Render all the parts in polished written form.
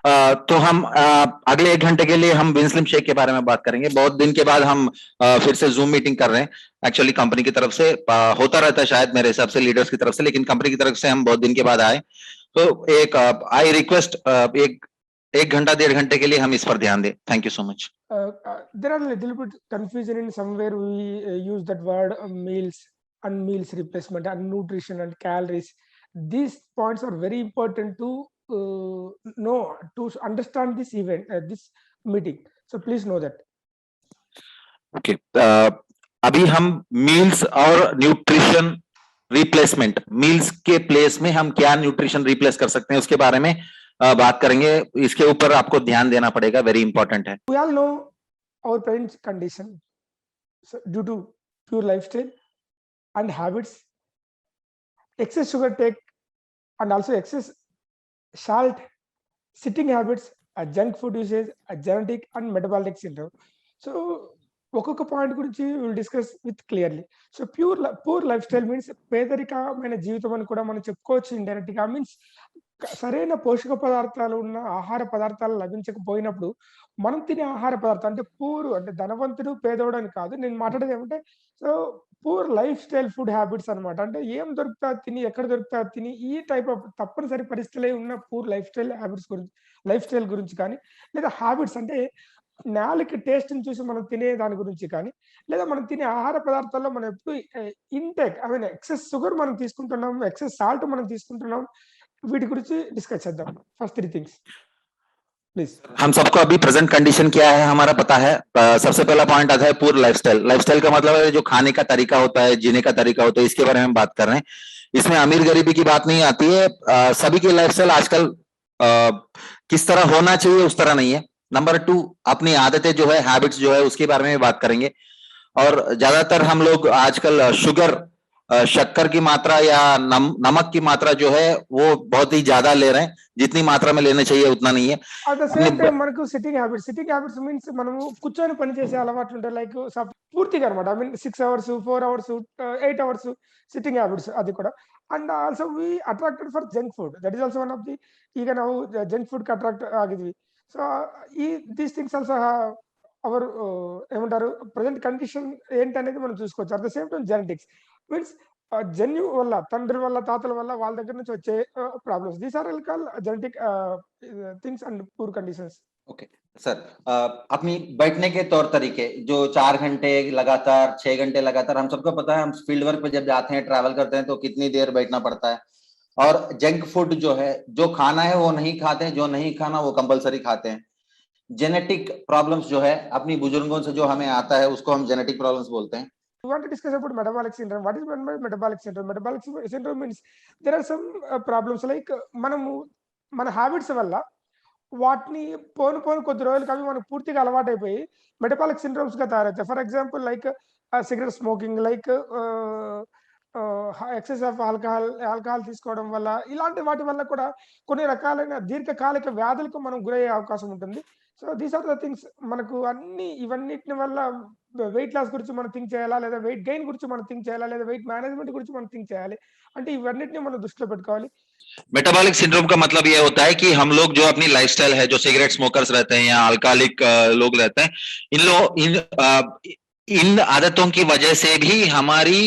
तो हम अगले 1 घंटे के लिए हम विंस्लिम शेक के बारे में बात करेंगे। बहुत दिन के बाद हम फिर से जूम मीटिंग कर रहे हैं। एक्चुअली कंपनी की तरफ से होता रहता है शायद मेरे हिसाब से लीडर्स की तरफ से, लेकिन कंपनी की तरफ से हम बहुत दिन के बाद आए। तो एक आई रिक्वेस्ट एक घंटा 1.5 घंटे के लिए हम इस पर ध्यान दें। Thank you so much. There are a little bit confusion in somewhere we use that word meals and meals replacement and nutrition and calories. These points are very important to know, to understand this event, this meeting. So please know that. Okay, अभी हम meals और nutrition replacement, meals के place में हम क्या nutrition replace कर सकते हैं उसके बारे में बात करेंगे। इसके ऊपर आपको ध्यान देना पड़ेगा, वेरी इंपॉर्टेंट है। We all know our parents' condition, so due to pure lifestyle and habits, excess sugar take and also excess salt, sitting habits, junk food usage, genetic and metabolic syndrome. So ఒక్కొక్క point గురించి will discuss with clearly. So poor life style means పేదరికమైన జీవితం అని కూడా మనం చెప్పుకోవచ్చు indirect గా. Means సరైన పోషక పదార్థాలు ఉన్న ఆహార పదార్థాలు లభించకపోయినప్పుడు మనం తినే ఆహార పదార్థం అంటే పూర్ అంటే ధనవంతుడు పేదోడు అని కాదు నేను మాట్లాడేది ఏమంటే, so poor life style food habits అనమాట. అంటే ఏం దొరుకుతా తిని ఎక్కడ దొరుకుతా తిని ఈ టైప్ ఆఫ్ తప్పనిసరి పరిస్థితులే ఉన్న పూర్ లైఫ్ స్టైల్ హ్యాబిట్స్ గురించి, లైఫ్ స్టైల్ గురించి కానీ, లేదా హ్యాబిట్స్ అంటే నాలుక టేస్ట్‌ని చూసి మనం తినే దాని గురించి కానీ, లేదా మనం తినే ఆహార పదార్థాల్లో మనం ఎప్పుడు intake I mean excess sugar మనం తీసుకుంటున్నాం, ఎక్సెస్ సాల్ట్ మనం తీసుకుంటున్నాం, వీటి గురించి డిస్కస్ చేద్దాం. First 3 things please. हम सबको अभी प्रेजेंट कंडीशन क्या है हमारा पता है। सबसे पहला पॉइंट आता है पूर लाइफस्टाइल। लाइफस्टाइल का मतलब है जो खाने का तरीका होता है, जीने का तरीका होता है, इसके बारे में हम बात कर रहे हैं। इसमें अमीर गरीबी की बात नहीं आती है। सभी की लाइफस्टाइल आजकल किस तरह होना चाहिए उस तरह नहीं है। नंबर 2, अपनी आदतें जो है, हैबिट्स जो है, उसके बारे में भी बात करेंगे। और ज्यादातर हम लोग आजकल शुगर, शक्कर की मात्रा या नमक की मात्रा जो है वो बहुत ही ज्यादा ले रहे हैं। जितनी मात्रा में लेना चाहिए उतना नहीं है। అట్ ద సేమ్ టైం మనకు సిట్టింగ్ హ్యాబిట్స్ మీన్స్ మనము కూర్చొని పని చేసే అలవాట్లు ఉంటాయి. లైక్ పూర్తిగా అనమాట. I mean 6 hours 4 hours 8 hours sitting habits అది కూడా. And also we attracted for junk food. That is also one of the ಈಗ ನಾವು ಜಂಕ್ ಫುಡ್ కి అట్రాక్ట్ ಆಗಿದ್ವಿ. సో ఈ దీస్ థింగ్స్ ఆల్సో అవర్ ఏమంటారు ప్రెసెంట్ కండిషన్ ఏంటనేది మనం చూసుకోవచ్చు. At the same time genetics means జన్యు వల్ల, తండ్రి వల్ల, తాతల వల్ల, వాళ్ళ దగ్గర నుంచి వచ్చే problems. These are call genetic things and poor conditions. Okay sir, अपनी बैठने के तौर तरीके जो 4 घंटे लगातार, 6 घंटे लगातार, हम सबको पता है हम फील्ड वर्क पे जब जाते हैं, ट्रैवल करते हैं तो कितनी देर बैठना पड़ता है। और जंक फूड जो है, जो खाना है वो नहीं खाते हैं, जो नहीं खाना वो कंपलसरी खाते हैं। जेनेटिक प्रॉब्लम्स जो है अपनी बुजुर्गों से जो हमें आता है उसको हम जेनेटिक प्रॉब्लम्स बोलते हैं। We want to discuss about metabolic syndrome. What is meant by metabolic syndrome? Metabolic syndrome means there are some problems like మనము మన హ్యాబిట్స్ వల్ల వాటిని పోను పోను కొద్ది రోజులకి అవి మనకు పూర్తిగా అలవాటైపోయి మెటబాలిక్ సిండ్రోమ్స్ గా తయారవుతాయి. For example like cigarette smoking, like excess of alcohol తీసుకోవడం వల్ల, ఇలాంటి వాటి వల్ల కూడా కొన్ని రకాలైన దీర్ఘకాలిక వ్యాధులకు మనం గురయ్యే అవకాశం ఉంటుంది. So these are the things. మనకు అన్ని ఇవన్నిటి వల్ల వెయిట్ లాస్ గురించి మనం థింక్ చేయాలా, లేదా వెయిట్ గెయిన్ గురించి మనం థింక్ చేయాలా, లేదా వెయిట్ మేనేజ్మెంట్ గురించి మనం థింక్ చేయాలి అంటే ఇవన్నిటిని మనం దృష్టిలో పెట్టుకోవాలి. मेटाबॉलिक सिंड्रोम का मतलब ये होता है कि हम लोग जो अपनी लाइफस्टाइल है, जो सिगरेट स्मोकर्स रहते हैं या अल्कोहलिक लोग रहते हैं, इन आदतों की वजह से भी हमारी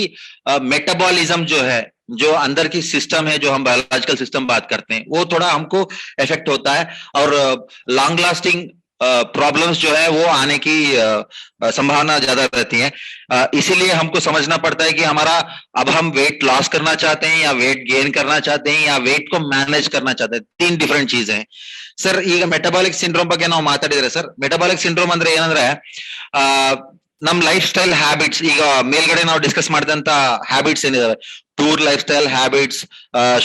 मेटाबॉलिज्म जो है, जो अंदर की सिस्टम है, जो हम बायोलॉजिकल सिस्टम बात करते हैं, वो थोड़ा हमको इफेक्ट होता है। और लॉन्ग लास्टिंग प्रॉब्लम्स जो है वो आने की संभावना ज्यादा रहती है। इसीलिए हमको समझना पड़ता है कि हमारा अब हम वेट लॉस करना चाहते हैं या वेट गेन करना चाहते हैं या वेट को मैनेज करना चाहते हैं। 3 ಡಿಫರೆಂಟ್ ಚೀಸ್ हैं ಸರ್। ಈಗ ಮೆಟಬಾಲಿಕ್ ಸಿಂಡ್ರೋಮ್ ಬಗ್ಗೆ ನಾವು ಮಾತಾಡಿದ್ರೆ ಸರ್, ಮೆಟಬಾಲಿಕ್ ಸಿಂಡ್ರೋಮ್ ಅಂದ್ರೆ ಏನಂದ್ರೆ ನಮ್ ಲೈಫ್ ಸ್ಟೈಲ್ ಹ್ಯಾಬಿಟ್ಸ್, ಈಗ ಮೇಲ್ಗಡೆ ನಾವು ಡಿಸ್ಕಸ್ ಮಾಡಿದಂತ ಹ್ಯಾಬಿಟ್ಸ್ ಏನಿದಾವೆ, ಟೂರ್ ಲೈಫ್ ಸ್ಟೈಲ್ ಹ್ಯಾಬಿಟ್ಸ್,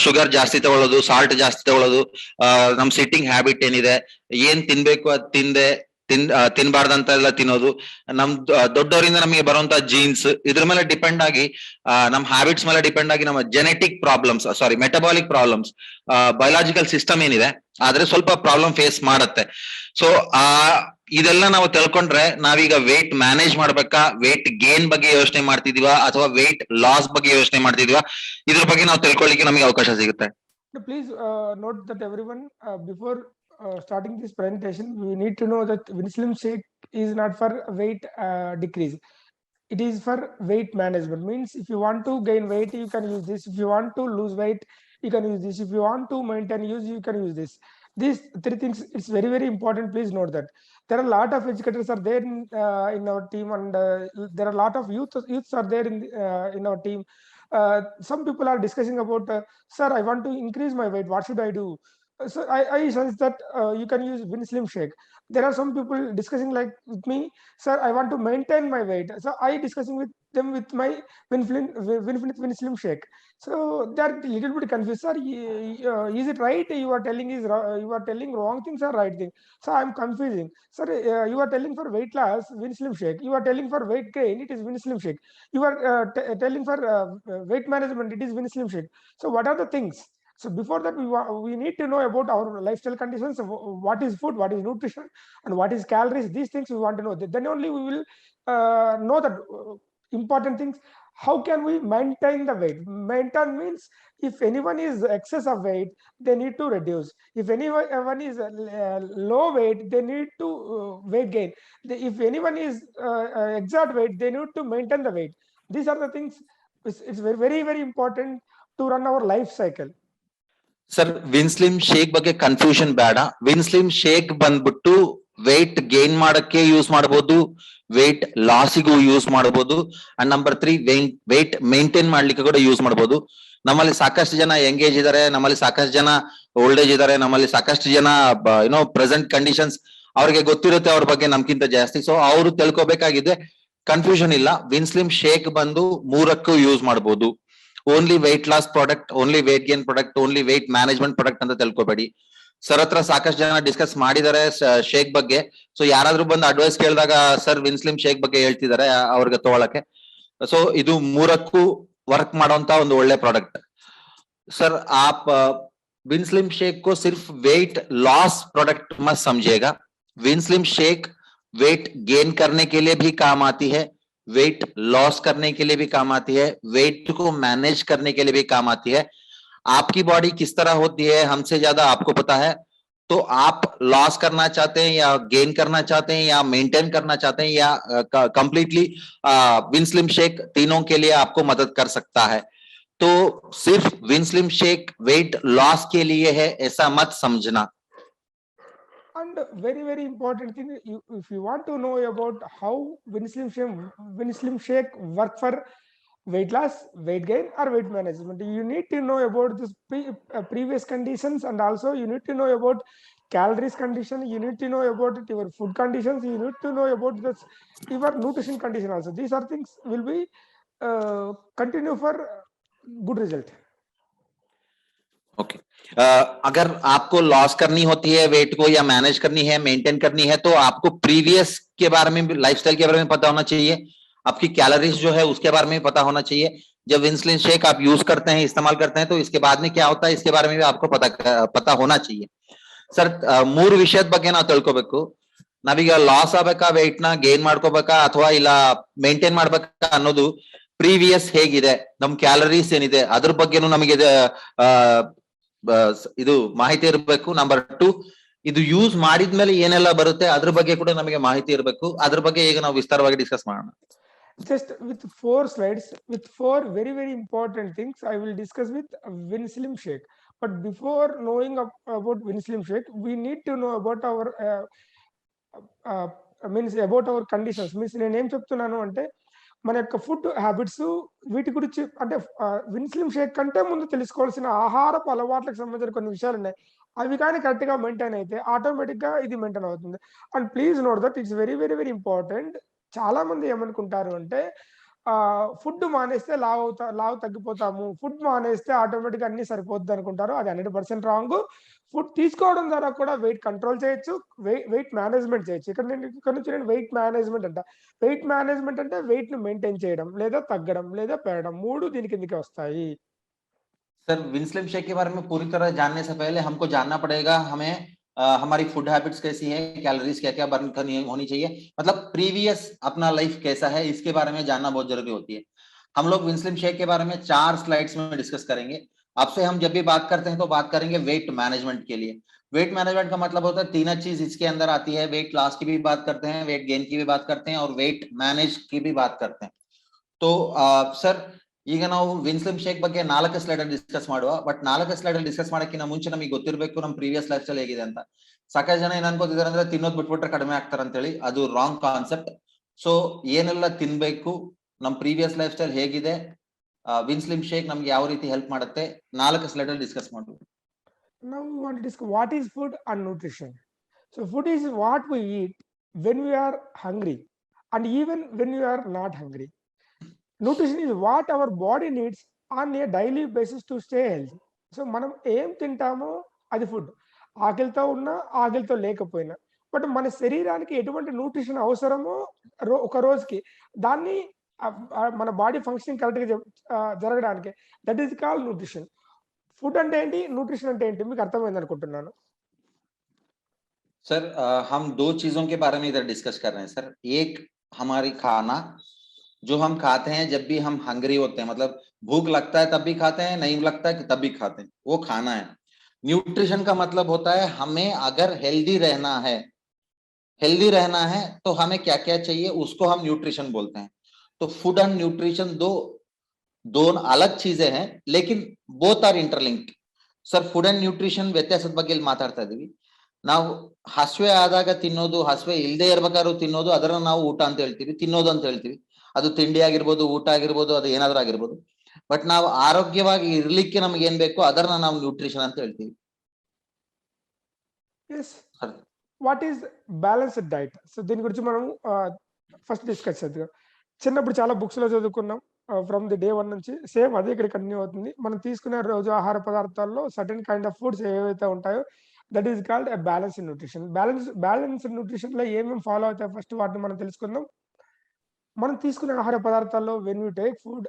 ಶುಗರ್ ಜಾಸ್ತಿ ತಗೊಳ್ಳೋದು, ಸಾಲ್ಟ್ ಜಾಸ್ತಿ ತಗೊಳ್ಳೋದು, ನಮ್ ಸಿಟ್ಟಿಂಗ್ ಹ್ಯಾಬಿಟ್ ಏನಿದೆ, ಏನ್ ತಿನ್ಬೇಕು ಅದ್ ತಿನ್ಬಾರ್ದಂತ ಎಲ್ಲ ತಿನ್ನೋದು, ನಮ್ ದೊಡ್ಡವರಿಂದ ನಮಗೆ ಬರುವಂತ ಜೀನ್ಸ್, ಇದ್ರ ಮೇಲೆ ಡಿಪೆಂಡ್ ಆಗಿ ನಮ್ ಹ್ಯಾಬಿಟ್ಸ್ ಮೇಲೆ ಡಿಪೆಂಡ್ ಆಗಿ ನಮ್ಮ ಜೆನೆಟಿಕ್ ಪ್ರಾಬ್ಲಮ್ಸ್, ಸಾರಿ ಮೆಟಬಾಲಿಕ್ ಪ್ರಾಬ್ಲಮ್ಸ್, ಬಯೋಲಾಜಿಕಲ್ ಸಿಸ್ಟಮ್ ಏನಿದೆ ಆದ್ರೆ ಸ್ವಲ್ಪ ಪ್ರಾಬ್ಲಮ್ ಫೇಸ್ ಮಾಡತ್ತೆ. ಸೊ ಇದೆಲ್ಲ ನಾವು ತಿಳ್ಕೊಂಡ್ರೆ ನಾವೀಗ ವೇಟ್ ಮ್ಯಾನೇಜ್ ಮಾಡ್ಬೇಕಾ, ವೇಟ್ ಗೇನ್ ಬಗ್ಗೆ ಯೋಚನೆ ಮಾಡ್ತಿದೀವಾ ಅಥವಾ ವೇಟ್ ಲಾಸ್ ಬಗ್ಗೆ ಯೋಚನೆ ಮಾಡ್ತಿದೀವಾ, ಇದ್ರ ಬಗ್ಗೆ ನಾವು ತಿಳ್ಕೊಳ್ಳಿಕ್ಕೆ ನಮಗೆ ಅವಕಾಶ ಸಿಗುತ್ತೆ. Please note that everyone before starting this presentation, we need to know that Winslim shake is not for weight decrease. It is for weight management. Means if you want to gain weight, you can use this. If you want to lose weight, you can use this. If you want to maintain use, you can use this. These three things, it's very, very important. Please note that there are a lot of educators are there in our team, and there are a lot of youths are there in our team. Some people are discussing about, sir, I want to increase my weight. What should I do? So I sense that you can use Winslim shake. There are some people discussing like with me, sir, I want to maintain my weight. So I discussing with them with my Winslim shake. So they're a little bit confused, sir. Is it right? You are telling you are telling wrong things or right thing? So I'm confusing, sir. You are telling for weight loss, Winslim shake. You are telling for weight gain, it is Winslim shake. You are telling for weight management, it is Winslim shake. So what are the things? So before that, we need to know about our lifestyle conditions, what is food, what is nutrition, and what is calories. These things we want to know. Then only we will know that important things. How can we maintain the weight? Maintain means if anyone is excess of weight, they need to reduce. If anyone is low weight, they need to weight gain. If anyone is exact weight, they need to maintain the weight. These are the things. It's very, very, very important to run our life cycle. Sir Winslim shake ಬಗ್ಗೆ confusion ಬೇಡ. ವಿನ್ಸ್ಲಿಮ್ ಶೇಕ್ ಬಂದ್ಬಿಟ್ಟು weight gain ಮಾಡಕ್ಕೆ use ಮಾಡಬಹುದು, weight ಲಾಸಿಗೂ use ಮಾಡಬಹುದು, and number 3 weight maintain ಮಾಡ್ಲಿಕ್ಕೆ ಕೂಡ ಯೂಸ್ ಮಾಡಬಹುದು. ನಮ್ಮಲ್ಲಿ ಸಾಕಷ್ಟು ಜನ ಎಂಗೇಜ್ ಇದಾರೆ, ನಮ್ಮಲ್ಲಿ ಸಾಕಷ್ಟು ಜನ ಓಲ್ಡ್ ಏಜ್ ಇದಾರೆ, ನಮ್ಮಲ್ಲಿ ಸಾಕಷ್ಟು ಜನ ಪ್ರೆಸೆಂಟ್ ಕಂಡೀಷನ್ಸ್ ಅವ್ರಿಗೆ ಗೊತ್ತಿರುತ್ತೆ ಅವ್ರ ಬಗ್ಗೆ ನಮ್ಗಿಂತ ಜಾಸ್ತಿ. ಸೊ ಅವರು ತಿಳ್ಕೊಬೇಕಾಗಿದೆ, ಕನ್ಫ್ಯೂಷನ್ ಇಲ್ಲ. ವಿನ್ಸ್ಲಿಮ್ ಶೇಕ್ ಬಂದು 3ಕ್ಕೂ ಯೂಸ್ ಮಾಡಬಹುದು. Only weight loss product, only weight gain product, only weight management product ಅಂತ ತಿಳ್ಕೊಬೇಡಿ. ಸರ್ ಹತ್ರ ಸಾಕಷ್ಟು ಜನ ಡಿಸ್ಕಸ್ ಮಾಡಿದ್ದಾರೆ ಶೇಕ್ ಬಗ್ಗೆ. ಸೊ ಯಾರಾದ್ರೂ ಬಂದು ಅಡ್ವೈಸ್ ಕೇಳಿದಾಗ ಸರ್ ವಿನ್ಸ್ಲಿಮ್ ಶೇಕ್ ಬಗ್ಗೆ ಹೇಳ್ತಿದ್ದಾರೆ ಅವ್ರಿಗೆ ತಗೊಳಕ್ಕೆ. ಸೊ ಇದು 3ಕ್ಕೂ ವರ್ಕ್ ಮಾಡುವಂತ ಒಂದು ಒಳ್ಳೆ ಪ್ರಾಡಕ್ಟ್. सर आप विनस्लिम शेक को सिर्फ वेट लॉस प्रोडक्ट मत समझिएगा. विनस्लिम शेक वेट गेन करने के लिए भी काम आती है, वेट लॉस करने के लिए भी काम आती है, वेट को मैनेज करने के लिए भी काम आती है. आपकी बॉडी किस तरह होती है हमसे ज्यादा आपको पता है. तो आप लॉस करना चाहते हैं या गेन करना चाहते हैं या मेंटेन करना चाहते हैं या कंप्लीटली विनस्लिम शेक तीनों के लिए आपको मदद कर सकता है. तो सिर्फ विनस्लिम शेक वेट लॉस के लिए है ऐसा मत समझना. And very, very important thing, if you want to know about how Winslim shake work for weight loss, weight gain, or weight management, you need to know about this previous conditions, and also you need to know about calories condition. You need to know about your food conditions. You need to know about this your nutrition condition also. These are things will be continue for good result. Okay अगर आपको loss करनी होती है wait को या manage करनी है, maintain करनी है, तो आपको प्रीवियस के बारे में, लाइफस्टाइल के बारे में पता होना चाहिए. आपकी कैलोरीज जो है उसके बारे में पता होना चाहिए. जब विनस्लिम शेक आप यूज करते हैं, इस्तेमाल करते हैं, तो इसके बाद में क्या होता है इसके बारे में भी आपको पता होना चाहिए. सर 3 ವಿಷಯದ ಬಗ್ಗೆ ನಾವು ತಿಳ್ಕೊಬೇಕು. ನಾವೀಗ ಲಾಸ್ ಆಗಬೇಕಾ, ವೆಯ್ಟ್ ನ ಗೇನ್ ಮಾಡ್ಕೋಬೇಕಾ ಅಥವಾ ಇಲ್ಲ ಮೇಂಟೈನ್ ಮಾಡ್ಬೇಕಾ ಅನ್ನೋದು ಪ್ರೀವಿಯಸ್ ಹೇಗಿದೆ, ನಮ್ ಕ್ಯಾಲರೀಸ್ ಏನಿದೆ ಅದ್ರ ಬಗ್ಗೆನೂ ನಮಗೆ ಇದು ಮಾಹಿತಿ ಇರಬೇಕು. ನಂಬರ್ 2, ಇದು ಯೂಸ್ ಮಾಡಿದ್ಮೇಲೆ ಏನೆಲ್ಲ ಬರುತ್ತೆ ಅದ್ರ ಬಗ್ಗೆ ಕೂಡ ನಮಗೆ ಮಾಹಿತಿ ಇರಬೇಕು. ಅದ್ರ ಬಗ್ಗೆ ಈಗ ನಾವು ವಿಸ್ತಾರವಾಗಿ ಡಿಸ್ಕಸ್ ಮಾಡೋಣ. Just with 4 slides, with 4 very, very important things, I will discuss with Winslim shake. But before knowing about Winslim shake, we need to know about our means about our conditions. Means నేను ఏం చెప్తున్నాను అంటే మన యొక్క food habits వీటి గురించి, అంటే విన్స్లిమ్ షేక్ కంటే ముందు తెలుసుకోవాల్సిన ఆహారపు అలవాట్లకు సంబంధించిన కొన్ని విషయాలు ఉన్నాయి. అవి కానీ కరెక్ట్ గా మెయింటైన్ అయితే ఆటోమేటిక్ గా ఇది మెయింటైన్ అవుతుంది. And please note that it's very, very, very important. చాలా మంది ఏమనుకుంటారు అంటే ఫుడ్ మానేస్తే లావు తగ్గిపోతాము, ఫుడ్ మానేస్తే ఆటోమేటిక్ అన్ని సరిపోద్ది అనుకుంటారు. అది 100% రాంగ్. ఫుడ్ తీసుకోవడం ద్వారా కూడా వెయిట్ కంట్రోల్ చేయొచ్చు, వెయిట్ మేనేజ్మెంట్ చేయొచ్చు. ఇక్కడ నుంచి నేను వెయిట్ మేనేజ్మెంట్ అంట. వెయిట్ మేనేజ్మెంట్ అంటే వెయిట్ ను మెయింటైన్ చేయడం, లేదా తగ్గడం, లేదా పెరగడం, 3 దీని కిందకి వస్తాయి. सर विनस्लिम शेक के बारे में पूरी तरह जानने से पहले हमको जानना पड़ेगा हमें हमारी फूड हैबिट्स कैसी है, कैलोरीज क्या क्या बर्न करनी होनी चाहिए, मतलब प्रीवियस अपना लाइफ कैसा है, इसके बारे में जानना बहुत जरूरी होती है. हम लोग विनस्लिम शेक के बारे में 4 स्लाइड्स में डिस्कस करेंगे. आपसे हम जब भी बात करते हैं तो बात करेंगे वेट मैनेजमेंट के लिए। वेट मैनेजमेंट का मतलब होता है तीन चीज इसके अंदर आती है, वेट लॉस की भी बात करते हैं, वेट गेन की भी बात करते हैं और वेट मैनेज की भी बात करते हैं। तो ಸರ್ ಈಗ ನಾವು ವಿನ್ಸ್ಲಿಮ್ ಶೇಕ್ ಬಗ್ಗೆ 4 ಸ್ಲೈಡ್ ಅಲ್ಲಿ ಡಿಸ್ಕಸ್ ಮಾಡುವ. ಬಟ್ 4 ಸ್ಲೈಡ್ ಅಲ್ಲಿ ಡಿಸ್ಕಸ್ ಮಾಡಕ್ಕಿಂತ ಮುಂಚೆ ನಮಗೆ ಗೊತ್ತಿರಬೇಕು ನಮ್ಮ ಪ್ರೀವಿಯಸ್ ಲೈಫ್ ಸ್ಟೈಲ್ ಹೇಗಿದೆ ಅಂತ. ಸಾಕಷ್ಟು ಜನ ಏನ್ ಅನ್ಕೋತಿದ್ದಾರೆ ಅಂದ್ರೆ ತಿನ್ನೋದ್ ಬಿಟ್ಬಿಟ್ರೆ ಕಡಿಮೆ ಆಗ್ತಾರೆ ಅಂತ ಹೇಳಿ, ಅದು ರಾಂಗ್ ಕಾನ್ಸೆಪ್ಟ್. ಸೊ ಏನೆಲ್ಲ ತಿನ್ಬೇಕು, ನಮ್ ಪ್ರೀವಿಯಸ್ ಲೈಫ್ ಸ್ಟೈಲ್ ಹೇಗಿದೆ, ವಿನ್ಸ್ಲಿಮ್ ಶೇಕ್ ನಮ್ಗೆ ಯಾವ ರೀತಿ ಹೆಲ್ಪ್ ಮಾಡುತ್ತೆ, 4 ಸ್ಲೈಡ್ ಅಲ್ಲಿ ಡಿಸ್ಕಸ್ ಮಾಡುವ. Now we want to discuss what is food and nutrition. So food is what we eat when we are hungry and even when we are not hungry. Nutrition is what our body needs on a daily basis to stay healthy. So మనం ఏం తింటామో అది food, ఆకలితో ఉన్నా ఆకలితో లేకపోయినా. But మన శరీరానికి ఎటువంటి న్యూట్రిషన్ అవసరమో ఒక రోజుకి దాన్ని మన బాడీ ఫంక్షనింగ్ కరెక్ట్గా జరగడానికి, that is called nutrition. Food అంటే ఏంటి, న్యూట్రిషన్ అంటే ఏంటి, మీకు అర్థమైంది అనుకుంటున్నాను. सर हम 2 चीजों के बारे में इधर डिस्कस कर रहे हैं सर. एक हमारी खाना जो हम खाते हैं जब भी हम हंग्री होते हैं, मतलब भूख लगता है तब भी खाते हैं, नहीं लगता है तब भी खाते हैं, वो खाना है. न्यूट्रिशन का मतलब होता है हमें अगर हेल्दी रहना है तो हमें क्या क्या चाहिए, उसको हम न्यूट्रिशन बोलते हैं. तो फूड एंड न्यूट्रिशन दो अलग चीजें हैं, लेकिन both are interlinked. Sir food and nutrition ವ್ಯತ್ಯಾಸದ ಬಗ್ಗೆ ಇಲ್ಲಿ ಮಾತಾಡ್ತಾ ಇದೀವಿ. ನಾವು ಹಸಿವೆ ಆದಾಗ ತಿನ್ನೋದು, ಹಸಿವೆ ಇಲ್ಲದೆ ಇರಬೇಕಾದ್ರೂ ತಿನ್ನೋದು, ಅದನ್ನ ನಾವು ಊಟ ಅಂತ ಹೇಳ್ತೀವಿ, ತಿನ್ನೋದು ಅಂತ ಹೇಳ್ತೀವಿ. ಅದು ತಿಂಡಿ ಆಗಿರ್ಬೋದು, ಊಟ ಆಗಿರ್ಬೋದು, ಅದು ಏನಾದ್ರೂ ಆಗಿರ್ಬೋದು. ಬಟ್ ನಾವು ಆರೋಗ್ಯವಾಗಿ ಇರ್ಲಿಕ್ಕೆ ನಮ್ಗೆ ಏನ್ ಬೇಕೋ ಅದನ್ನ ನಾವು ನ್ಯೂಟ್ರಿಷನ್ ಅಂತ ಹೇಳ್ತೀವಿ. Yes, what is balanced diet? So దీని గురించి మనం ఫస్ట్ డిస్కస్ చేద్దాం. చిన్నప్పుడు చాలా బుక్స్లో చదువుకున్నాం, ఫ్రమ్ ది డే 1 నుంచి సేమ్ అదే ఇక్కడ కంటిన్యూ అవుతుంది. మనం తీసుకునే రోజు ఆహార పదార్థాల్లో సర్టెన్ కైండ్ ఆఫ్ ఫుడ్స్ ఏవైతే ఉంటాయో that is called a balanced nutrition. Balanced న్యూట్రిషన్లో ఏమేమి ఫాలో అవుతాయి ఫస్ట్ వాటిని మనం తెలుసుకుందాం. మనం తీసుకునే ఆహార పదార్థాల్లో when you take food,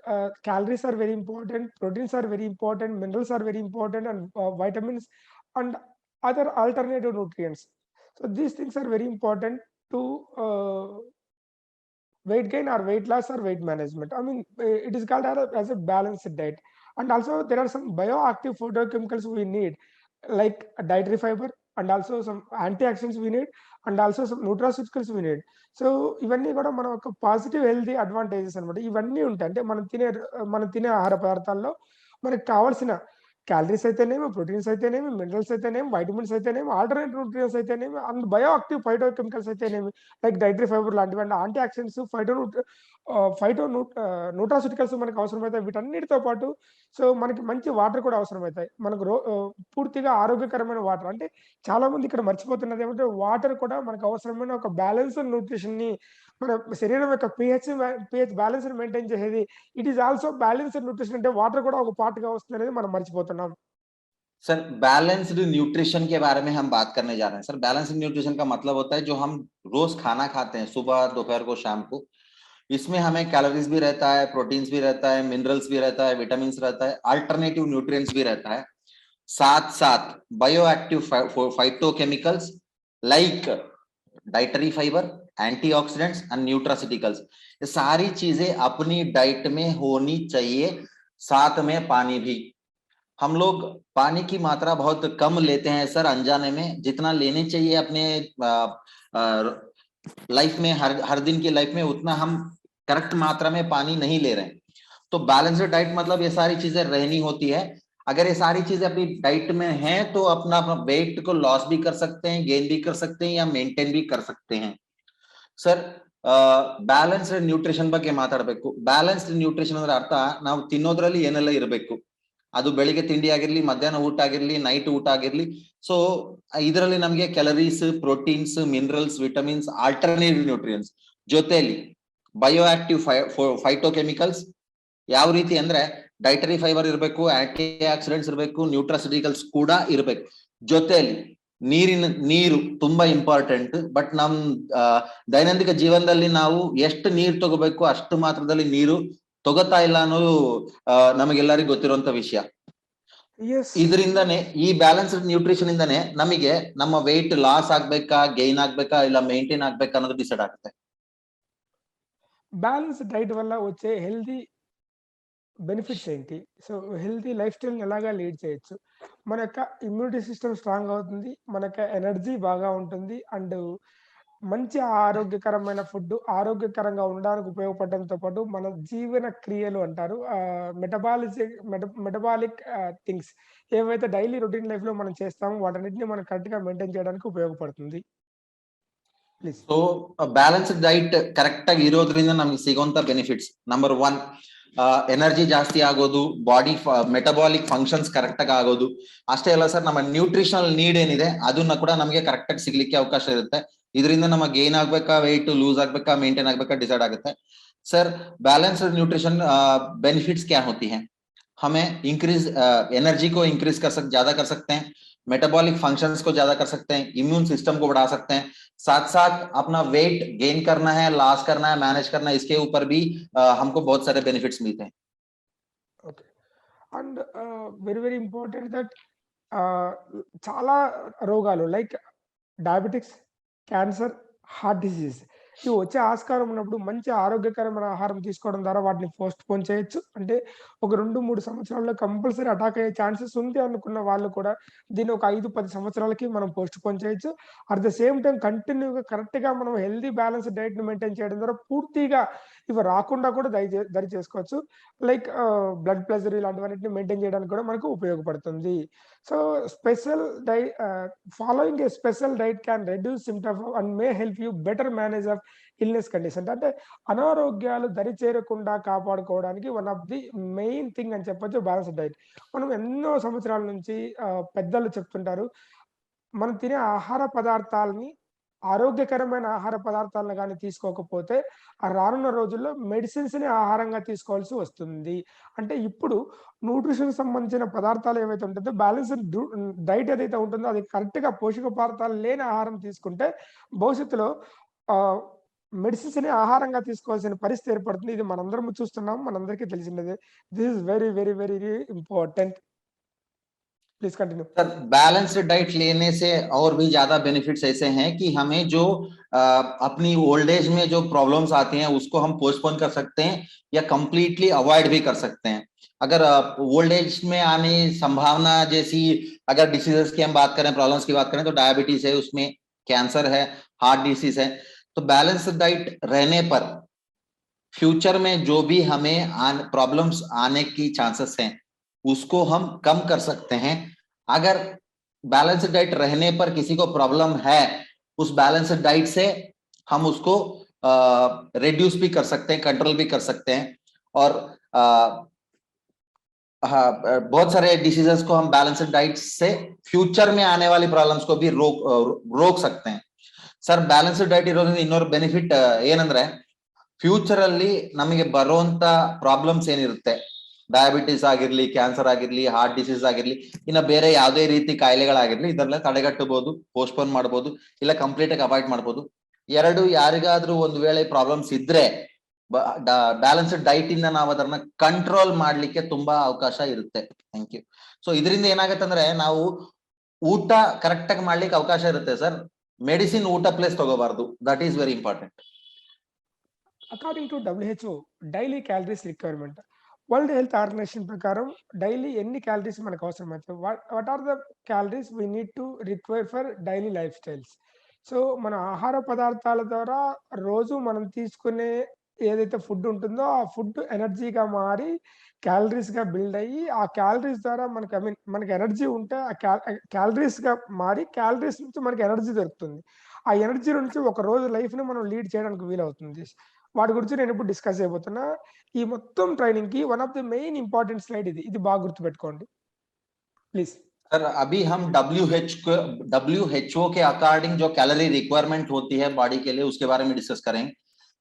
calories are very important, proteins are very important, minerals are very important, and vitamins and other alternative nutrients. So these things are very important to weight gain or weight loss or weight management. I mean, it is called as a balanced diet. And also there are some bioactive phytochemicals we need, like dietary fiber, and also some antioxidants we need, and also some nutraceuticals we need. So ఇవన్నీ కూడా మన ఒక positive healthy advantages అనమాట. ఇవన్నీ ఉంటాయి అంటే మనం తినే ఆహార పదార్థాల్లో మనకు కావాల్సిన క్యాలరీస్ అయితేనేమి, ప్రోటీన్స్ అయితేనేమి, మినరల్స్ అయితేనేమి, వైటమిన్స్ అయితేనేమి, ఆల్టర్నేటివ్ న్యూట్రియన్స్ అయితేనేమి, అండ్ బయోయాక్టివ్ ఫైటోకెమికల్స్ అయితేనేమి, లైక్ డైటరీ ఫైబర్ లాంటివి, అండ్ యాంటీ ఆక్సిడెంట్స్, న్యూట్రాసిటికల్స్ మనకు అవసరమవుతాయి. వీటన్నిటితో పాటు సో మనకి మంచి వాటర్ కూడా అవసరమవుతాయి. మనకు పూర్తిగా ఆరోగ్యకరమైన వాటర్. అంటే చాలా మంది ఇక్కడ మర్చిపోతున్నది ఏమంటే వాటర్ కూడా మనకు అవసరమైన ఒక బ్యాలెన్స్డ్ న్యూట్రిషన్ని, మన శరీరం యొక్క పిహెచ్ బ్యాలెన్స్ మెయింటైన్ చేసేది. It is also balanced nutrition. అంటే వాటర్ కూడా ఒక పార్ట్ గా వస్తుంది అనేది మనం మర్చిపోతున్నాం. सर बैलेंस्ड न्यूट्रिशन के बारे में हम बात करने जा रहे हैं. सर बैलेंस्ड न्यूट्रिशन का मतलब होता है जो हम रोज खाना खाते हैं, सुबह, दोपहर को, शाम को, इसमें हमें कैलोरीज भी रहता है, प्रोटीन्स भी रहता है, मिनरल्स भी रहता है, विटामिन्स रहता है, अल्टरनेटिव न्यूट्रिएंट्स भी रहता है, साथ साथ bioactive phytochemicals like dietary fibre, antioxidants and nutraceuticals. ये सारी चीजें अपनी डाइट में होनी चाहिए. साथ में पानी भी. हम लोग पानी की मात्रा बहुत कम लेते हैं सर, अनजाने में. जितना लेनी चाहिए अपने लाइफ में, हर दिन की लाइफ में, उतना हम करेक्ट मात्रा में पानी नहीं ले रहे हैं. तो बैलेंस्ड डाइट मतलब ये सारी चीजें रहनी होती है. अगर ये सारी चीजें अपनी डाइट में हैं तो अपना वेट को लॉस भी कर सकते हैं, गेन भी कर सकते हैं, या मेंटेन भी कर सकते हैं. सर ಬ್ಯಾಲೆನ್ಸ್ಡ್ ನ್ಯೂಟ್ರಿಷನ್ ಬಗ್ಗೆ ಮಾತಾಡಬೇಕು. ಬ್ಯಾಲೆನ್ಸ್ಡ್ ನ್ಯೂಟ್ರಿಷನ್ ಅಂದ್ರೆ ಅರ್ಥ ನಾವು ತಿನ್ನೋದ್ರಲ್ಲಿ ಏನೆಲ್ಲ ಇರಬೇಕು, ಅದು ಬೆಳಿಗ್ಗೆ ತಿಂಡಿ ಆಗಿರ್ಲಿ, ಮಧ್ಯಾಹ್ನ ಊಟ ಆಗಿರ್ಲಿ, ನೈಟ್ ಊಟ ಆಗಿರ್ಲಿ. ಸೊ ಇದರಲ್ಲಿ ನಮಗೆ calories, proteins, minerals, vitamins, alternative nutrients ಜೊತೆಯಲ್ಲಿ ಬಯೋಆಕ್ಟಿವ್ ಫೈಟೋಕೆಮಿಕಲ್ಸ್. ಯಾವ ರೀತಿ ಅಂದ್ರೆ ಡೈಟರಿ ಫೈಬರ್ ಇರಬೇಕು, ಆಂಟಿ ಆಕ್ಸಿಡೆಂಟ್ಸ್ ಇರಬೇಕು, ನ್ಯೂಟ್ರಾಸಿಟಿಕಲ್ಸ್ ಕೂಡ ಇರಬೇಕು. ಜೊತೆಯಲ್ಲಿ ನೀರು ತುಂಬಾ ಇಂಪಾರ್ಟೆಂಟ್. ಬಟ್ ನಮ್ ದೈನಂದಿನ ಜೀವನದಲ್ಲಿ ನಾವು ಎಷ್ಟು ನೀರು ತಗೋಬೇಕು ಅಷ್ಟು ಮಾತ್ರದಲ್ಲಿ ನೀರು ತಗೋತಾ ಇಲ್ಲ ಅನ್ನೋದು ನಮಗೆಲ್ಲರಿಗೂ ಗೊತ್ತಿರುವಂತ ವಿಷಯ. ಇದರಿಂದಾನೆ, ಈ ಬ್ಯಾಲೆನ್ಸ್ಡ್ ನ್ಯೂಟ್ರಿಷನ್ ಇಂದಾನೆ ನಮಗೆ ನಮ್ಮ ವೆಯ್ಟ್ ಲಾಸ್ ಆಗ್ಬೇಕಾ, ಗೈನ್ ಆಗ್ಬೇಕಾ, ಇಲ್ಲ ಮೇಂಟೈನ್ ಆಗ್ಬೇಕಾ ಅನ್ನೋದು ಡಿಸೈಡ್ ಆಗುತ್ತೆ. బ్యాలెన్స్ డైట్ వల్ల వచ్చే హెల్దీ బెనిఫిట్స్ ఏంటి? సో, హెల్తీ లైఫ్ స్టైల్‌ని ఎలాగా లీడ్ చేయొచ్చు? మన యొక్క ఇమ్యూనిటీ సిస్టమ్ స్ట్రాంగ్ అవుతుంది. మన యొక్క ఎనర్జీ బాగా ఉంటుంది. అండ్ మంచి ఆరోగ్యకరమైన ఫుడ్డు, ఆరోగ్యకరంగా ఉండడానికి ఉపయోగపడడంతో పాటు, మన జీవన క్రియలు అంటారు. మెటబాలిక్ థింగ్స్ ఏవైతే డైలీ రొటీన్ లైఫ్‌లో మనం చేస్తామో వాటన్నిటిని మనం కరెక్ట్‌గా మెయింటైన్ చేయడానికి ఉపయోగపడుతుంది. Please. So balanced diet correct ಆಗಿ ಇರೋದ್ರಿಂದ ನಮ್ಗೆ ಸಿಗೋಂತ ಬೆನಿಫಿಟ್ಸ್ ನಂಬರ್ 1 ಎನರ್ಜಿ ಜಾಸ್ತಿ ಆಗೋದು, ಬಾಡಿ ಮೆಟಬಾಲಿಕ್ ಫಂಕ್ಷನ್ಸ್ ಕರೆಕ್ಟ್ ಆಗಿ ಆಗೋದು. ಅಷ್ಟೇ ಅಲ್ಲ ಸರ್, ನಮ್ಮ ನ್ಯೂಟ್ರಿಷನಲ್ ನೀಡ್ ಏನಿದೆ ಅದನ್ನ ಕೂಡ ನಮಗೆ ಕರೆಕ್ಟ್ ಆಗಿ ಸಿಗ್ಲಿಕ್ಕೆ ಅವಕಾಶ ಇರುತ್ತೆ. ಇದರಿಂದ ನಮಗೆ ಗೇನ್ ಆಗ್ಬೇಕಾ, ವೆಯ್ಟ್ ಲೂಸ್ ಆಗ್ಬೇಕಾ, ಮೇಂಟೈನ್ ಆಗ್ಬೇಕಾ ಡಿಸೈಡ್ ಆಗುತ್ತೆ. सर बैलेंस्ड न्यूट्रिशन बेनिफिट्स क्या होती हैं? हमें इंक्रीज एनर्जी को इंक्रीज ज्यादा कर सकते हैं, मेटाबॉलिक फंक्शंस को ज्यादा कर सकते हैं, इम्यून सिस्टम को बढ़ा सकते हैं, साथ साथ अपना वेट गेन करना है, लॉस करना है, मैनेज करना है, इसके ऊपर भी हमको बहुत सारे बेनिफिट्स मिलते हैं. Okay. And very important that చాలా రోగాలు like diabetics, cancer, heart disease ఇవి వచ్చే ఆస్కారం ఉన్నప్పుడు మంచి ఆరోగ్యకరమైన ఆహారం తీసుకోవడం ద్వారా వాటిని పోస్ట్‌పోన్ చేయొచ్చు. అంటే ఒక 2, 3 సంవత్సరాల్లో కంపల్సరీ అటాక్ అయ్యే ఛాన్సెస్ ఉంది అనుకున్న వాళ్ళు కూడా దీన్ని ఒక 5, 10 సంవత్సరాలకి మనం పోస్ట్‌పోన్ చేయొచ్చు. అట్ ద సేమ్ టైమ్ కంటిన్యూ‌గా కరెక్ట్‌గా మనం హెల్తీ బ్యాలెన్స్‌డ్ డైట్‌ని మెయింటైన్ చేయడం ద్వారా పూర్తిగా ఇవి రాకుండా కూడా దరి చేసుకోవచ్చు. లైక్ బ్లడ్ ప్రెషర్ ఇలాంటివన్నిటిని మెయింటైన్ చేయడానికి కూడా మనకు ఉపయోగపడుతుంది. So, following A special diet can reduce symptoms and may help you better manage of illness condition. అంటే అనారోగ్యాలు దరి చేరకుండా కాపాడుకోవడానికి one of the main thing అని చెప్పొచ్చు బ్యాలెన్స్‌డ్ డైట్. మనం ఎన్నో సంవత్సరాల నుంచి పెద్దలు చెప్తుంటారు. మనం తినే ఆహార పదార్థాలని ఆరోగ్యకరమైన ఆహార పదార్థాలను గాని తీసుకోకపోతే, రానున్న రోజుల్లో మెడిసిన్స్‌ని ఆహారంగా తీసుకోవాల్సి వస్తుంది. అంటే ఇప్పుడు న్యూట్రిషన్‌కి సంబంధించిన పదార్థాలు ఏవైతే ఉంటుందో బ్యాలెన్స్‌డ్ డైట్ ఏదైతే ఉంటుందో అది కరెక్ట్‌గా పోషక పదార్థాలు లేని ఆహారం తీసుకుంటే భవిష్యత్తులో ఆహ్, మెడిసిన్స్‌ని ఆహారంగా తీసుకోవాల్సిన పరిస్థితి ఏర్పడుతుంది. ఇది మనందరం చూస్తున్నాం. మనందరికీ తెలిసినదే. This is very important. Please continue. Sir balanced diet लेने से और भी ज्यादा बेनिफिट्स ऐसे हैं कि हमें जो अपनी ओल्ड एज में जो प्रॉब्लम्स आती हैं उसको हम पोस्टपोन कर सकते हैं या कंप्लीटली अवॉइड भी कर सकते हैं. अगर ओल्ड एज में आने संभावना जैसी अगर डिसीजेस की हम बात करें, प्रॉब्लम्स की बात करें तो डायबिटीज है, उसमें कैंसर है, हार्ट डिसीज है. तो बैलेंस्ड डाइट रहने पर फ्यूचर में जो भी हमें प्रॉब्लम्स आने की चांसेस हैं उसको हम कम कर सकते हैं. अगर बैलेंस्ड डाइट रहने पर किसी को प्रॉब्लम है, उस बैलेंस्ड डाइट से हम उसको रिड्यूस भी कर सकते हैं, कंट्रोल भी कर सकते हैं. और बहुत सारे डिसीजेस को हम बैलेंस्ड डाइट से फ्यूचर में आने वाली प्रॉब्लम्स को भी रोक सकते हैं. सर बैलेंस्ड डाइट इरोद्रिंದ ಇನ್ನೊಂದು ಬೆನಿಫಿಟ್ ಏನಂದ್ರೆ ಫ್ಯೂಚರ್ ಅಲ್ಲಿ ನಮಗೆ ಬರುವಂತ ಪ್ರಾಬ್ಲಮ್ಸ್ ಏನಿರುತ್ತೆ, ಡಯಾಬಿಟಿಸ್ ಆಗಿರ್ಲಿ, ಕ್ಯಾನ್ಸರ್ ಆಗಿರ್ಲಿ, ಹಾರ್ಟ್ ಡಿಸೀಸ್ ಆಗಿರ್ಲಿ, ಇನ್ನ ಬೇರೆ ಯಾವುದೇ ರೀತಿ ಕಾಯಿಲೆಗಳಾಗಿರ್ಲಿ ಇದನ್ನೆಲ್ಲ ತಡೆಗಟ್ಟಬಹುದು, ಪೋಸ್ಟ್ಪೋನ್ ಮಾಡಬಹುದು, ಇಲ್ಲ ಕಂಪ್ಲೀಟ್ ಆಗಿ ಅವಾಯ್ಡ್ ಮಾಡಬಹುದು. ಎರಡು, ಯಾರಿಗಾದ್ರೂ ಒಂದು ವೇಳೆ ಪ್ರಾಬ್ಲಮ್ಸ್ ಇದ್ರೆ ಬ್ಯಾಲೆನ್ಸ್ಡ್ ಡೈಟ್ ಇಂದ ನಾವು ಅದನ್ನ ಕಂಟ್ರೋಲ್ ಮಾಡ್ಲಿಕ್ಕೆ ತುಂಬಾ ಅವಕಾಶ ಇರುತ್ತೆ. Thank you. ಸೊ ಇದರಿಂದ ಏನಾಗುತ್ತೆ ಅಂದ್ರೆ ನಾವು ಊಟ ಕರೆಕ್ಟ್ ಆಗಿ ಮಾಡ್ಲಿಕ್ಕೆ ಅವಕಾಶ ಇರುತ್ತೆ ಸರ್. ಮೆಡಿಸಿನ್ ಊಟ ಪ್ಲೇಸ್ ತಗೋಬಾರ್ದು. That is very important. According to WHO daily calories requirement, World Health Organization ప్రకారం డైలీ ఎన్ని క్యాలరీస్ మనకు అవసరమవుతాయి, what are the calories we need to require for daily life styles. So మన ఆహార పదార్థాల ద్వారా రోజు మనం తీసుకునే ఏదైతే ఫుడ్ ఉంటుందో ఆ ఫుడ్ ఎనర్జీగా మారి క్యాలరీస్‌గా బిల్డ్ అయ్యి ఆ క్యాలరీస్ ద్వారా మనకు మనకి ఎనర్జీ ఉంటే ఆ క్యాలరీస్‌గా మారి క్యాలరీస్ నుంచి మనకి ఎనర్జీ దొరుకుతుంది. ఆ ఎనర్జీ నుంచి ఒక రోజు లైఫ్‌ని మనం లీడ్ చేయడానికి వీలవుతుంది. వాటి గురించి నేను ఇప్పుడు డిస్కస్ చేయబోతున్నా. ఈ మొత్తం ట్రైనింగ్‌కి one of the main important slide ఇది. ఇది బాగా గుర్తుపెట్టుకోండి. ప్లీజ్. सर अभी हम WHO के अकॉर्डिंग जो कैलोरी रिक्वायरमेंट होती है बॉडी के लिए उसके बारे में डिस्कस करेंगे.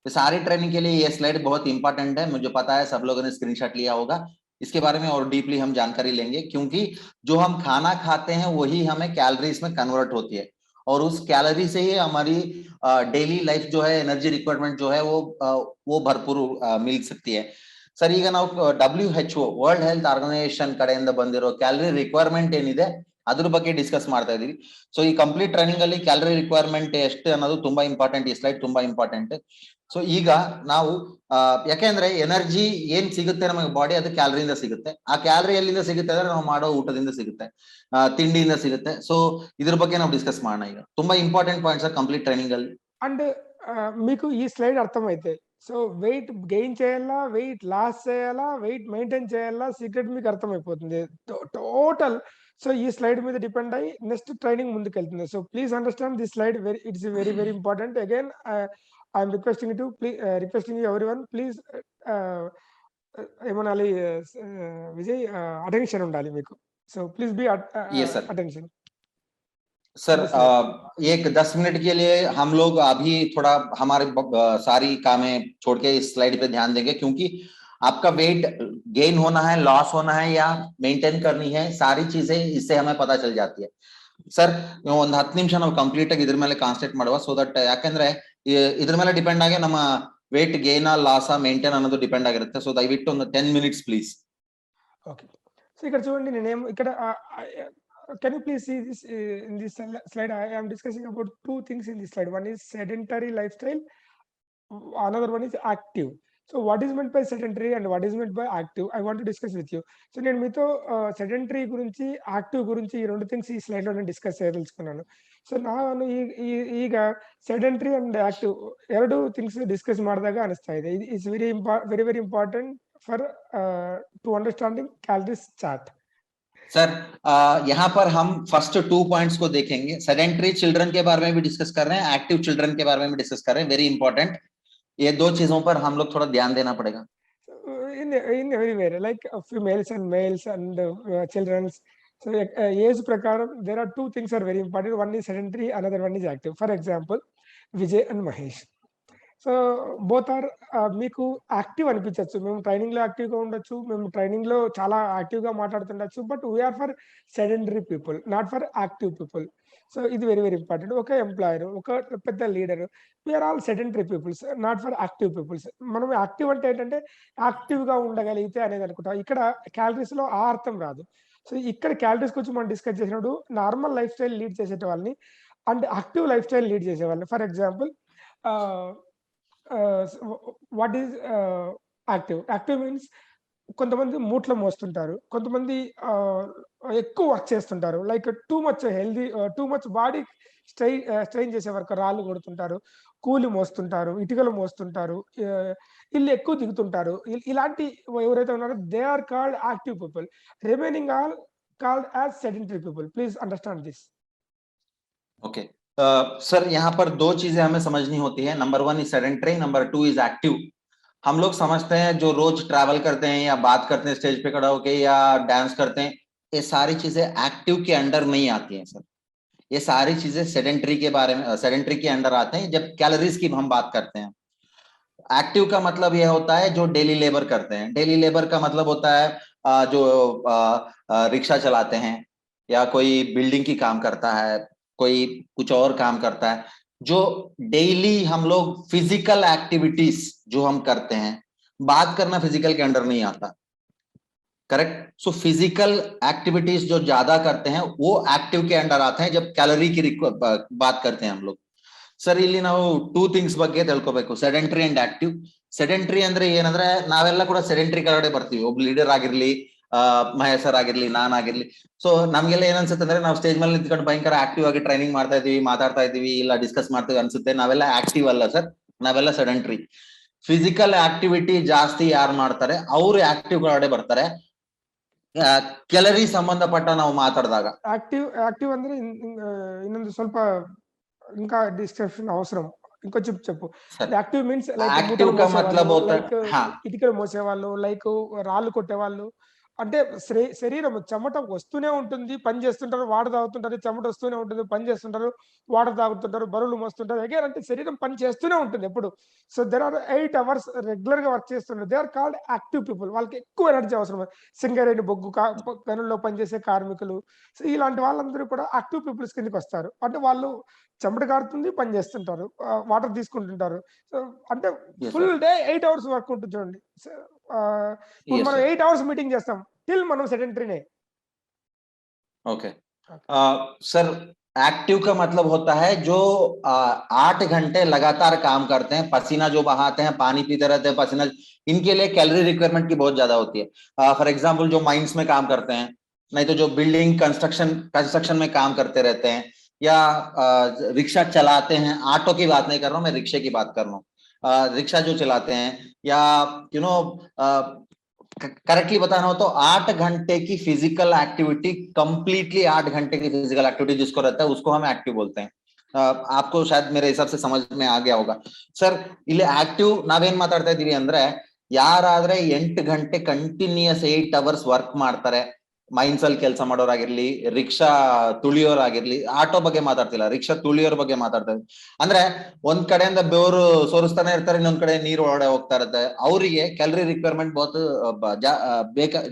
तो सारी ट्रेनिंग के लिए ये स्लाइड बहुत इंपॉर्टेंट है. मुझे पता है सब लोगों ने स्क्रीनशॉट लिया होगा. इसके बारे में और डीपली हम जानकारी लेंगे क्योंकि जो हम खाना खाते हैं वही हमें कैलोरीज में कन्वर्ट होती है और उस कैलोरी से ही हमारी डेली लाइफ जो है एनर्जी रिक्वायरमेंट जो है वो भरपूर मिल सकती है. ಸರ್ ಈಗ ನಾವು WHO ವರ್ಲ್ಡ್ ಹೆಲ್ತ್ ಆರ್ಗನೈಜೇಷನ್ ಕಡೆಯಿಂದ ಬಂದಿರೋ ಕ್ಯಾಲರಿ ರಿಕ್ವೈರ್ಮೆಂಟ್ ಏನಿದೆ ಅದ್ರ ಬಗ್ಗೆ ಡಿಸ್ಕಸ್ ಮಾಡ್ತಾ ಇದೀವಿ. ಸೊ ಈ ಕಂಪ್ಲೀಟ್ ಟ್ರೈನಿಂಗ್ ಅಲ್ಲಿ ಕ್ಯಾಲರಿ ರಿಕ್ವೈರ್ಮೆಂಟ್ ಎಷ್ಟು ಅನ್ನೋದು ತುಂಬಾ ಇಂಪಾರ್ಟೆಂಟ್. ಈ ಸ್ಲೈಡ್ ತುಂಬಾ ಇಂಪಾರ್ಟೆಂಟ್. ಸೊ ಈಗ ನಾವು ಯಾಕೆಂದ್ರೆ ಎನರ್ಜಿ ಏನ್ ಸಿಗುತ್ತೆ ನಮಗೆ ಬಾಡಿ ಅದು ಕ್ಯಾಲರಿಯಿಂದ ಸಿಗುತ್ತೆ. ಆ ಕ್ಯಾಲರಿ ಎಲ್ಲಿಂದ ಸಿಗುತ್ತೆ ಅಂದ್ರೆ ನಾವು ಮಾಡೋ ಊಟದಿಂದ ಸಿಗುತ್ತೆ, ತಿಂಡಿಯಿಂದ ಸಿಗುತ್ತೆ. ಸೊ ಇದ್ರ ಬಗ್ಗೆ ನಾವು ಡಿಸ್ಕಸ್ ಮಾಡೋಣ. ಈಗ ತುಂಬಾ ಇಂಪಾರ್ಟೆಂಟ್ ಪಾಯಿಂಟ್ಸ್ ಕಂಪ್ಲೀಟ್ ಟ್ರೈನಿಂಗ್ ಅಲ್ಲಿ. అండ్ మీకు ఈ స్లైడ్ అర్థమైతే సో వెయిట్ గెయిన్ చేయాలా, వెయిట్ లాస్ చేయాలా, వెయిట్ మెయింటైన్ చేయాలా, సీక్రెట్ మీకు అర్థమైపోతుంది టోటల్. సో ఈ స్లైడ్ మీద డిపెండ్ అయ్యి నెక్స్ట్ ట్రైనింగ్ ముందుకు వెళ్తుంది. So please understand this slide, it's very very important. Again I'm requesting to requesting everyone please ఏమనాలి విజయ్, అటెన్షన్ ఉండాలి మీకు. So please be attention. Sir एक 10 मिनट के लिए हम लोग अभी थोड़ा हमारे सारी कामें छोड़ के इस स्लाइड पे ध्यान देंगे, क्योंकि आपका वेट गेन होना है, लॉस होना है या मेंटेन करनी है, सारी चीजें इससे हमें पता चल जाती है. ಸರ್ ಒಂದು 10 ನಿಮಿಷ ನಾವು ಕಂಪ್ಲೀಟ್ ಆಗಿ ಇದ್ರ ಮೇಲೆ ಕಾನ್ಸಂಟ್ರೇಟ್ ಮಾಡುವ. ಸೊ ದಟ್ ಯಾಕಂದ್ರೆ ಇದ್ರ ಮೇಲೆ ಡಿಪೆಂಡ್ ಆಗಿ ನಮ್ಮ ವೇಟ್ ಗೇನ್ ಲಾಸ್ ಮೇಂಟೈನ್ ಅನ್ನೋದು ಡಿಪೆಂಡ್ ಆಗಿರುತ್ತೆ. ಸೊ ದಯವಿಟ್ಟು ಒಂದು 10 minutes ಪ್ಲೀಸ್. ఓకే. సో ఇక్కడ చూడండి, నేనేం ఇక్కడ can you please see this in this slide? I am discussing about two things in this slide. One is sedentary lifestyle, another one is active. So what is meant by sedentary and what is meant by active, I want to discuss with you. So నేను మీతో sedentary గురించి, active గురించి ఈ రెండు things ఈ slide లో నేను discuss చేయదలుచుకున్నాను. So ನಾನು ಈಗ sedentary and active ಎರಡು ಥಿಂಗ್ಸ್ ಡಿಸ್ಕಸ್ ಮಾಡಿದಾಗ ಅನಿಸ್ತಾ ಇದೆ, it's very very important for to understanding calories chart. Sir यहाँ पर हम फर्स्ट 2 पॉइंट्स को देखेंगे. सेडेंटरी चिल्ड्रन के बारे में भी डिस्कस कर रहे हैं, एक्टिव चिल्ड्रन के बारे में भी डिस्कस कर रहे हैं. वेरी इंपॉर्टेंट, ये दो चीजों पर हम लोग थोड़ा ध्यान देना पड़ेगा. in everywhere like females and males and children's. So age prakaram there are two things are very important. One is sedentary, another one is active. For example, Vijay and Mahesh, so both are మీకు active అనిపించవచ్చు. మేము training లో active గా ఉండొచ్చు, మేము training లో చాలా active గా మాట్లాడుతుండొచ్చు, but we are for sedentary people, not for active people. So ఇది వెరీ వెరీ ఇంపార్టెంట్. ఒక ఎంప్లాయర్, ఒక పెద్ద leader, we are all sedentary peoples, not for active peoples. మనం యాక్టివ్ అంటే ఏంటంటే యాక్టివ్ గా ఉండగలిగితే అనేది అనుకుంటాం. ఇక్కడ క్యాలరీస్ లో ఆ అర్థం రాదు. సో ఇక్కడ క్యాలరీస్ గురించి మనం డిస్కస్ చేసినప్పుడు నార్మల్ లైఫ్ స్టైల్ లీడ్ చేసే వాళ్ళని and active life style lead చేసే వాళ్ళని. For example, what is active? Active means కొంతమంది మూట్లో మోస్తుంటారు, కొంతమంది ఎక్కువ వర్క్ చేస్తుంటారు, like too much healthy, too much body strain చేసే వరకు రాళ్ళు కొడుతుంటారు, కూలి మోస్తుంటారు, ఇటుకలు మోస్తుంటారు, ఇల్లు ఎక్కువ దిగుతుంటారు. ఇలాంటి ఎవరైతే ఉన్నారో they are called active people. Remaining all called as sedentary people. Please understand this. Okay sir, यहाँ पर दो चीजें हमें समझनी होती है. Number 1 is sedentary, number 2 is active. हम लोग समझते हैं जो रोज ट्रैवल करते हैं या बात करते हैं स्टेज पे खड़ा होके या डांस करते हैं, ये सारी चीजें एक्टिव के अंडर नहीं आती हैं सर. ये सारी चीजें सेडेंटरी के बारे में, सेडेंटरी के अंडर आते हैं जब कैलोरीज की हम बात करते हैं. एक्टिव का मतलब यह होता है जो डेली लेबर करते हैं. डेली लेबर का मतलब होता है जो रिक्शा चलाते हैं या कोई बिल्डिंग की काम करता है, कोई कुछ और काम करता है. जो डेली हम लोग फिजिकल एक्टिविटीज जो हम करते हैं, बात करना फिजिकल के अंडर नहीं आता. करेक्ट. सो फिजिकल एक्टिविटीज जो ज्यादा करते हैं वो एक्टिव के अंडर आते हैं जब कैलोरी की बात करते हैं हम लोग. ಸರ್ ಇಲ್ಲಿ ನಾವು 2 ಥಿಂಗ್ಸ್ ಬಗ್ಗೆ ತಿಳ್ಕೊಬೇಕು, ಸೆಡೆಂಟರಿ ಅಂಡ್ ಆಕ್ಟಿವ್. ಸೆಡೆಂಟರಿ ಅಂದ್ರೆ ಏನಂದ್ರೆ ನಾವೆಲ್ಲ ಕೂಡ ಸೆಡೆಂಟರಿ ಕಡೆ ಬರ್ತೀವಿ. ಒಬ್ಬ ಲೀಡರ್ ಆಗಿರ್ಲಿ, ಮಹೇಶ್ ಸರ್ ಆಗಿರ್ಲಿ, ನಾನಾಗಿರ್ಲಿ. ಸೊ ನಮ್ಗೆಲ್ಲ ಏನ್ ಅನ್ಸುತ್ತೆ ಅಂದ್ರೆ ನಾವು ಸ್ಟೇಜ್ ಮೇಲೆ ನಿಂತ್ಕೊಂಡು ಭಯಂಕರ ಆಕ್ಟಿವ್ ಆಗಿ ಟ್ರೈನಿಂಗ್ ಮಾಡ್ತಾ ಇದೀವಿ, ಮಾತಾಡ್ತಾ ಇದೀವಿ, ಇಲ್ಲ ಡಿಸ್ಕಸ್ ಮಾಡ್ತೀವಿ ಅನ್ಸುತ್ತೆ. ನಾವೆಲ್ಲ ಆಕ್ಟಿವ್ ಅಲ್ಲ ಸರ್, ನಾವೆಲ್ಲ ಸೆಡೆಂಟರಿ. ಫಿಸಿಕಲ್ ಆಕ್ಟಿವಿಟಿ ಜಾಸ್ತಿ ಯಾರು ಮಾಡ್ತಾರೆ ಅವ್ರು ಆಕ್ಟಿವ್ ಕಡೆ ಬರ್ತಾರೆ. ಕ್ಯಾಲರಿ ಸಂಬಂಧಪಟ್ಟ ನಾವು ಮಾತಾಡಿದಾಗ యాక్టివ్ ಅಂದ್ರೆ ಇನ್ನೊಂದು ಸ್ವಲ್ಪ ఇంకా డిస్క్రిప్షన్ అవసరం. ఇంకొంచెం చెప్పు. యాక్టివ్ మీన్స్ లైక్ ఇటుకలు మోసేవాళ్ళు, లైక్ రాళ్ళు కొట్టేవాళ్ళు. అంటే శరీరం చెమట వస్తూనే ఉంటుంది, పని చేస్తుంటారు, వాటర్ తాగుతుంటారు, చెమట వస్తూనే ఉంటుంది, పని చేస్తుంటారు, వాటర్ తాగుతుంటారు, బరువులు మోస్తుంటారు. అగైన్ అంటే శరీరం పని చేస్తూనే ఉంటుంది ఎప్పుడు. So there are 8 hours regular గా వర్క్ చేస్తుంటారు. They are called active people. వాళ్ళకి ఎక్కువ ఎనర్జీ అవసరం. సింగరేణి బొగ్గు గనుల్లో పనిచేసే కార్మికులు, సో ఇలాంటి వాళ్ళందరూ కూడా యాక్టివ్ పీపుల్స్ కిందకి వస్తారు. అంటే వాళ్ళు చెమట కారుతుంది, పని చేస్తుంటారు, వాటర్ తీసుకుంటుంటారు. సో అంటే ఫుల్ డే 8 hours వర్క్ ఉంటుంది చూడండి. ఇప్పుడు మనం 8 hours మీటింగ్ చేస్తాం, టిల్ మనం సెడెంటరీనే. ఓకే सर, एक्टिव का मतलब होता है जो 8 घंटे लगातार काम करते हैं, पसीना जो बहाते हैं, पानी पीते रहते हैं, पसीना, इनके लिए कैलोरी रिक्वायरमेंट की बहुत ज्यादा होती है। फॉर एग्जांपल जो माइंस में काम करते हैं, नहीं तो जो बिल्डिंग कंस्ट्रक्शन में काम करते रहते हैं, या रिक्शा चलाते हैं, ऑटो की बात नहीं कर रहा हूं मैं, रिक्शे की बात कर रहा हूँ, रिक्शा जो चलाते हैं, या यू नो करेक्टली बताना हो तो 8 घंटे की फिजिकल एक्टिविटी, कंप्लीटली 8 घंटे की फिजिकल एक्टिविटी जिसको रहता है उसको हम एक्टिव बोलते हैं। आपको शायद मेरे हिसाब से समझ में आ गया होगा सर। ಇಲ್ಲಿ ಆಕ್ಟಿವ್ ನಾವೇನ್ ಮಾತಾಡ್ತಾ ಇದೀವಿ ಅಂದ್ರೆ, ಯಾರಾದ್ರೆ 8 ಗಂಟೆ ಕಂಟಿನ್ಯೂಸ್ 8 ಅವರ್ಸ್ ವರ್ಕ್ ಮಾಡ್ತಾರೆ, ಮೈನ್ಸ್ ಅಲ್ಲಿ ಕೆಲಸ ಮಾಡೋರಾಗಿರ್ಲಿ, ರಿಕ್ಷಾ ತುಳಿಯೋರಾಗಿರ್ಲಿ, ಆಟೋ ಬಗ್ಗೆ ಮಾತಾಡ್ತಿಲ್ಲ, ರಿಕ್ಷಾ ತುಳಿಯೋರ್ ಬಗ್ಗೆ ಮಾತಾಡ್ತಾ ಇದ್ದೀವಿ. ಅಂದ್ರೆ ಒಂದ್ ಕಡೆಯಿಂದ ಬೆವರು ಸೋರಿಸ್ತಾನೆ ಇರ್ತಾರೆ, ಇನ್ನೊಂದ್ ಕಡೆ ನೀರು ಒಳಗಡೆ ಹೋಗ್ತಾ ಇರುತ್ತೆ, ಅವರಿಗೆ ಕ್ಯಾಲರಿ ರಿಕ್ವೈರ್ಮೆಂಟ್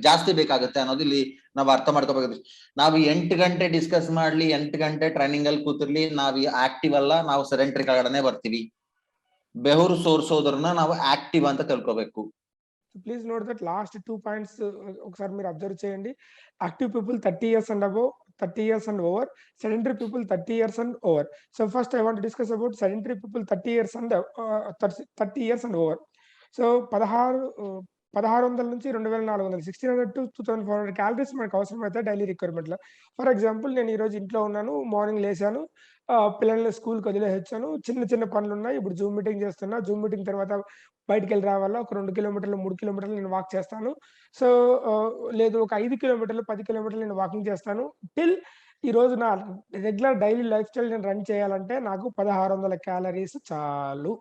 ಜಾಸ್ತಿ ಬೇಕಾಗುತ್ತೆ ಅನ್ನೋದು ಇಲ್ಲಿ ನಾವು ಅರ್ಥ ಮಾಡ್ಕೋಬೇಕು. ನಾವು 8 ಗಂಟೆ ಡಿಸ್ಕಸ್ ಮಾಡ್ಲಿ, 8 ಗಂಟೆ ಟ್ರೈನಿಂಗ್ ಅಲ್ಲಿ ಕೂತಿರ್ಲಿ, ನಾವು ಆಕ್ಟಿವ್ ಅಲ್ಲ, ನಾವು ಸೆಡೆಂಟ್ರಿ ಕೆಳಗಡೆ ಬರ್ತೀವಿ. ಬೆವರು ಸೋರ್ಸೋದ್ರನ್ನ ನಾವು ಆಕ್ಟಿವ್ ಅಂತ ತಿಳ್ಕೋಬೇಕು. Please note that last 2 points ఒకసారి మీరు అబ్జర్వ్ చేయండి. Active people 30 years and above, 30 years and over, sedentary people 30 years and over. So first I want to discuss about sedentary people 30 years and 30 years and over. So 1600 నుంచి 2400, 1600 to 2400 calories మనకు అవసరమైతే daily రిక్వైర్మెంట్లో. For example నేను ఈరోజు ఇంట్లో ఉన్నాను, morning లేచాను, పిల్లల్ని స్కూల్కి వదిలేసొచ్చాను, చిన్న చిన్న పనులు ఉన్నాయి, ఇప్పుడు జూమ్ మీటింగ్ చేస్తున్నా, జూమ్ మీటింగ్ తర్వాత బయటికెళ్ళి రావాలా, ఒక 2 కిలోమీటర్లు 3 కిలోమీటర్లు నేను వాక్ చేస్తాను. సో లేదు ఒక 5 కిలోమీటర్లు 10 కిలోమీటర్లు నేను వాకింగ్ చేస్తాను. టిల్ ఈరోజు నా రెగ్యులర్ డైలీ లైఫ్ స్టైల్ నేను రన్ చేయాలంటే నాకు 1600 క్యాలరీస్ చాలు.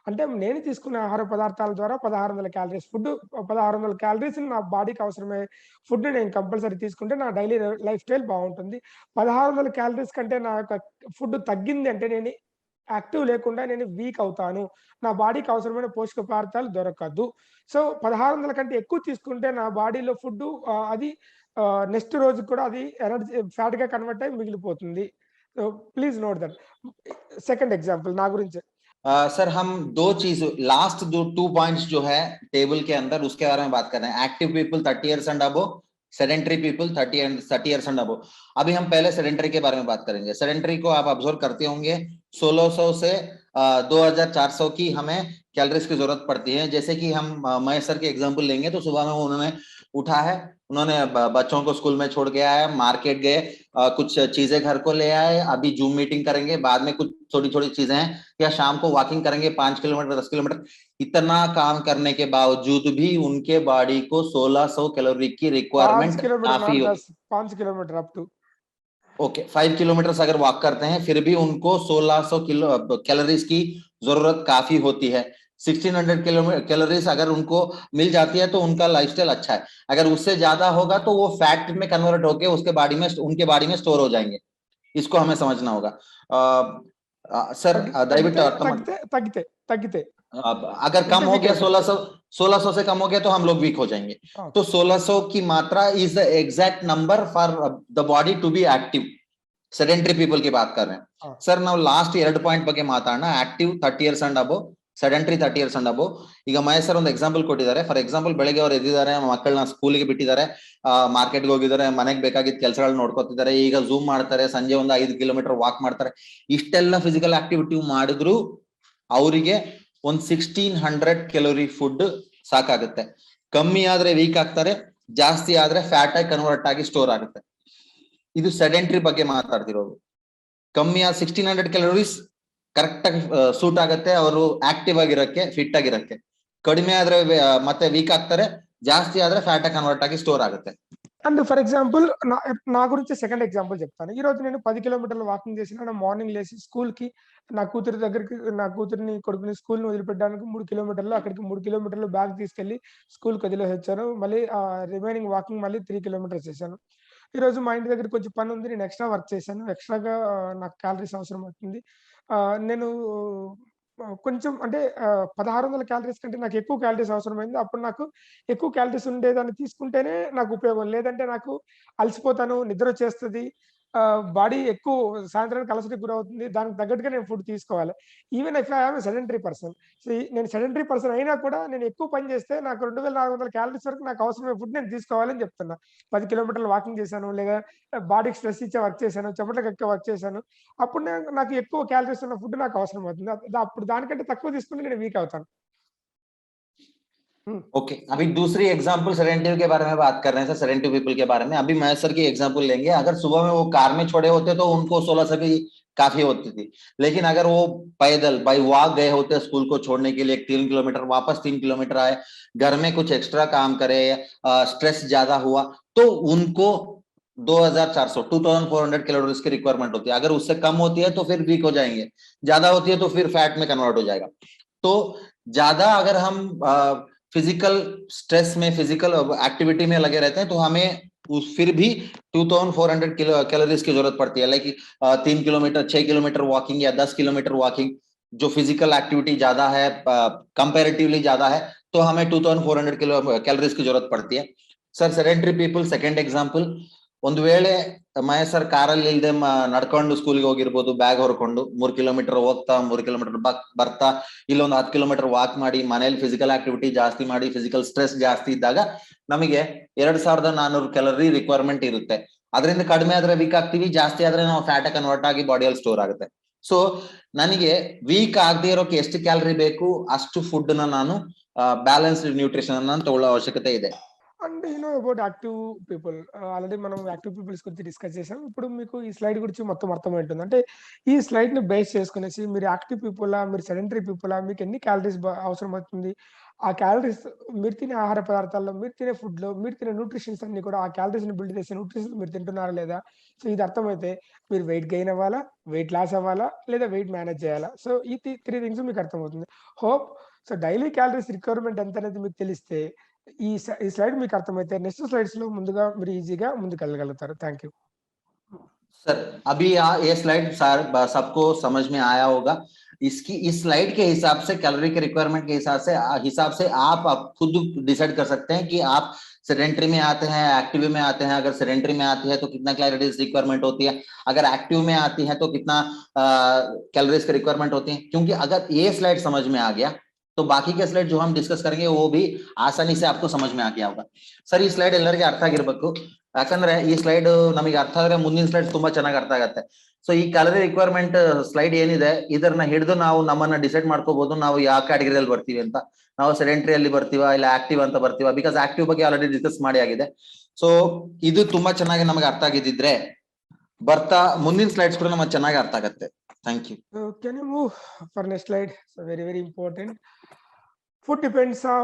అంటే నేను తీసుకునే ఆహార పదార్థాల ద్వారా 1600 క్యాలరీస్ ఫుడ్, 1600 క్యాలరీస్ నా బాడీకి అవసరమయ్యే ఫుడ్ నేను కంపల్సరీ తీసుకుంటే నా డైలీ లైఫ్ స్టైల్ బాగుంటుంది. 1600 క్యాలరీస్ కంటే నా యొక్క ఫుడ్ తగ్గింది అంటే నేను యాక్టివ్ లేకుండా నేను వీక్ అవుతాను. నా బాడీకి అవసరమైన పోషక పదార్థాలు దొరకదు. సో 1600 కంటే ఎక్కువ తీసుకుంటే నా బాడీలో ఫుడ్ అది నెక్స్ట్ రోజు కూడా అది ఎనర్జీ ఫ్యాట్‌గా కన్వర్ట్ అయ్యి మిగిలిపోతుంది. So please note that. Second example నా గురించే. सर हम दो चीज, लास्ट 2 पॉइंट्स जो है टेबल के अंदर, उसके बारे में बात कर रहे हैं। Active people 30 years and above, sedentary people 30 years and above. अभी हम पहले सेडेंटरी के बारे में बात करेंगे। सेडेंटरी को आप ऑब्जर्व करते होंगे, 1600 से 2400 की हमें कैलोरीज की जरूरत पड़ती है। जैसे कि हम महेश सर के एग्जांपल लेंगे तो सुबह में उन्होंने उठा है, उन्होंने बच्चों को स्कूल में छोड़ के आया, मार्केट गए, कुछ चीजें घर को ले आए, अभी जूम मीटिंग करेंगे, बाद में कुछ छोटी छोटी चीजें हैं, या शाम को वॉकिंग करेंगे 5 किलोमीटर 10 किलोमीटर। इतना काम करने के बावजूद भी उनके बॉडी को 1600 कैलोरी की 5 रिक्वायरमेंट किलोमीटर काफी नॉट होती 10, 5 kilometre up to. Okay 5 kilometre अगर वॉक करते हैं फिर भी उनको 1600 कैलोरीज की जरूरत काफी होती है। 1600 कैलोरीज अगर उनको मिल जाती है तो उनका लाइफस्टाइल अच्छा है। अगर उससे ज्यादा होगा तो वो फैट में कन्वर्ट होकर उसके बॉडी में, उनके बॉडी में स्टोर हो जाएंगे। इसको हमें समझना होगा। सर दयविಟ್ಟು ಅರ್ಥ ಮಾಡಿ। तग्गिते अगर कम हो गया 1600 1600 से कम हो गया तो हम लोग वीक हो जाएंगे। तो 1600 की मात्रा is the exact number for the body to be active. Sedentary people की बात कर रहे हैं सर। ನಾವು ಲಾಸ್ಟ್ 2 ಪಾಯಿಂಟ್ ಬಗ್ಗೆ ಮಾತಾಡೋಣ, active 30 years and above, sedentary 30 years and ಅಬೋ. ಈಗ ಮಹೇಶ್ ಸರ್ ಒಂದು ಎಕ್ಸಾಂಪಲ್ ಕೊಟ್ಟಿದ್ದಾರೆ. ಫಾರ್ ಎಕ್ಸಾಂಪಲ್ ಬೆಳಗ್ಗೆ ಅವ್ರು ಎದ್ದಿದ್ದಾರೆ, ಮಕ್ಕಳನ್ನ ಸ್ಕೂಲಿಗೆ ಬಿಟ್ಟಿದ್ದಾರೆ, ಮಾರ್ಕೆಟ್ಗೆ ಹೋಗಿದ್ದಾರೆ, ಮನೆಗೆ ಬೇಕಾಗಿದ್ದ ಕೆಲಸಗಳನ್ನ ನೋಡ್ಕೊತಿದ್ದಾರೆ, ಈಗ ಝೂಮ್ ಮಾಡ್ತಾರೆ, ಸಂಜೆ ಒಂದು 5 ಕಿಲೋಮೀಟರ್ ವಾಕ್ ಮಾಡ್ತಾರೆ. ಇಷ್ಟೆಲ್ಲ ಫಿಸಿಕಲ್ ಆಕ್ಟಿವಿಟಿ ಮಾಡಿದ್ರು ಅವರಿಗೆ ಒಂದು 1600 ಕ್ಯಾಲೋರಿ ಫುಡ್ ಸಾಕಾಗುತ್ತೆ. ಕಮ್ಮಿ ಆದ್ರೆ ವೀಕ್ ಆಗ್ತಾರೆ, ಜಾಸ್ತಿ ಆದ್ರೆ ಫ್ಯಾಟ್ ಆಗಿ ಕನ್ವರ್ಟ್ ಆಗಿ ಸ್ಟೋರ್ ಆಗುತ್ತೆ. ಇದು ಸೆಡೆಂಟ್ರಿ ಬಗ್ಗೆ ಮಾತಾಡ್ತಿರೋದು. ಕಮ್ಮಿ ಆದ 1600 ಕ್ಯಾಲೋರೀಸ್ ಕರೆಕ್ಟ್ ಆಗಿ ಸೂಟ್ ಆಗುತ್ತೆ ಅವರು ಆಕ್ಟಿವ್ ಆಗಿರಕ್ಕೆ, ಫಿಟ್ ಆಗಿರಕ್ಕೆ. ಕಡಿಮೆ ಆದ್ರೆ ಮತ್ತೆ ವೀಕ್ ಆಗ್ತಾರೆ, ಜಾಸ್ತಿ ಆದ್ರೆ ಫ್ಯಾಟ್ ಆಗಿ ಕನ್ವರ್ಟ್ ಆಗಿ ಸ್ಟೋರ್ ಆಗುತ್ತೆ. అండ్ ఫర్ ఎగ్జాంపుల్ నా గురించి సెకండ్ ఎగ్జాంపుల్ చెప్తాను. ఈ రోజు నేను 10 కిలోమీటర్లు వాకింగ్ చేసిన, మార్నింగ్ లేచి స్కూల్ కి నా కూతురి దగ్గరికి, నా కూతురిని కొడుకుని స్కూల్ ని వదిలిపెట్టడానికి 3 కిలోమీటర్లు, అక్కడికి 3 కిలోమీటర్లు బ్యాగ్ తీసుకెళ్లి స్కూల్ కి వదిలేసి వచ్చాను. మళ్ళీ రిమైనింగ్ వాకింగ్ మళ్ళీ 3 కిలోమీటర్స్ చేశాను. ఈ రోజు మా ఇంటి దగ్గర కొంచెం పని ఉంది, నేను ఎక్స్ట్రా వర్క్ చేశాను. ఎక్స్ట్రాగా నాకు క్యాలరీస్ అవసరం అవుతుంది. నేను కొంచెం అంటే 1600 క్యాలరీస్ కంటే నాకు ఎక్కువ క్యాలరీస్ అవసరమైంది. అప్పుడు నాకు ఎక్కువ క్యాలరీస్ ఉండేదాన్ని తీసుకుంటేనే నాకు ఉపయోగం. లేదంటే నాకు అలసిపోతాను, నిద్రొచ్చేస్తది. బాడీ ఎక్కువ సాయంత్రానికి అలసటకి గురవుతుంది. దానికి తగ్గట్టుగా నేను ఫుడ్ తీసుకోవాలి. Even if I am a sedentary person. నేను సెడెంటరీ పర్సన్ అయినా కూడా నేను ఎక్కువ పని చేస్తే నాకు 2400 క్యాలరీస్ వరకు నాకు అవసరమైన ఫుడ్ నేను తీసుకోవాలని చెప్తున్నా. 10 కిలోమీటర్లు వాకింగ్ చేశాను, లేదా బాడీకి స్ట్రెస్ ఇచ్చే వర్క్ చేశాను, చెమటలకు ఎక్కే వర్క్ చేశాను. అప్పుడు నాకు ఎక్కువ క్యాలరీస్ ఉన్న ఫుడ్ నాకు అవసరం అవుతుంది. అప్పుడు దానికంటే తక్కువ తీసుకుంటే నేను వీక్ అవుతాను. ओके अभी दूसरी एग्जांपल सेडेंटिव के बारे में बात कर रहे हैं सर, सेडेंटिव पीपल के बारे में। अभी मैं सर की एग्जांपल लेंगे। अगर सुबह में वो कार में छोड़े होते तो उनको 16 से भी काफी होती थी, लेकिन अगर वो पैदल बाई वॉक गए होते स्कूल को छोड़ने के लिए 3 किलोमीटर, वापस 3 किलोमीटर आए, घर में कुछ एक्स्ट्रा काम करे, स्ट्रेस ज्यादा हुआ, तो उनको 2400 कैलोरीज की रिक्वायरमेंट होती है। अगर उससे कम होती है तो फिर वीक हो जाएंगे, ज्यादा होती है तो फिर फैट में कन्वर्ट हो जाएगा। तो ज्यादा अगर हम फिजिकल स्ट्रेस में, फिजिकल एक्टिविटी में लगे रहते हैं तो हमें फिर भी 2400 कैलोरीज की जरूरत पड़ती है। लाइक 3 किलोमीटर, 6 किलोमीटर वॉकिंग या 10 किलोमीटर वॉकिंग, जो फिजिकल एक्टिविटी ज्यादा है, कंपैरेटिवली ज्यादा है, तो हमें 2400 कैलोरीज की जरूरत पड़ती है। Sir sedentary people second example, ಒಂದು ವೇಳೆ ಮಯ ಸರ್ ಕಾರಲ್ಲಿ ಇಲ್ದೆ ನಡ್ಕೊಂಡು ಸ್ಕೂಲ್ಗೆ ಹೋಗಿರ್ಬೋದು, ಬ್ಯಾಗ್ ಹೊರ್ಕೊಂಡು 3 ಕಿಲೋಮೀಟರ್ ಹೋಗ್ತಾ 3 ಕಿಲೋಮೀಟರ್ ಬರ್ತಾ ಇಲ್ಲೊಂದು 10 ಕಿಲೋಮೀಟರ್ ವಾಕ್ ಮಾಡಿ, ಮನೇಲಿ ಫಿಸಿಕಲ್ ಆಕ್ಟಿವಿಟಿ ಜಾಸ್ತಿ ಮಾಡಿ, ಫಿಸಿಕಲ್ ಸ್ಟ್ರೆಸ್ ಜಾಸ್ತಿ ಇದ್ದಾಗ ನಮಗೆ 2400 ಕ್ಯಾಲರಿ ರಿಕ್ವೈರ್ಮೆಂಟ್ ಇರುತ್ತೆ. ಅದರಿಂದ ಕಡಿಮೆ ಆದ್ರೆ ವೀಕ್ ಆಗ್ತೀವಿ, ಜಾಸ್ತಿ ಆದ್ರೆ ನಾವು ಫ್ಯಾಟ್ ಕನ್ವರ್ಟ್ ಆಗಿ ಬಾಡಿಯಲ್ಲಿ ಸ್ಟೋರ್ ಆಗುತ್ತೆ. ಸೊ ನನಗೆ ವೀಕ್ ಆಗದೆ ಇರೋಕೆ ಎಷ್ಟು ಕ್ಯಾಲರಿ ಬೇಕು ಅಷ್ಟು ಫುಡ್ ನಾನು ಬ್ಯಾಲೆನ್ಸ್ಡ್ ನ್ಯೂಟ್ರಿಷನ್ ಅನ್ನ ತಗೊಳ್ಳೋ ಅವಶ್ಯಕತೆ ಇದೆ. And about active people, already మనం యాక్టివ్ పీపుల్స్ గురించి డిస్కస్ చేసాం. ఇప్పుడు మీకు ఈ స్లైడ్ గురించి మొత్తం అర్థమవుతుంది. అంటే ఈ స్లైడ్ ని బేస్ చేసుకునేసి మీరు యాక్టివ్ పీపులా, మీరు సెడెంటరీ పీపులా, మీకు ఎన్ని క్యాలరీస్ అవసరం అవుతుంది, ఆ క్యాలరీస్ మీరు తినే ఆహార పదార్థాల్లో, మీరు తినే ఫుడ్ లో, మీరు తినే న్యూట్రిషన్స్ అన్ని కూడా ఆ క్యాలరీస్ ని బిల్డ్ చేసే న్యూట్రిషన్స్ మీరు తింటున్నారా లేదా. సో ఇది అర్థమైతే మీరు వెయిట్ గెయిన్ అవ్వాలా, వెయిట్ లాస్ అవ్వాలా, లేదా వెయిట్ మేనేజ్ చేయాలా. సో ఈ 3 థింగ్స్ మీకు అర్థమవుతుంది. Hope so daily calories requirement ఎంత అనేది మీకు తెలిస్తే ఈ స్లైడ్ మీకు అర్థమైతే నెక్స్ట్ స్లైడ్స్ లో ముందుగా మీరు ఈజీగా ముందుకెళ్ళగలుగుతారు. Thank you sir. अभी ये स्लाइड सबको समझ में आया होगा। इस स्लाइड के हिसाब से, कैलोरी के रिक्वायरमेंट के हिसाब से आप खुद डिसाइड कर सकते हैं कि आप सेडेंटरी में आते हैं, एक्टिव में आते हैं। अगर सेडेंटरी में आती है तो कितना कैलोरीज रिक्वायरमेंट होती है, अगर एक्टिव में आती है तो कितना कैलोरीज की रिक्वायरमेंट होती है। क्योंकि अगर ये स्लाइड समझ में आ गया तो बाकी के स्लाइड जो हम डिस्कस करेंगे वो भी आसानी से आपको समझ में आ गया होगा। सर ಈ ಸ್ಲೈಡ್ ಎಲ್ಲರಿಗೆ ಅರ್ಥ ಆಗಿರಬೇಕು, ಯಾಕಂದ್ರೆ ಈ ಸ್ಲೈಡ್ ನಮಗೆ ಅರ್ಥ ಆದ್ರೆ ಮುಂದಿನ ಸ್ಲೈಡ್ ತುಂಬಾ ಚೆನ್ನಾಗಿ ಅರ್ಥ ಆಗುತ್ತೆ. ಸೊ ಈ ಕ್ಯಾಲರಿ ರಿಕ್ವೈರ್ಮೆಂಟ್ ಸ್ಲೈಡ್ ಏನಿದೆ ಇದನ್ನ ಹಿಡಿದು ನಾವು ನಮ್ಮನ್ನ ಡಿಸೈಡ್ ಮಾಡ್ಕೋಬಹುದು, ನಾವು ಯಾವ ಕ್ಯಾಟಗರಿಯಲ್ಲಿ ಬರ್ತೀವಿ ಅಂತ. ನಾವು ಸೆಡೆಂಟರಿ ಅಲ್ಲಿ ಬರ್ತೀವಾ ಇಲ್ಲ ಆಕ್ಟಿವ್ ಅಂತ ಬರ್ತೀವಾ, ಬಿಕಾಸ್ ಆಕ್ಟಿವ್ ಬಗ್ಗೆ ಆಲ್ರೆಡಿ ಡಿಸ್ಕಸ್ ಮಾಡಿ ಆಗಿದೆ. ಸೊ ಇದು ತುಂಬಾ ಚೆನ್ನಾಗಿ ನಮಗೆ ಅರ್ಥ ಆಗಿದ್ದಿದ್ರೆ ಬರ್ತಾ ಮುಂದಿನ ಸ್ಲೈಡ್ಸ್ ಕೂಡ ನಮಗೆ ಚೆನ್ನಾಗಿ ಅರ್ಥ ಆಗುತ್ತೆ. Thank you. Can you move for next slide? So very important. Food depends on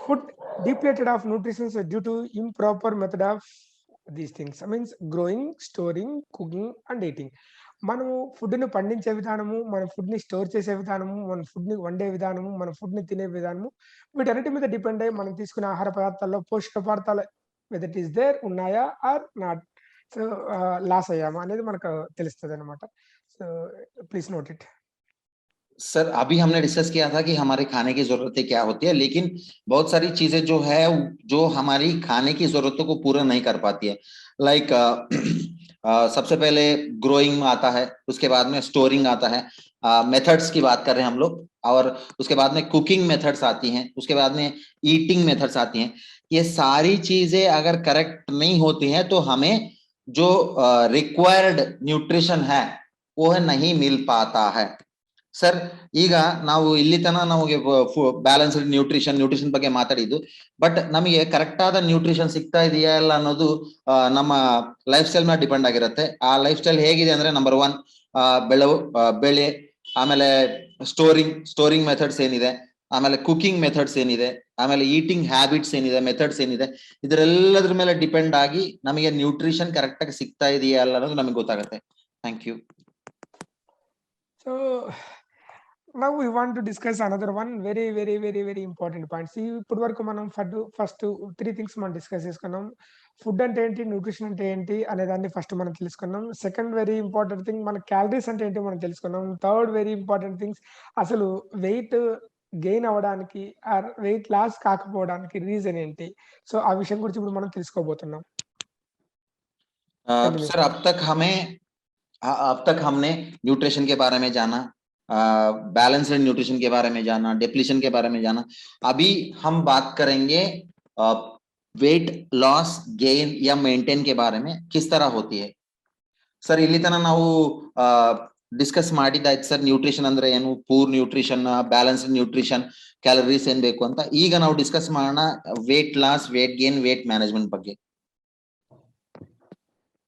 food depleted of nutrition due to improper method of these things. I means growing, storing, cooking and eating. మనము food ని పండించే విధానము, మన food ని store చేసే విధానము, మన food ని వండే విధానము, మన ఫుడ్ ని తినే విధానము, వీటన్నిటి మీద డిపెండ్ అయ్యి మనం తీసుకునే ఆహార పదార్థాల్లో పోషక పదార్థాలు వెదర్ ఇట్ ఈస్ దేర్ ఉన్నాయా ఆర్ నాట్, సో లాస్ అయ్యామా అనేది మనకు తెలుస్తుంది అనమాట. So please note it. Sir अभी हमने डिस्कस किया था कि हमारे खाने की जरूरतें क्या होती है, लेकिन बहुत सारी चीजें जो है जो हमारी खाने की जरूरतों को पूरा नहीं कर पाती है। लाइक सबसे पहले ग्रोइंग आता है, उसके बाद में स्टोरिंग आता है, मेथड्स की बात कर रहे हैं हम लोग, और उसके बाद में कुकिंग मेथड्स आती हैं, उसके बाद में ईटिंग मेथड्स आती हैं। ये सारी चीजें अगर करेक्ट नहीं होती हैं तो हमें जो रिक्वायर्ड न्यूट्रिशन है वो नहीं मिल पाता है। ಸರ್ ಈಗ ನಾವು ಇಲ್ಲಿ ತನ ನಮಗೆ ಬ್ಯಾಲೆನ್ಸ್ಡ್ ನ್ಯೂಟ್ರಿಷನ್ ಬಗ್ಗೆ ಮಾತಾಡಿದ್ದು, ಬಟ್ ನಮಗೆ ಕರೆಕ್ಟ್ ಆದ ನ್ಯೂಟ್ರಿಷನ್ ಸಿಗ್ತಾ ಇದೆಯಾ ಇಲ್ಲ ಅನ್ನೋದು ನಮ್ಮ ಲೈಫ್ ಸ್ಟೈಲ್ ಮೇಲೆ ಡಿಪೆಂಡ್ ಆಗಿರುತ್ತೆ. ಆ ಲೈಫ್ ಸ್ಟೈಲ್ ಹೇಗಿದೆ ಅಂದ್ರೆ ನಂಬರ್ 1 ಬೆಳೆ, ಆಮೇಲೆ ಸ್ಟೋರಿಂಗ್ ಮೆಥಡ್ಸ್ ಏನಿದೆ, ಆಮೇಲೆ ಕುಕಿಂಗ್ ಮೆಥಡ್ಸ್ ಏನಿದೆ, ಆಮೇಲೆ ಈಟಿಂಗ್ ಹ್ಯಾಬಿಟ್ಸ್ ಏನಿದೆ, ಮೆಥಡ್ಸ್ ಏನಿದೆ, ಇದರೆಲ್ಲದ್ರ ಮೇಲೆ ಡಿಪೆಂಡ್ ಆಗಿ ನಮಗೆ ನ್ಯೂಟ್ರಿಷನ್ ಕರೆಕ್ಟ್ ಆಗಿ ಸಿಗ್ತಾ ಇದೆಯಾ ಅಲ್ಲ ಅನ್ನೋದು ನಮಗೆ ಗೊತ್ತಾಗುತ್ತೆ. Thank you. So now we want to discuss another one very important point. See, ఇప్పటి వరకు మనం ఫస్ట్ 3 థింగ్స్ మనం డిస్కస్ చేసుకున్నాం. ఫుడ్ అంటే ఏంటి, న్యూట్రిషన్ అంటే ఏంటి అనే దాన్ని ఫస్ట్ మనం తెలుసుకున్నాం. సెకండ్ వెరీ ఇంపార్టెంట్ థింగ్ మన క్యాలరీస్ అంటే ఏంటి మనం తెలుసుకున్నాం. థర్డ్ వెరీ ఇంపార్టెంట్ థింగ్స్ అసలు వెయిట్ గెయిన్ అవ్వడానికి ఆర్ వెయిట్ లాస్ కాకపోవడానికి రీజన్ ఏంటి. సో ఆ విషయం గురించి ఇప్పుడు మనం తెలుసుకోబోతున్నాం. Continue. सर अब तक हमने न्यूट्रिशन के बारे में जाना, बैलेंस्ड न्यूट्रिशन के बारे में जाना, डिप्लीशन के बारे में जाना। अभी हम बात करेंगे वेट लॉस, गेन या मेंटेन के बारे में, किस तरह होती है। सर ಇಲ್ಲಿ ತನ ನಾವು ಡಿಸ್ಕಸ್ ಮಾಡಿದಾಯ್ತು ಸರ್, ನ್ಯೂಟ್ರಿಷನ್ ಅಂದ್ರೆ ಏನು, poor nutrition, balanced nutrition, calories ಏನ್ ಬೇಕು ಅಂತ. ಈಗ ನಾವು ಡಿಸ್ಕಸ್ ಮಾಡೋಣ weight loss, weight gain, weight management ಬಗ್ಗೆ.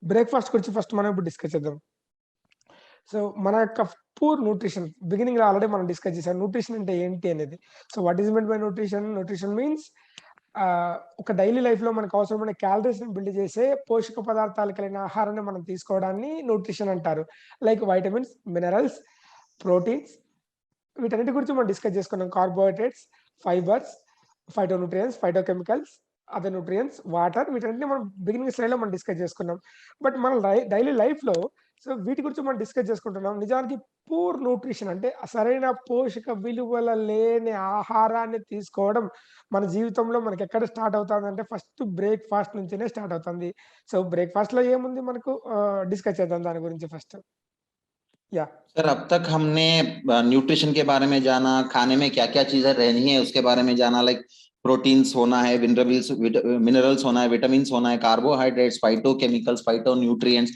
బ్రేక్ఫాస్ట్ గురించి ఫస్ట్ మనం ఇప్పుడు డిస్కస్ చేద్దాం. సో మన యొక్క పూర్ న్యూట్రిషన్ బిగినింగ్ లో ఆల్రెడీ మనం డిస్కస్ చేసాం న్యూట్రిషన్ అంటే ఏంటి అనేది. So what is mean by nutrition? Nutrition means ఒక డైలీ లైఫ్ లో మనకు అవసరమైన క్యాలరీస్ ని బిల్డ్ చేసే పోషక పదార్థాలు కలిగిన ఆహారాన్ని మనం తీసుకోవడాన్ని న్యూట్రిషన్ అంటారు. లైక్ వైటమిన్స్, మినరల్స్, ప్రోటీన్స్, వీటన్నిటి గురించి మనం డిస్కస్ చేసుకున్నాం. Carbohydrates, fibres, phytonutrients, phytochemicals, other nutrients, water, వీటన్నిటిని మనం బిగినింగ్ స్టైల్లో మనం డిస్కస్ చేసుకున్నాం. బట్ మన డైలీ లైఫ్ లో సో వీటి గురించి మనం డిస్కస్ చేసుకుంటున్నాం. నిజానికి పూర్ న్యూట్రిషన్ అంటే సరైన పోషక విలువల లేని ఆహారాన్ని తీసుకోవడం మన జీవితంలో మనకి ఎక్కడ స్టార్ట్ అవుతుంది అంటే ఫస్ట్ బ్రేక్ఫాస్ట్ నుంచినే స్టార్ట్ అవుతుంది. సో బ్రేక్ఫాస్ట్ లో ఏముంది మనకు డిస్కస్ చేద్దాం దాని గురించి ఫస్ట్. యా सर अब तक हमने न्यूट्रिशन के बारे में जाना, खाने में क्या क्या चीजें रहनी है उसके बारे में जाना, लाइक प्रोटीन्स होना है, मिनरल्स होना है, विटामिन्स होना है, कार्बोहाइड्रेट्स, फाइटोकेमिकल्स, फाइटोन्यूट्रिएंट्स,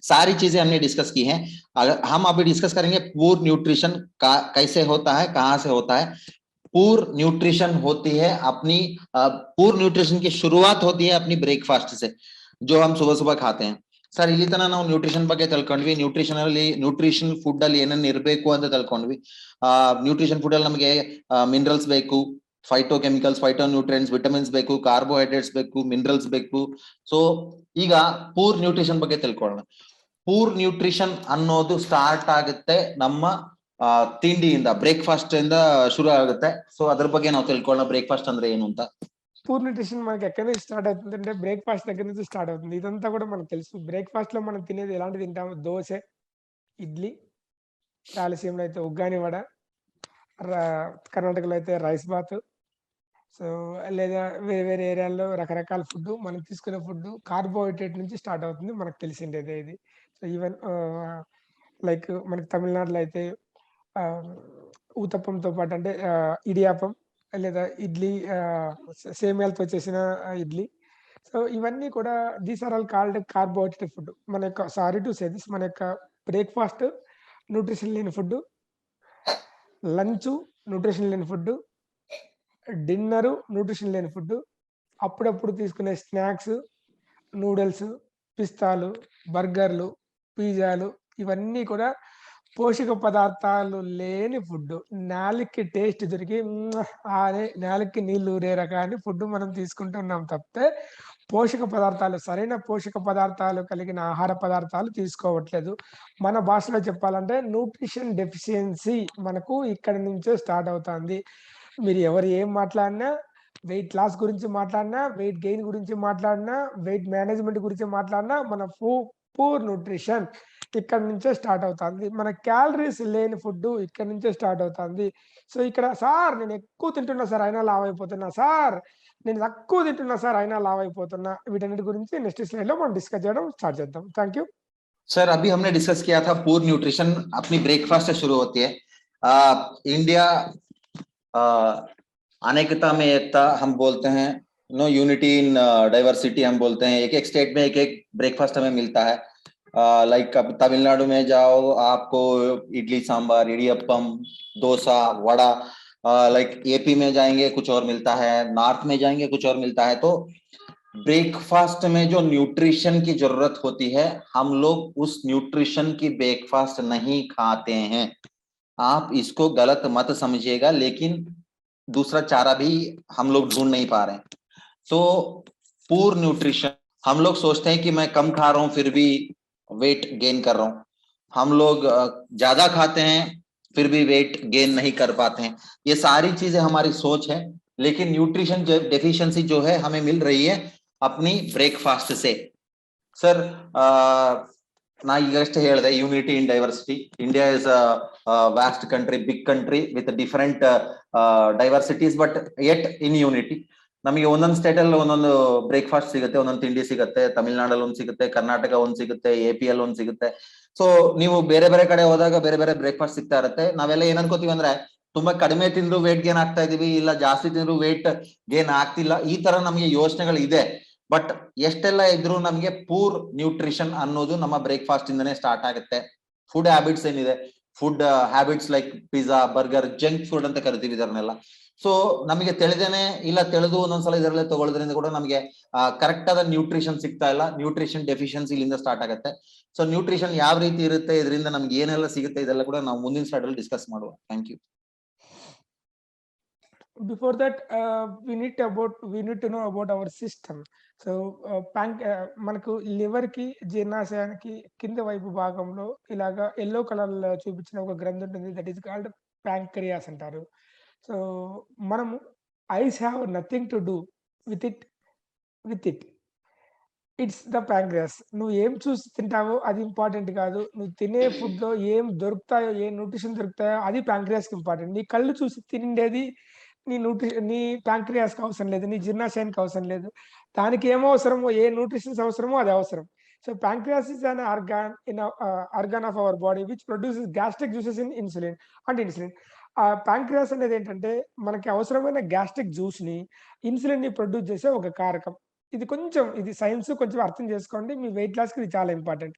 सारी चीजें हमने डिस्कस की हैं. अगर हम अभी डिस्कस करेंगे पूर न्यूट्रिशन कैसे होता है, कहाँ से होता है. पूर न्यूट्रिशन होती है अपनी पूर न्यूट्रिशन की शुरुआत होती है अपनी ब्रेकफास्ट से, जो हम सुबह सुबह खाते हैं. ಸರ್ ಇಲ್ಲಿ ತನ ನಾವು ನ್ಯೂಟ್ರಿಷನ್ ಬಗ್ಗೆ ತಿಳ್ಕೊಂಡ್ವಿ. ನ್ಯೂಟ್ರಿಷನ್ ಫುಡ್ ಅಲ್ಲಿ ಏನೇನು ಇರಬೇಕು ಅಂತ ತಿಳ್ಕೊಂಡ್ವಿ. ನ್ಯೂಟ್ರಿಷನ್ ಫುಡ್ ಅಲ್ಲಿ ನಮಗೆ ಮಿನರಲ್ಸ್ ಬೇಕು, ಫೈಟೋಕೆಮಿಕಲ್ಸ್, ಫೈಟೋನ್ಯೂಟ್ರಿಯೆಂಟ್ಸ್, ವಿಟಮಿನ್ಸ್ ಬೇಕು, ಕಾರ್ಬೋಹೈಡ್ರೇಟ್ಸ್ ಬೇಕು, ಮಿನರಲ್ಸ್ ಬೇಕು. ಸೊ ಈಗ ಪೂರ್ ನ್ಯೂಟ್ರಿಷನ್ ಬಗ್ಗೆ ತಿಳ್ಕೊಳ್ಳೋಣ. ಪೂರ್ ನ್ಯೂಟ್ರಿಷನ್ ಅನ್ನೋದು ಸ್ಟಾರ್ಟ್ ಆಗುತ್ತೆ ನಮ್ಮ ತಿಂಡಿಯಿಂದ, ಬ್ರೇಕ್ಫಾಸ್ಟ್ ಇಂದ ಶುರು ಆಗುತ್ತೆ. ಸೊ ಅದ್ರ ಬಗ್ಗೆ ನಾವು ತಿಳ್ಕೊಳ್ಳೋಣ ಬ್ರೇಕ್ಫಾಸ್ಟ್ ಅಂದ್ರೆ ಏನು ಅಂತ. పూర్ న్యూట్రిషన్ మనకి ఎక్కడి నుంచి స్టార్ట్ అవుతుంది అంటే బ్రేక్ఫాస్ట్ దగ్గర నుంచి స్టార్ట్ అవుతుంది. ఇదంతా కూడా మనకు తెలుసు. బ్రేక్ఫాస్ట్ లో మనం తినేది ఎలాంటి తింటాము? దోశ, ఇడ్లీ, రాయలసీమలో అయితే ఉగ్గాని వడ, కర్ణాటకలో అయితే రైస్ బాత్. సో లేదా వేరే వేరే ఏరియాల్లో రకరకాల ఫుడ్. మనం తీసుకునే ఫుడ్ కార్బోహైడ్రేట్ నుంచి స్టార్ట్ అవుతుంది, మనకు తెలిసిండేదే ఇది. సో ఈవెన్ లైక్ మనకి తమిళనాడులో అయితే ఊతప్పంతో పాటు అంటే ఇడియాపం లేదా ఇడ్లీ, సేమియాలతో చేసిన ఇడ్లీ. సో ఇవన్నీ కూడా these are all called carbohydrate food. మన యొక్క సారీ టు సే దిస్, మన యొక్క బ్రేక్ఫాస్ట్ న్యూట్రిషన్ లేని ఫుడ్, లంచ్ న్యూట్రిషన్ లేని ఫుడ్, డిన్నరు న్యూట్రిషన్ లేని ఫుడ్, అప్పుడప్పుడు తీసుకునే స్నాక్స్, నూడిల్స్, పిస్తాలు, బర్గర్లు, పిజ్జాలు, ఇవన్నీ కూడా పోషక పదార్థాలు లేని ఫుడ్. నాలుగుకి టేస్ట్ దొరికి అనే నాలుగుకి నీళ్ళు ఊరే రకాన్ని ఫుడ్ మనం తీసుకుంటున్నాం తప్పితే పోషక పదార్థాలు, సరైన పోషక పదార్థాలు కలిగిన ఆహార పదార్థాలు తీసుకోవట్లేదు. మన భాషలో చెప్పాలంటే న్యూట్రిషన్ డెఫిషియన్సీ మనకు ఇక్కడి నుంచే స్టార్ట్ అవుతుంది. మీరు ఎవరు ఏం మాట్లాడినా, వెయిట్ లాస్ గురించి మాట్లాడినా, వెయిట్ గెయిన్ గురించి మాట్లాడినా, వెయిట్ మేనేజ్మెంట్ గురించి మాట్లాడినా, మన పూర్ న్యూట్రిషన్ ఇక్కడ నుంచే స్టార్ట్ అవుతుంది. మన క్యాలరీస్ లేని ఫుడ్ ఇక్కడ నుంచే స్టార్ట్ అవుతుంది. సో ఇక్కడ సార్ నేను ఎక్కువ తింటున్నా సార్ అయినా లావ్ అయిపోతున్నా, సార్ నేను తక్కువ తింటున్నా సార్ అయినా లావ్ అయిపోతున్నా, వీటన్నిటి గురించి నెక్స్ట్ స్లైడ్ లో మనం డిస్కస్ చేయడం స్టార్ట్ చేద్దాం. Thank you. सर अभी हमने डिस्कस किया था पूर न्यूट्रिशन अपनी ब्रेकफास्ट से शुरू होती है. इंडिया अनेकता में एकता हम बोलते हैं, नो यूनिटी इन डाइवर्सिटी हम बोलते हैं. एक एक स्टेट में एक एक ब्रेकफास्ट हमें मिलता है. लाइक अब तमिलनाडु में जाओ आपको इडली सांभर, इडियप्पम, डोसा, वड़ा. लाइक एपी में जाएंगे कुछ और मिलता है, नॉर्थ में जाएंगे कुछ और मिलता है. तो ब्रेकफास्ट में जो न्यूट्रिशन की जरूरत होती है, हम लोग उस न्यूट्रिशन की ब्रेकफास्ट नहीं खाते हैं. आप इसको गलत मत समझिएगा, लेकिन दूसरा चारा भी हम लोग ढूंढ नहीं पा रहे हैं. तो पूर न्यूट्रिशन, हम लोग सोचते हैं कि मैं कम खा रहा हूं फिर भी वेट गेन कर रहा हूं. हम लोग ज्यादा खाते हैं फिर भी वेट गेन नहीं कर पाते हैं. ये सारी चीजें हमारी सोच है. लेकिन न्यूट्रिशन डेफिशिएंसी जो है हमें मिल रही है अपनी ब्रेकफास्ट से. सर ನಾ ಈಗಷ್ಟೇ ಹೇಳಿದೆ unity in diversity. India is vast country, big country with different diversities, but yet in unity. ನಮಗೆ ಒಂದೊಂದು ಸ್ಟೇಟ್ ಅಲ್ಲಿ ಒಂದೊಂದು ಬ್ರೇಕ್ಫಾಸ್ಟ್ ಸಿಗುತ್ತೆ, ಒಂದೊಂದು ತಿಂಡಿ ಸಿಗುತ್ತೆ. ತಮಿಳ್ನಾಡಲ್ಲಿ ಒಂದ್ ಸಿಗುತ್ತೆ, ಕರ್ನಾಟಕ ಒಂದ್ ಸಿಗುತ್ತೆ, AP ಅಲ್ಲಿ ಒಂದ್ ಸಿಗುತ್ತೆ. ಸೊ ನೀವು ಬೇರೆ ಬೇರೆ ಕಡೆ ಹೋದಾಗ ಬೇರೆ ಬೇರೆ ಬ್ರೇಕ್ಫಾಸ್ಟ್ ಸಿಗ್ತಾ ಇರುತ್ತೆ. ನಾವೆಲ್ಲ ಏನ್ ಅನ್ಕೋತೀವಿ ಅಂದ್ರೆ ತುಂಬಾ ಕಡಿಮೆ ತಿಂದ್ರು ವೇಟ್ ಗೇನ್ ಆಗ್ತಾ ಇದೀವಿ, ಇಲ್ಲ ಜಾಸ್ತಿ ತಿಂದ್ರು ವೇಟ್ ಗೇನ್ ಆಗ್ತಿಲ್ಲ, ಈ ತರ ನಮಗೆ ಯೋಚನೆಗಳು ಇದೆ. ಬಟ್ ಎಷ್ಟೆಲ್ಲ ಇದ್ರು ನಮಗೆ ಪೂರ್ ನ್ಯೂಟ್ರಿಷನ್ ಅನ್ನೋದು ನಮ್ಮ ಬ್ರೇಕ್ಫಾಸ್ಟ್ ಇಂದನೇ ಸ್ಟಾರ್ಟ್ ಆಗುತ್ತೆ. ಫುಡ್ ಹ್ಯಾಬಿಟ್ಸ್ ಏನಿದೆ, food habits like pizza, burger, junk food ಅಂತ ಕರಿತೀವಿ ಇದನ್ನೆಲ್ಲ. ಸೊ ನಮಗೆ ತಿಳಿದೇನೆ ಇಲ್ಲ ತಿಳಿದು ಒಂದೊಂದ್ಸಲ ಇದರಲ್ಲೇ ತಗೊಳ್ಳೋದ್ರಿಂದ ಕೂಡ ನಮಗೆ ಕರೆಕ್ಟ್ ಆದ ನ್ಯೂಟ್ರಿಷನ್ ಸಿಗ್ತಾ ಇಲ್ಲ. ನ್ಯೂಟ್ರಿಷನ್ ಡೆಫಿಷಿಯನ್ಸಿ ಇಲ್ಲಿಂದ ಸ್ಟಾರ್ಟ್ ಆಗುತ್ತೆ. ಸೊ ನ್ಯೂಟ್ರಿಷನ್ ಯಾವ ರೀತಿ ಇರುತ್ತೆ, ಇದರಿಂದ ನಮ್ಗೆ ಏನೆಲ್ಲ ಸಿಗುತ್ತೆ, ಇದೆಲ್ಲ ಕೂಡ ನಾವು ಮುಂದಿನ ಸ್ಲೈಡ್ ಅಲ್ಲಿ ಡಿಸ್ಕಸ್ ಮಾಡುವ. Thank you. Before that, we need to know about our system. So మనకు లివర్ కి జీర్ణాశయానికి కింద వైపు భాగంలో ఇలాగా ఎల్లో కలర్ లో చూపించిన ఒక గ్రంథి ఉంటుంది, దట్ ఈస్ కాల్డ్ ప్యాంక్రియాస్ అంటారు. సో మనము ice have nothing to do with it. It's the pancreas. నువ్వు ఏం చూసి తింటావో అది ఇంపార్టెంట్ కాదు. నువ్వు తినే ఫుడ్ లో ఏం దొరుకుతాయో, ఏ న్యూట్రిషన్ దొరుకుతాయో అది ప్యాంక్రియాస్ కి ఇంపార్టెంట్. నీ కళ్ళు చూసి తిండేది నీ ప్యాంక్రియాస్కి అవసరం లేదు, నీ జీర్ణాశయానికి అవసరం లేదు. దానికి ఏమో అవసరమో, ఏ న్యూట్రిషన్స్ అవసరమో అది అవసరం. So pancreas is an organ of our body which produces gastric juices in insulin. Pancreas అనేది ఏంటంటే మనకి అవసరమైన గ్యాస్ట్రిక్ జ్యూస్ ని, ఇన్సులిన్ ని ప్రొడ్యూస్ చేసే ఒక కారకం. ఇది సైన్స్ కొంచెం అర్థం చేసుకోండి, మీ వెయిట్ లాస్ కి ఇది చాలా ఇంపార్టెంట్.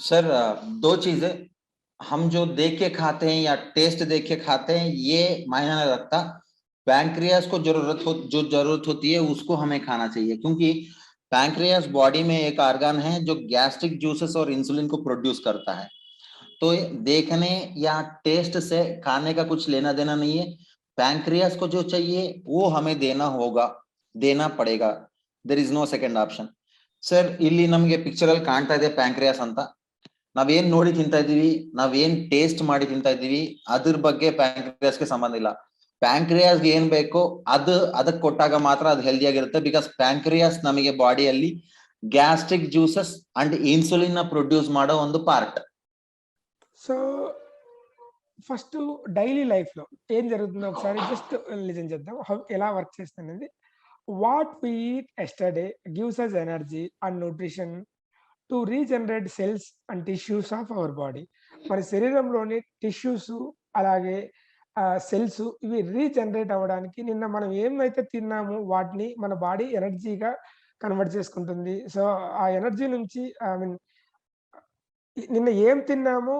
सर दो चीजें, हम जो देख के खाते हैं या टेस्ट देख के खाते हैं ये मायने नहीं रखता. पैंक्रियास को जो जरूरत होती है उसको हमें खाना चाहिए, क्योंकि पैंक्रियास बॉडी में एक ऑर्गन है जो गैस्ट्रिक जूसेस और इंसुलिन को प्रोड्यूस करता है. तो देखने या टेस्ट से खाने का कुछ लेना देना नहीं है. पैंक्रियास को जो चाहिए वो हमें देना पड़ेगा. There is no second option. Sir ಇಲ್ಲಿ ನಮಗೆ ಪಿಕ್ಚರ್ ಅಲ್ಲಿ ಕಾಣ್ತಾ ಇದೆ ಪ್ಯಾಂಕ್ರಿಯಾಸ್ ಅಂತ. ನಾವೇನ್ ನೋಡಿ ತಿಂತಾ ಇದೀವಿ, ನಾವೇನ್ ಟೇಸ್ಟ್ ಮಾಡಿ ತಿಂತಾ ಇದೀವಿ ಅದ್ರ ಬಗ್ಗೆ ಪ್ಯಾಂಕ್ರಿಯಾಸ್ಗೆ ಸಂಬಂಧ ಇಲ್ಲ. ಪ್ಯಾಂಕ್ರಿಯಾಸ್ಗೆ ಏನ್ ಬೇಕೋ ಅದಕ್ಕೆ ಕೊಟ್ಟಾಗ ಮಾತ್ರ ಅದು ಹೆಲ್ದಿ ಆಗಿರುತ್ತೆ. ಬಿಕಾಸ್ ಪ್ಯಾಂಕ್ರಿಯಾಸ್ ನಮಗೆ ಬಾಡಿಯಲ್ಲಿ ಗ್ಯಾಸ್ಟ್ರಿಕ್ ಜ್ಯೂಸಸ್ ಅಂಡ್ ಇನ್ಸುಲಿನ್ ನ ಪ್ರೊಡ್ಯೂಸ್ ಮಾಡೋ ಒಂದು part. So first daily life లో ఏం జరుగుతుందో ఒకసారి జస్ట్ లిజన్ చేద్దాం, ఎలా వర్క్ చేస్తుంది. What we eat yesterday gives us energy and nutrition to regenerate cells and tissues of our body. మన శరీరంలోని టిష్యూస్ అలాగే సెల్స్ ఇవి రీజనరేట్ అవ్వడానికి నిన్న మనం ఏమైతే తిన్నామో వాటిని మన బాడీ ఎనర్జీగా కన్వర్ట్ చేసుకుంటుంది. సో ఆ ఎనర్జీ నుంచి నిన్న ఏం తిన్నామో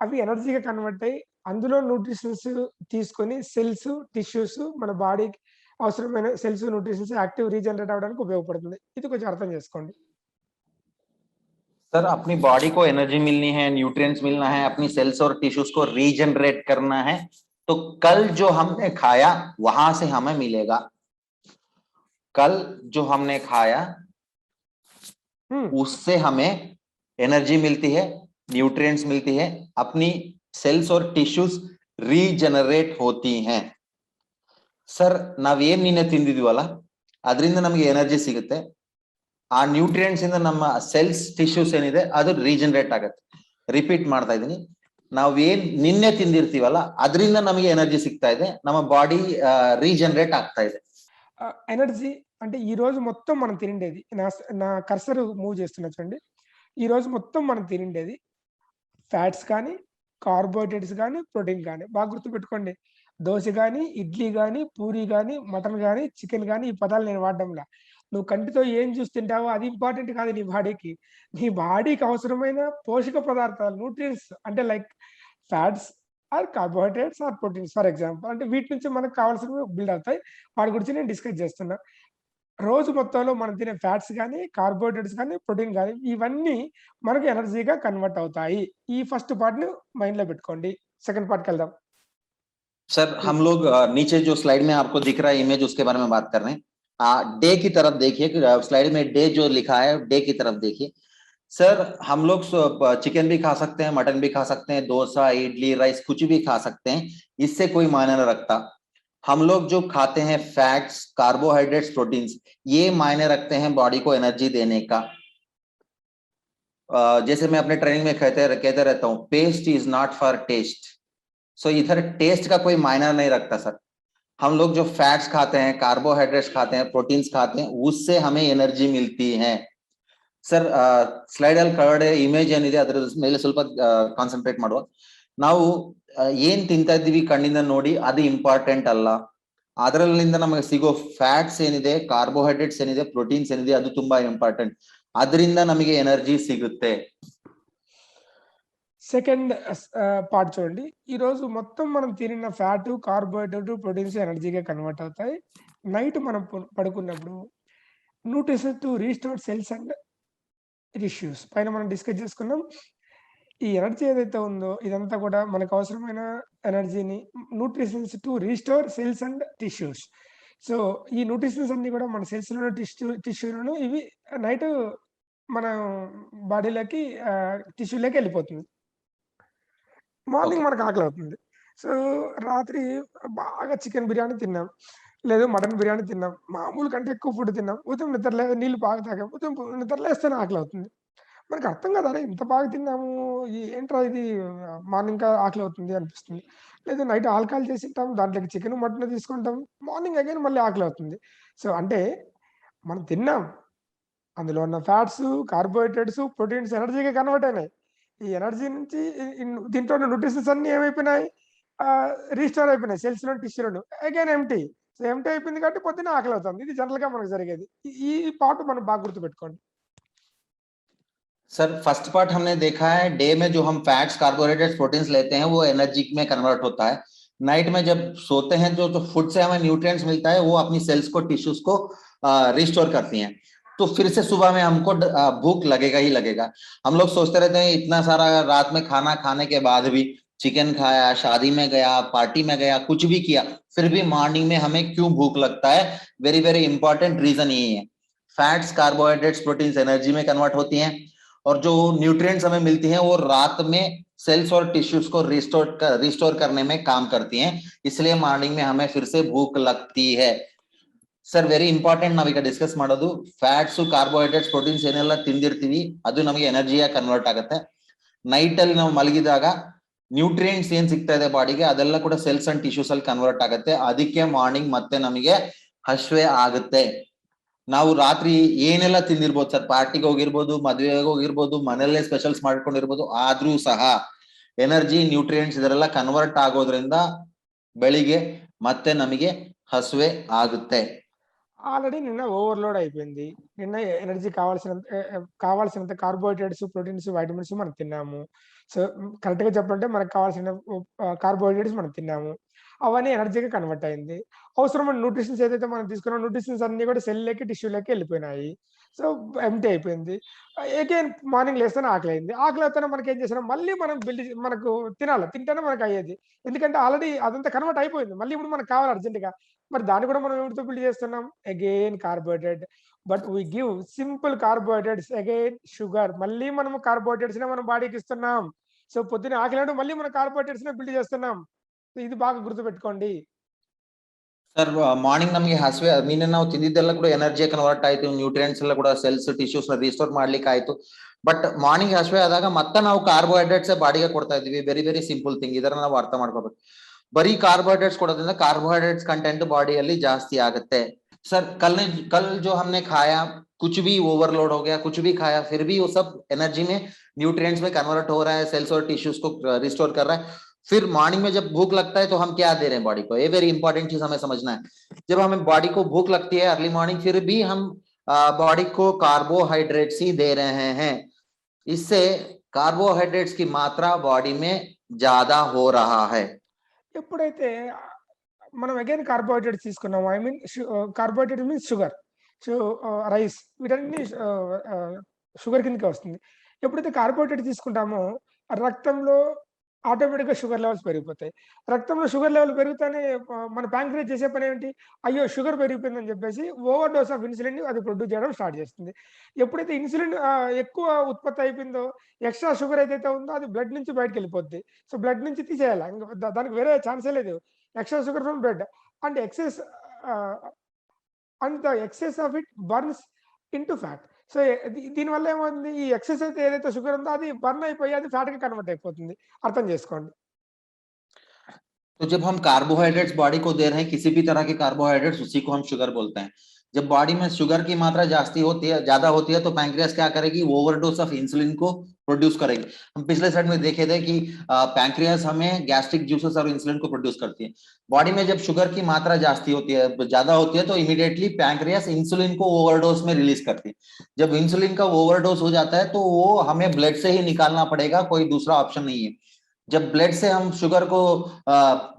అవి ఎనర్జీగా కన్వర్ట్ అయ్యి అందులో న్యూట్రిషన్స్ తీసుకొని సెల్స్, టిష్యూస్ మన బాడీకి అవసరమైన సెల్స్, న్యూట్రిషన్స్ యాక్టివ్ రీజనరేట్ అవడానికి ఉపయోగపడుతుంది. ఇది కొంచెం అర్థం చేసుకోండి. सर अपनी बॉडी को एनर्जी मिलनी है, न्यूट्रिएंट्स मिलना है, अपनी सेल्स और टिश्यूज को रीजनरेट करना है, तो कल जो हमने खाया वहां से हमें मिलेगा. कल जो हमने खाया उससे हमें एनर्जी मिलती है, न्यूट्रिएंट्स मिलती है, अपनी सेल्स और टिश्यूज रीजनरेट होती हैं. ಸರ್ ನಾವೇನ್ ನಿನ್ನೆ ತಿಂದಿದ್ವಲ್ಲ ಅದರಿಂದ ನಮಗೆ ಎನರ್ಜಿ ಸಿಗುತ್ತೆ. ಆ ನ್ಯೂಟ್ರಿಯೆಂಟ್ಸ್ ಇಂದ ನಮ್ಮ ಸೆಲ್ಸ್, ಟಿಶ್ಯೂಸ್ ಏನಿದೆ ಅದು ರೀಜನರೇಟ್ ಆಗುತ್ತೆ. ರಿಪೀಟ್ ಮಾಡ್ತಾ ಇದೀನಿ, ನಾವೇನ್ ನಿನ್ನೆ ತಿಂದಿರ್ತೀವಲ್ಲ ಅದರಿಂದ ನಮಗೆ ಎನರ್ಜಿ ಸಿಗ್ತಾ ಇದೆ, ನಮ್ಮ ಬಾಡಿ ರೀಜನರೇಟ್ ಆಗ್ತಾ ಇದೆ. ఎనర్జీ అంటే ఈ రోజు మొత్తం మనం తినిండేది, నా కర్సర్ మూవ్ చేస్తున్నా చూడండి, ఈ రోజు మొత్తం మనం తినిండేది ఫ్యాట్స్ కానీ, కార్బోహైడ్రేట్స్ కానీ, ప్రోటీన్ కానీ. బాగా గుర్తుపెట్టుకోండి, దోశ కానీ, ఇడ్లీ కానీ, పూరి కానీ, మటన్ కానీ, చికెన్ కానీ ఈ పదాలు నేను వాడడంలా. నువ్వు కంటితో ఏం చూసి తింటావో అది ఇంపార్టెంట్ కాదు నీ బాడీకి. నీ బాడీకి అవసరమైన పోషక పదార్థాలు, న్యూట్రియంట్స్ అంటే like fats or carbohydrates or proteins for example, అంటే వీటి నుంచి మనకు కావాల్సినవి బిల్డ్ అవుతాయి. వాటి గురించి నేను డిస్కస్ చేస్తున్నా. రోజు మొత్తంలో మనం తినే ఫ్యాట్స్ కానీ, కార్బోహైడ్రేట్స్ కానీ, ప్రోటీన్ కానీ ఇవన్నీ మనకు ఎనర్జీగా కన్వర్ట్ అవుతాయి. ఈ ఫస్ట్ పార్ట్ ని మైండ్ లో పెట్టుకోండి. సెకండ్ పార్ట్కి వెళ్దాం. सर हम लोग नीचे जो स्लाइड में आपको दिख रहा है इमेज, उसके बारे में बात कर रहे हैं. डे की तरफ देखिए, स्लाइड में डे जो लिखा है डे की तरफ देखिए. सर हम लोग चिकन भी खा सकते हैं, मटन भी खा सकते हैं, डोसा, इडली, राइस कुछ भी खा सकते हैं, इससे कोई मायने नहीं रखता. हम लोग जो खाते हैं फैट्स, कार्बोहाइड्रेट्स, प्रोटीन्स, ये मायने रखते हैं बॉडी को एनर्जी देने का. जैसे मैं अपने ट्रेनिंग में कहते रहता हूँ, paste is not for taste. So इधर टेस्ट का कोई मायना नहीं रखता सर. हम लोग जो फैट्स खाते हैं, कार्बोहाइड्रेट्स खाते हैं, प्रोटीन्स खाते हैं, उससे हमें एनर्जी मिलती है. ಸರ್ ಸ್ಲೈಡ್ ಅಲ್ಲಿ ಕೆಳಗಡೆ ಇಮೇಜ್ ಏನಿದೆ ಅದರ ಮೇಲೆ ಸ್ವಲ್ಪ ಕಾನ್ಸಂಟ್ರೇಟ್ ಮಾಡುವ. ನಾವು ಏನ್ ತಿಂತಾ ಇದ್ದೀವಿ ಕಣ್ಣಿಂದ ನೋಡಿ ಅದು ಇಂಪಾರ್ಟೆಂಟ್ ಅಲ್ಲ. ಅದರಲ್ಲಿಂದ ನಮಗೆ ಸಿಗೋ ಫ್ಯಾಟ್ಸ್ ಏನಿದೆ, ಕಾರ್ಬೋಹೈಡ್ರೇಟ್ಸ್ ಏನಿದೆ, ಪ್ರೋಟೀನ್ಸ್ ಏನಿದೆ ಅದು ತುಂಬಾ ಇಂಪಾರ್ಟೆಂಟ್. ಅದರಿಂದ ನಮಗೆ ಎನರ್ಜಿ ಸಿಗುತ್ತೆ. సెకండ్ పార్ట్ చూడండి. ఈ రోజు మొత్తం మనం తినిన ఫ్యాట్, కార్బోహైడ్రేట్, ప్రోటీన్స్ ఎనర్జీగా కన్వర్ట్ అవుతాయి. నైట్ మనం పడుకున్నప్పుడు nutrition to restore cells and tissues పైన మనం డిస్కస్ చేసుకున్నాం. ఈ ఎనర్జీ ఏదైతే ఉందో ఇదంతా కూడా మనకు అవసరమైన ఎనర్జీని nutritions to restore cells and tissues. So ఈ న్యూట్రిషన్స్ అన్ని కూడా మన సెల్స్‌లోను టిష్యూలోను ఇవి నైట్ మన బాడీలోకి టిష్యూలోకి వెళ్ళిపోతుంది. మార్నింగ్ మనకు ఆకలవుతుంది. సో, రాత్రి బాగా చికెన్ బిర్యానీ తిన్నాం. లేదు మటన్ బిర్యానీ తిన్నాం. మామూలు కంటే ఎక్కువ ఫుడ్ తిన్నాం. ఉదయం నీళ్ళు బాగా తాగాం. ఉదయం నిద్ర లేస్తేనే ఆకలవుతుంది. మనకు అర్థం కాదు. అరే! ఇంత బాగా తిన్నాము. ఏంట్రా ఇది మార్నింగ్ ఆకలవుతుంది అనిపిస్తుంది. లేదు నైట్ ఆల్కహాల్ చేసుంటాం. దాంట్లోకి చికెను, మటను తీసుకుంటాం. మార్నింగ్ అగైన్ మళ్ళీ ఆకలవుతుంది. సో, అంటే మనం తిన్నాం. అందులో ఉన్న ఫ్యాట్స్, కార్బోహైడ్రేట్స్, ప్రోటీన్స్ ఎనర్జీగా కన్వర్ట్ అయినాయి. ఈ ఎనర్జీ నుంచి దీంట్లో ఉన్న న్యూట్రిషన్స్ అన్నీ ఏమైపోయినాయి? రీస్టోర్ అయిపోయినాయి సెల్స్‌లోను, టిష్యూలోను. Again empty. సో, ఎంప్టీ అయిపోయింది కాబట్టి పొద్దున్నే ఆకలవుతుంది. ఇది జనరల్‌గా మనకు జరిగేది. ఈ ఈ పార్ట్ మనం బాగా గుర్తుపెట్టుకోండి. सर फर्स्ट पार्ट हमने देखा है, डे में जो हम फैट्स, कार्बोहाइड्रेट्स, प्रोटीन्स लेते हैं वो एनर्जी में कन्वर्ट होता है. नाइट में जब सोते हैं जो फूड से हमें न्यूट्रिएंट्स मिलता है वो अपनी सेल्स को, टिश्यूज को रिस्टोर करती हैं. तो फिर से सुबह में हमको भूख लगेगा ही लगेगा. हम लोग सोचते रहते हैं इतना सारा रात में खाना खाने के बाद भी, चिकन खाया, शादी में गया, पार्टी में गया, कुछ भी किया, फिर भी मॉर्निंग में हमें क्यों भूख लगता है? वेरी वेरी इंपॉर्टेंट रीजन यही है. फैट्स, कार्बोहाइड्रेट्स, प्रोटीन्स एनर्जी में कन्वर्ट होती हैं और जो न्यूट्रिएंट्स हमें मिलती हैं वो रात में सेल्स और टिश्यूज को रिस्टोर करने में काम करती हैं. इसलिए मॉर्निंग में हमें फिर से भूख लगती है. ಸರ್ ವೆರಿ ಇಂಪಾರ್ಟೆಂಟ್ ನಾವೀಗ ಡಿಸ್ಕಸ್ ಮಾಡೋದು ಫ್ಯಾಟ್ಸ್, ಕಾರ್ಬೋಹೈಡ್ರೇಟ್ಸ್, ಪ್ರೋಟೀನ್ಸ್ ಏನೆಲ್ಲ ತಿಂದಿರ್ತೀವಿ ಅದು ನಮಗೆ ಎನರ್ಜಿಯಾಗಿ ಕನ್ವರ್ಟ್ ಆಗುತ್ತೆ. ನೈಟ್ ಅಲ್ಲಿ ನಾವು ಮಲಗಿದಾಗ ನ್ಯೂಟ್ರಿಯೆಂಟ್ಸ್ ಏನ್ ಸಿಗ್ತಾ ಇದೆ ಬಾಡಿಗೆ ಅದೆಲ್ಲ ಕೂಡ ಸೆಲ್ಸ್ ಅಂಡ್ ಟಿಶ್ಯೂಸ್ ಅಲ್ಲಿ ಕನ್ವರ್ಟ್ ಆಗುತ್ತೆ. ಅದಕ್ಕೆ ಮಾರ್ನಿಂಗ್ ಮತ್ತೆ ನಮಗೆ ಹಶ್ವೆ ಆಗುತ್ತೆ. ನಾವು ರಾತ್ರಿ ಏನೆಲ್ಲ ತಿಂದಿರ್ಬೋದು ಸರ್, ಪಾರ್ಟಿಗೆ ಹೋಗಿರ್ಬೋದು, ಮದುವೆಗೆ ಹೋಗಿರ್ಬೋದು, ಮನೆಯಲ್ಲೇ ಸ್ಪೆಷಲ್ಸ್ ಮಾಡ್ಕೊಂಡಿರ್ಬೋದು, ಆದ್ರೂ ಸಹ ಎನರ್ಜಿ, ನ್ಯೂಟ್ರಿಯೆಂಟ್ಸ್ ಇದರೆಲ್ಲ ಕನ್ವರ್ಟ್ ಆಗೋದ್ರಿಂದ ಬೆಳಿಗ್ಗೆ ಮತ್ತೆ ನಮಗೆ ಹಸುವೆ ಆಗುತ್ತೆ. ఆల్రెడీ నిన్న ఓవర్‌లోడ్ అయిపోయింది. నిన్న ఎనర్జీ కావాల్సినంత కార్బోహైడ్రేట్స్, ప్రోటీన్స్, వైటమిన్స్ మనం తిన్నాము. సో, కరెక్ట్‌గా చెప్పాలంటే మనకు కావాల్సిన కార్బోహైడ్రేట్స్ మనం తిన్నాము. అవన్నీ ఎనర్జీగా కన్వర్ట్ అయింది. అవసరమైన న్యూట్రిషన్స్ ఏదైతే మనం తీసుకున్నామో న్యూట్రిషన్స్ అన్నీ కూడా సెల్‌లోకి, టిష్యూలోకి ఎళ్ళిపోయినాయి. సో, ఎంప్టీ అయిపోయింది. అగైన్ మార్నింగ్ లేస్తేనే ఆకలయింది. ఆకలవుతేనే మనకేం చేసినాం మళ్ళీ మనం మనకు తినాలి. తింటేనే మనకయ్యేది. ఎందుకంటే ఆల్రెడీ అదంతా కన్వర్ట్ అయిపోయింది. మళ్ళీ ఇప్పుడు మనకు కావాలి అర్జెంట్‌గా. మరి దాన్ని కూడా మనం ఎవరితో బిల్డ్ చేస్తున్నాం? Again carbohydrate. But we give simple carbohydrates again sugar. మళ్ళీ మనము కార్బోహైడ్రేట్స్‌నే మన బాడీకి ఇస్తున్నాం. సో, పొద్దున్నే ఆకలైనప్పుడు మళ్ళీ మనం కార్బోహైడ్రేట్స్‌నే బిల్డ్ చేస్తున్నాం. సో, ఇది బాగా గుర్తుపెట్టుకోండి. ಸರ್ ಮಾರ್ನಿಂಗ್ ನಮಗೆ ಹಸಿವೆ ನಿನ್ನೆ ನಾವು ತಿಂದಿದ್ದೆಲ್ಲ ಕೂಡ ಎನರ್ಜಿ ಕನ್ವರ್ಟ್ ಆಯ್ತು, ನ್ಯೂಟ್ರಿಯೆಂಟ್ಸ್ ಎಲ್ಲ ಕೂಡ ಸೆಲ್ಸ್, ಟಿಶ್ಯೂಸ್ ರಿಸ್ಟೋರ್ ಮಾಡ್ಲಿಕ್ಕೆ ಆಯ್ತು. ಬಟ್ ಮಾರ್ನಿಂಗ್ ಹಸಿವೆ ಆದಾಗ ಮತ್ತೆ ನಾವು ಕಾರ್ಬೋಹೈಡ್ರೇಟ್ಸ್ ಬಾಡಿಗೆ ಕೊಡ್ತಾ ಇದೀವಿ. Very very simple thing. ಇದನ್ನ ನಾವು ಅರ್ಥ ಮಾಡ್ಕೋಬೇಕು. ಬರೀ ಕಾರ್ಬೋಹೈಡ್ರೇಟ್ಸ್ ಕೊಡೋದ್ರಿಂದ ಕಾರ್ಬೋಹೈಡ್ರೇಟ್ಸ್ कंटेंट ಬಾಡಿಯಲ್ಲಿ ಜಾಸ್ತಿ ಆಗುತ್ತೆ. सर कल जो हमने खाया कुछ भी ओवरलोड हो गया, कुछ भी खाया, फिर भी वो सब एनर्जी में, न्यूट्रिएंट्स में कन्वर्ट हो रहा है, सेल्स और टिश्यूज को रिस्टोर कर रहा है. फिर मॉर्निंग में जब भूख लगता है तो हम क्या दे रहे हैं बॉडी को? ये वेरी इंपॉर्टेंट चीज हमें समझना है. जब हमें बॉडी को भूख लगती है अर्ली मॉर्निंग, फिर भी हम बॉडी को कार्बोहाइड्रेट्स ही दे रहे हैं. इससे कार्बोहाइड्रेट्स की मात्रा बॉडी में ज्यादा हो रहा है. ఎప్పుడైతే మనం అగైన్ కార్బోహైడ్రేట్స్ తీసుకున్నాము. I mean carbohydrate means sugar. So, rice వీటన్ని షుగర్ కిందకే వస్తుంది. ఎప్పుడైతే కార్బోహైడ్రేట్ తీసుకుంటామో రక్తంలో ఆటోమేటిక్‌గా షుగర్ లెవెల్స్ పెరిగిపోతాయి. రక్తంలో షుగర్ లెవెల్ పెరుగుతానే మన ప్యాంక్రియాస్ చేసే పనేంటి? అయ్యో! షుగర్ పెరిగిపోయిందని చెప్పేసి ఓవర్ డోస్ ఆఫ్ ఇన్సులిన్‌ని అది ప్రొడ్యూస్ చేయడం స్టార్ట్ చేస్తుంది. ఎప్పుడైతే ఇన్సులిన్ ఎక్కువ ఉత్పత్తి అయిపోయిందో ఎక్స్‌ట్రా షుగర్ ఏదైతే ఉందో అది బ్లడ్ నుంచి బయటికెళ్ళిపోద్ది. సో, బ్లడ్ నుంచి తీసేయాల. ఇంక దానికి వేరే ఛాన్సే లేదు. Extra sugar from blood and ah, the excess of it burns into fat. So, దీనివల్ల ఏమవుతుంది? ఈ ఎక్సెస్ అయితే ఏదైతే షుగర్ ఉందో అది బర్న్ అయిపోయి అది ఫ్యాట్‌గా కన్వర్ట్ అయిపోతుంది. అర్థం చేసుకోండి. तो जब हम कार्बोहाइड्रेट्स बॉडी को दे रहे हैं, किसी भी तरह के कार्बोहाइड्रेट्स, उसी को हम शुगर बोलते हैं। जब बॉडी में शुगर की मात्रा ज्यादा होती है तो पैंक्रियास क्या करेगी, ओवरडोज ऑफ इंसुलिन को प्रोड्यूस करेगी। हम पिछले स्लाइड में देखे थे कि पैंक्रियास हमें गैस्ट्रिक जूसेस और इंसुलिन को प्रोड्यूस करती है। बॉडी में जब शुगर की मात्रा ज्यादा होती है तो इमीडिएटली पैंक्रियास इंसुलिन को ओवरडोज में रिलीज करती है। जब इंसुलिन का ओवरडोज हो जाता है तो वो हमें ब्लड से ही निकालना पड़ेगा, कोई दूसरा ऑप्शन नहीं है। जब ब्लड से हम शुगर को